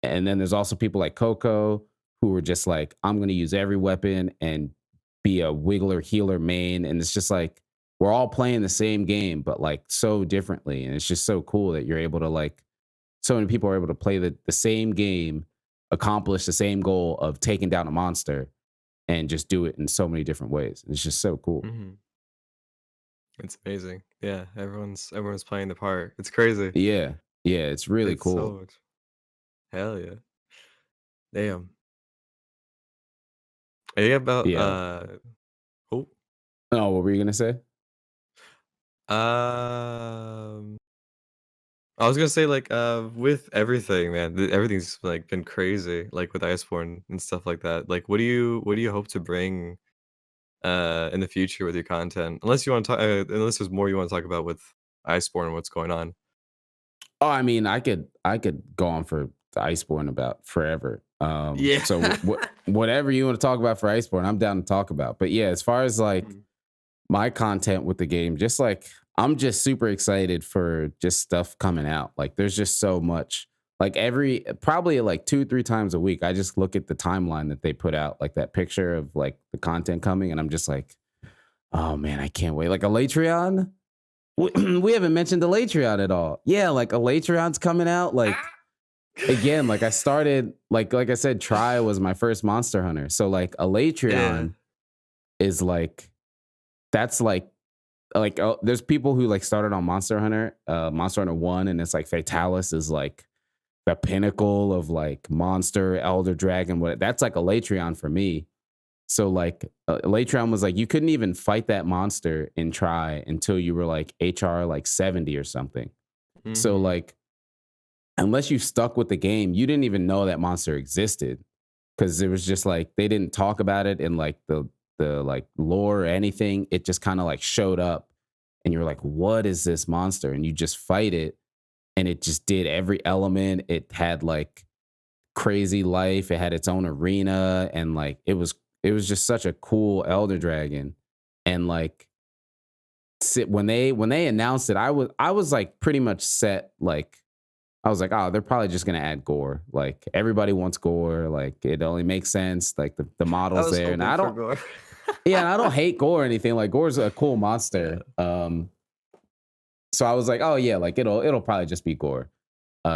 S2: And then there's also people like Coco who are just like, I'm going to use every weapon and be a wiggler healer main. And it's just like, we're all playing the same game, but like so differently. And it's just so cool that you're able to like, so many people are able to play the same game, accomplish the same goal of taking down a monster, and just do it in so many different ways. It's just so cool.
S1: Mhm. It's amazing. Yeah, everyone's playing the part. It's crazy.
S2: Yeah. Yeah. It's really
S1: It's so
S2: cool.
S1: much. Hell yeah. Damn. Yeah, about
S2: Yeah.
S1: oh,
S2: Oh, what were you gonna say?
S1: um, I was gonna say like with everything, man, everything's like been crazy, like with Iceborne and stuff like that. Like, what do you hope to bring in the future with your content? Unless you want to talk, unless there's more you want to talk about with Iceborne and what's going on.
S2: Oh, I mean, I could go on for the Iceborne about forever.
S1: Yeah.
S2: So whatever you want to talk about for Iceborne, I'm down to talk about. But yeah, as far as like
S1: Mhm.
S2: my content with the game, just like I'm just super excited for just stuff coming out. Like there's just so much. Like every probably like 2, 3 times a week, I just look at the timeline that they put out, like that picture of like the content coming, and I'm just like, oh man, I can't wait. Like Elytrion, we haven't mentioned Elytrion at all. Yeah, like Elytrion's coming out. Like
S1: Ah!
S2: again, like I started, like I said, Try was my first Monster Hunter. So like
S1: Yeah.
S2: Elytrion is like that's like there's people who like started on Monster Hunter 1, and it's like Fatalis is like the pinnacle of like monster, elder dragon, what that's like Elytrion for me. So like Elytrion was like you couldn't even fight that monster in Try until you were like HR like 70 or something. So
S1: Mhm.
S2: like unless you stuck with the game, you didn't even know that monster existed because it was just like they didn't talk about it in like the like lore or anything. It just kind of like showed up, and you're like, "What is this monster?" And you just fight it, and it just did every element. It had like crazy life. It had its own arena, and like it was just such a cool elder dragon. And like when they announced it, I was like pretty much set. Like I was like, oh, they're probably just gonna add gore. Like everybody wants gore. Like it only makes sense. Like the
S1: I
S2: model's
S1: was
S2: there. And
S1: hoping
S2: I
S1: for
S2: don't
S1: gore.
S2: yeah, and I don't hate gore or anything. Like gore's a cool monster.
S1: Yeah.
S2: So I was like, oh yeah, like it'll probably just be gore.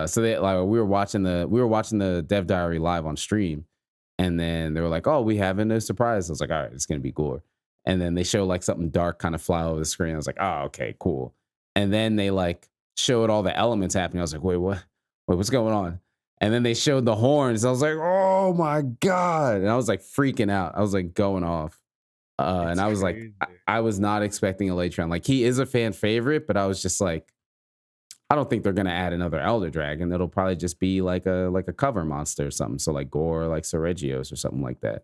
S2: So they like we were watching the Dev Diary live on stream, and then they were like, oh, we having a surprise. I was like, all right, it's gonna be gore. And then they show like something dark kind of fly over the screen. I was like, oh, okay, cool. And then they like showed all the elements happening. I was like, wait, what? Wait, what's going on? And then they showed the horns. I was like, oh my God. And I was like freaking out. I was like going off. And
S1: It's
S2: I was like, I,
S1: crazy.
S2: I was not expecting Elytron. Like he is a fan favorite, but I was just like, I don't think they're gonna add another Elder Dragon. It'll probably just be like a cover monster or something. So like Gore, like Seregios or something like that.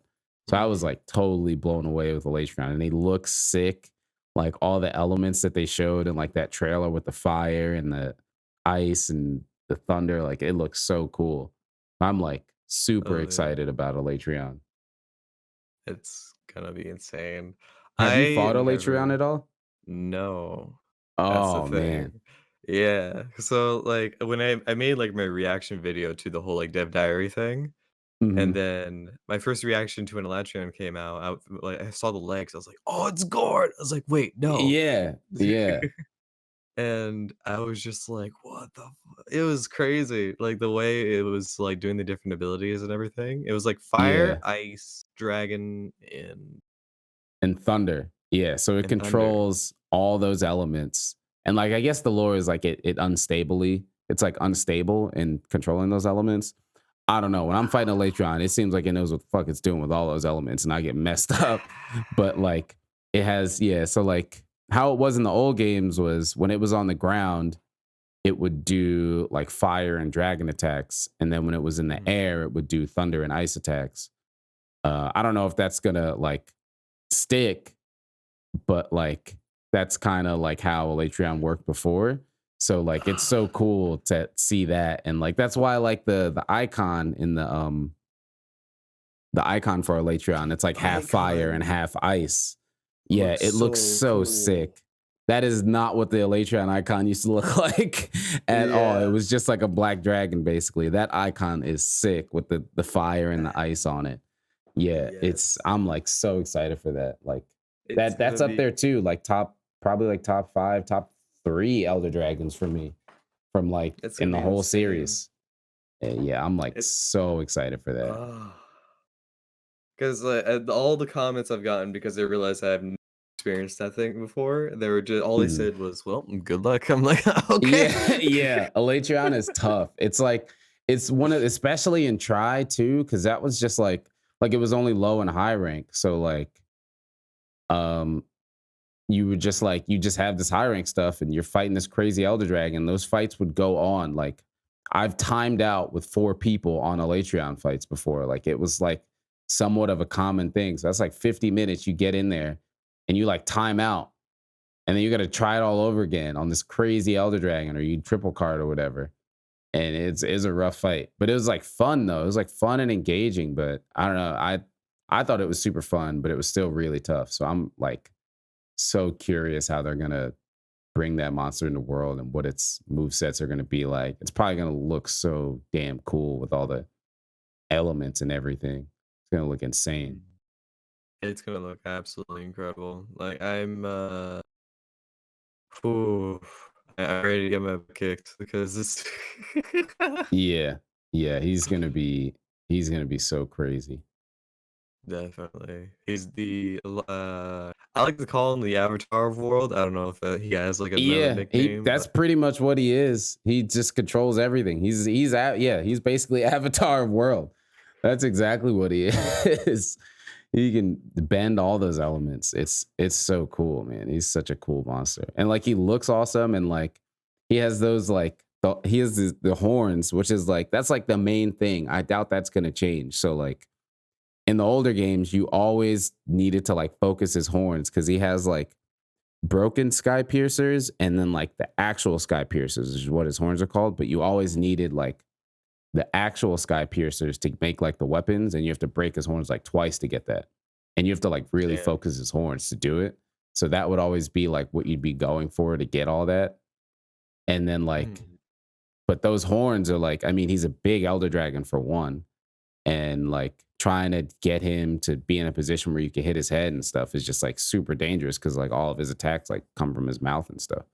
S2: So I was
S1: Mhm.
S2: like totally blown away with Elytron, and they look sick. Like all the elements that they showed in like that trailer with the fire and the ice and the thunder, like it looks so cool. I'm like super
S1: Oh, yeah.
S2: excited about Elytron.
S1: It's gonna be insane.
S2: Have you
S1: I
S2: fought Elytron
S1: never
S2: at all?
S1: No. That's the
S2: Oh man.
S1: thing. Yeah. So, like, when I made, like, my reaction video to the whole, like, Dev Diary thing, and
S2: Hmm.
S1: then my first reaction to an Elytron came out, like, I saw the legs, I was like, "Oh, it's Gord!" I was like, "Wait, no."
S2: Yeah, yeah,
S1: And I was just like, "What the fu" It was crazy, like, the way it was, like, doing the different abilities and everything. It was like fire,
S2: yeah.
S1: ice, dragon,
S2: And thunder. Yeah, so it
S1: and thunder.
S2: controls all those elements. And like I guess the lore is like it unstably, it's like unstable in controlling those elements. I don't know. When I'm fighting a Latron, it seems like it knows what the fuck it's doing with all those elements, and I get messed up. But like it has, yeah. So like how it was in the old games was when it was on the ground, it would do like fire and dragon attacks, and then when it was in the
S1: Mhm.
S2: air, it would do thunder and ice attacks. I don't know if that's gonna like stick, but like that's kind of like how Elysium worked before. So like it's so cool to see that, and like that's why I like the icon in the icon for Elysium. It's like half fire and
S1: Icon
S2: half ice. Yeah,
S1: looks
S2: it looks
S1: so
S2: so
S1: cool.
S2: sick. That is not what the Elysium icon used to look like at all. It
S1: Yeah,
S2: was just like a black dragon basically. That icon is sick with the fire and the ice on it. Yeah, it's
S1: yes.
S2: I'm like so excited for that. Like
S1: It's gonna
S2: that's up
S1: be
S2: there too. Like top probably like top 5, top 3 Elder Dragons for me from like
S1: it's
S2: in
S1: gonna
S2: the
S1: be
S2: whole
S1: insane.
S2: series. Yeah, I'm like
S1: It
S2: so excited for that.
S1: oh, 'cause, all the comments I've gotten because they realized I haven't experienced that thing before, they were just all they
S2: Mhm.
S1: said was, "Well, good luck." I'm like, "Okay."
S2: Yeah, yeah. Elysium is tough. It's like it's one of especially in try too, because that was just like it was only low and high rank. So like um you would just like you just have this high rank stuff and you're fighting this crazy elder dragon. Those fights would go on. Like I've timed out with 4 people on Elysium fights before. Like it was like somewhat of a common thing. So that's like 50 minutes you get in there and you like time out and then you got to try it all over again on this crazy elder dragon or you triple card or whatever. And it's a rough fight, but it was like fun though. It was like fun and engaging, but I don't know. I thought it was super fun, but it was still really tough. So I'm like so curious how they're gonna bring that monster in the world and what its move sets are gonna be like. It's probably gonna look so damn cool with all the elements and everything. It's gonna look insane.
S1: Mm. It's gonna look absolutely incredible. Like, ooh, I'm ready to get my butt kicked because this
S2: Yeah, yeah, he's gonna be so crazy.
S1: definitely. He's I like to call him the Avatar of World. I don't know if, he has, like, another
S2: Yeah, he
S1: nickname,
S2: that's
S1: but
S2: pretty much what he is. He just controls everything. He's out. Yeah, he's basically Avatar of World. That's exactly what he is. He can bend all those elements. It's so cool, man. He's such a cool monster. And like he looks awesome and like he has those like he has the horns, which is like that's like the main thing. I doubt that's going to change. So like in the older games, you always needed to like focus his horns cuz he has like broken sky piercers and then like the actual sky piercers is what his horns are called, but you always needed like the actual sky piercers to make like the weapons and you have to break his horns like twice to get that. And you have to like really
S1: damn.
S2: focus his horns to do it. So that would always be like what you'd be going for to get all that. And then like
S1: Mm.
S2: but those horns are like I mean he's a big elder dragon for one and like trying to get him to be in a position where you can hit his head and stuff is just like super dangerous because like all of his attacks like come from his mouth and stuff.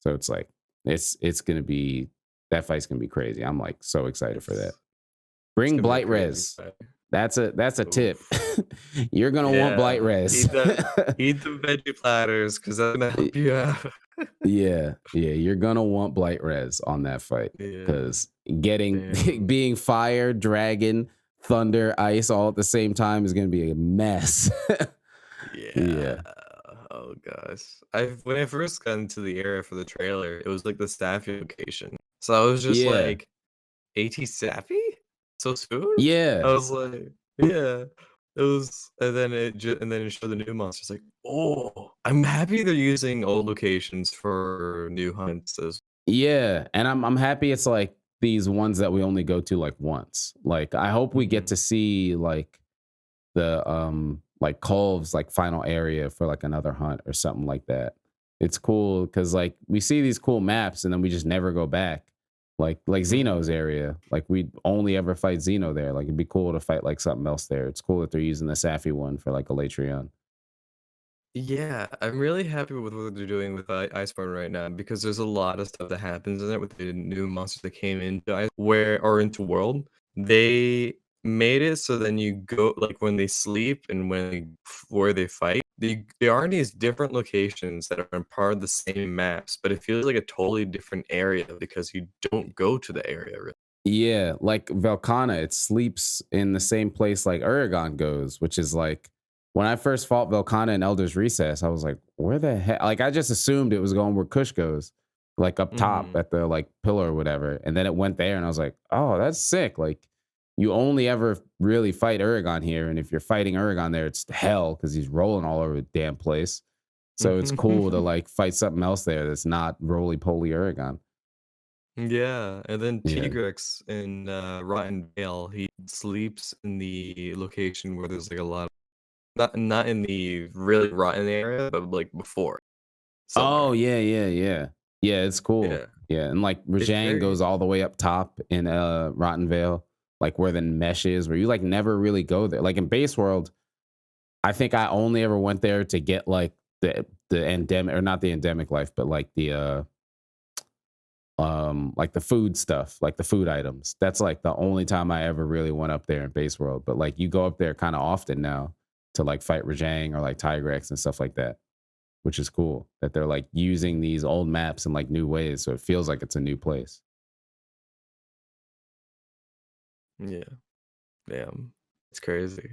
S2: So it's like it's gonna be that fight's gonna be crazy. I'm like so excited for that.
S1: It's it's
S2: Bring
S1: gonna be a
S2: Blight
S1: crazy
S2: Res.
S1: fight.
S2: That's a tip.
S1: Oof.
S2: You're gonna want Blight
S1: Yeah.
S2: Res.
S1: Eat the veggie platters because that's gonna help you out.
S2: Yeah, yeah, you're gonna want Blight Res on that fight
S1: Yeah.
S2: because getting
S1: Damn.
S2: being fire, dragon, thunder, ice all at the same time is gonna be a mess.
S1: Yeah.
S2: Yeah.
S1: Oh gosh. I when I first got into the era for the trailer, it was like the Safi location. So I was just
S2: Yeah.
S1: like, AT Safi? So soon? I
S2: Yeah.
S1: was like, yeah. It was and then it showed the new monsters like, oh, I'm happy they're using old locations for new hunts as
S2: Yeah. And I'm happy it's like these ones that we only go to like once. Like I hope we get
S1: Mhm.
S2: to see like Culve's like final area for like another hunt or something like that. It's cool because like we see these cool maps and then we just never go back. Like Xeno's
S1: Mhm.
S2: area. Like we only ever fight Xeno there. Like it'd be cool to fight like something else there. It's cool that they're using the Safi one for like a Latreon.
S1: Yeah, I'm really happy with what they're doing with Iceborne right now because there's a lot of stuff that happens in it with the new monsters that came into Ice where or into World. They made it so then you go like when they sleep and where they fight, they are in these different locations that are in part of the same maps, but it feels like a totally different area because you don't go to the area really.
S2: Yeah, like Velkhana, it sleeps in the same place like Uragon goes, which is like when I first fought Velkhana in Elder's Recess, I was like, where the heck? Like I just assumed it was going where Kush goes, like up top
S1: Mhm.
S2: at the like pillar or whatever. And then it went there and I was like, oh, that's sick. Like you only ever really fight Uragon here. And if you're fighting Uragon there, it's hell because he's rolling all over the damn place. So it's cool to like fight something else there that's not roly poly Uragon.
S1: Yeah, and then
S2: Yeah.
S1: Tigrex in Rotten Vale, he sleeps in the location where there's like a lot of not in the really rotten area, but like before
S2: Oh
S1: somewhere.
S2: yeah, yeah, yeah. Yeah, it's cool.
S1: Yeah.
S2: Yeah, and like
S1: It's
S2: Rajang
S1: very
S2: goes all the way up top in Rotten Vale, like where the mesh is, where you like never really go there. Like in Base World, I think I only ever went there to get like the endemic or not the endemic life, but like the food stuff, like the food items. That's like the only time I ever really went up there in Base World. But like you go up there kind of often now to like fight Rajang or like Tigrex and stuff like that, which is cool that they're like using these old maps in like new ways. So it feels like it's a new place.
S1: yeah, damn. It's crazy.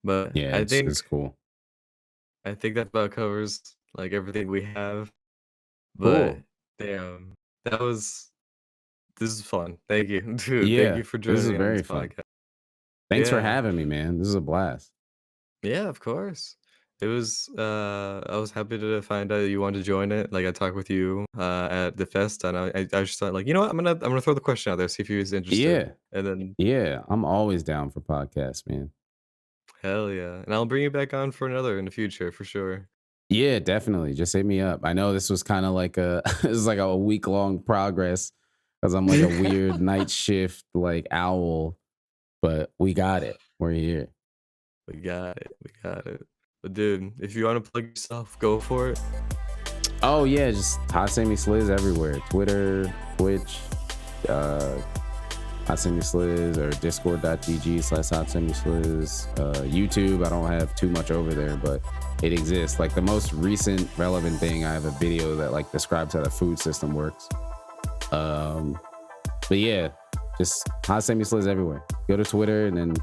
S1: But
S2: Yeah, it's cool.
S1: I think that about covers like everything we have. But
S2: Cool.
S1: damn, that was this is fun. Thank you. Dude, thank
S2: Yeah,
S1: you for
S2: this is
S1: joining me on this
S2: very fun.
S1: podcast.
S2: Thanks for
S1: Yeah.
S2: having me, man. This is a blast.
S1: Yeah, of course. It was I was happy to find out you wanted to join it. Like I talked with you at the fest and I just thought like, you know what, I'm gonna throw the question out there, see if he was interested.
S2: Yeah,
S1: And then
S2: yeah. I'm always down for podcasts, man.
S1: hell yeah. And I'll bring you back on for another in the future for sure.
S2: Yeah, definitely. Just hit me up. I know this was kind of like a this is like a week long progress because I'm like a weird night shift like owl, but we got it. We're here.
S1: We got it. We got it. But dude, if you want to plug yourself, go for it.
S2: Oh yeah, just Hotsammysliz everywhere. Twitter, Twitch, uh Hotsammysliz or discord.gg/Hotsammysliz. YouTube, I don't have too much over there, but it exists. Like the most recent relevant thing, I have a video that like describes how the food system works. Um, but yeah, just Hotsammysliz everywhere. Go to Twitter and then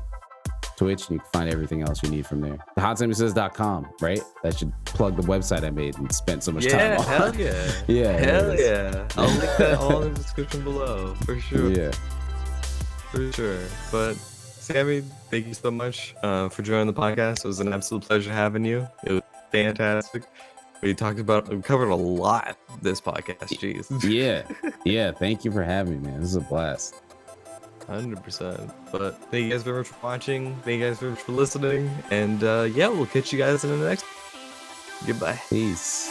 S2: Twitch, and you can find everything else you need from there. Hotsammysliz.com, right? That should plug the website I made and spent so much time
S1: Yeah,
S2: on.
S1: hell yeah.
S2: Yeah,
S1: Hell
S2: it is.
S1: yeah. I'll link that all in the description below for sure.
S2: Yeah.
S1: For sure. But Sammy, thank you so much for joining the podcast. It was an absolute pleasure having you. It was fantastic. We covered a lot this podcast. Jeez.
S2: Yeah. Yeah. Thank you for having me, man. This is a blast.
S1: 100%. But thank you guys very much for watching. Thank you guys very much for listening. And yeah, we'll catch you guys in the next. Goodbye.
S2: Peace.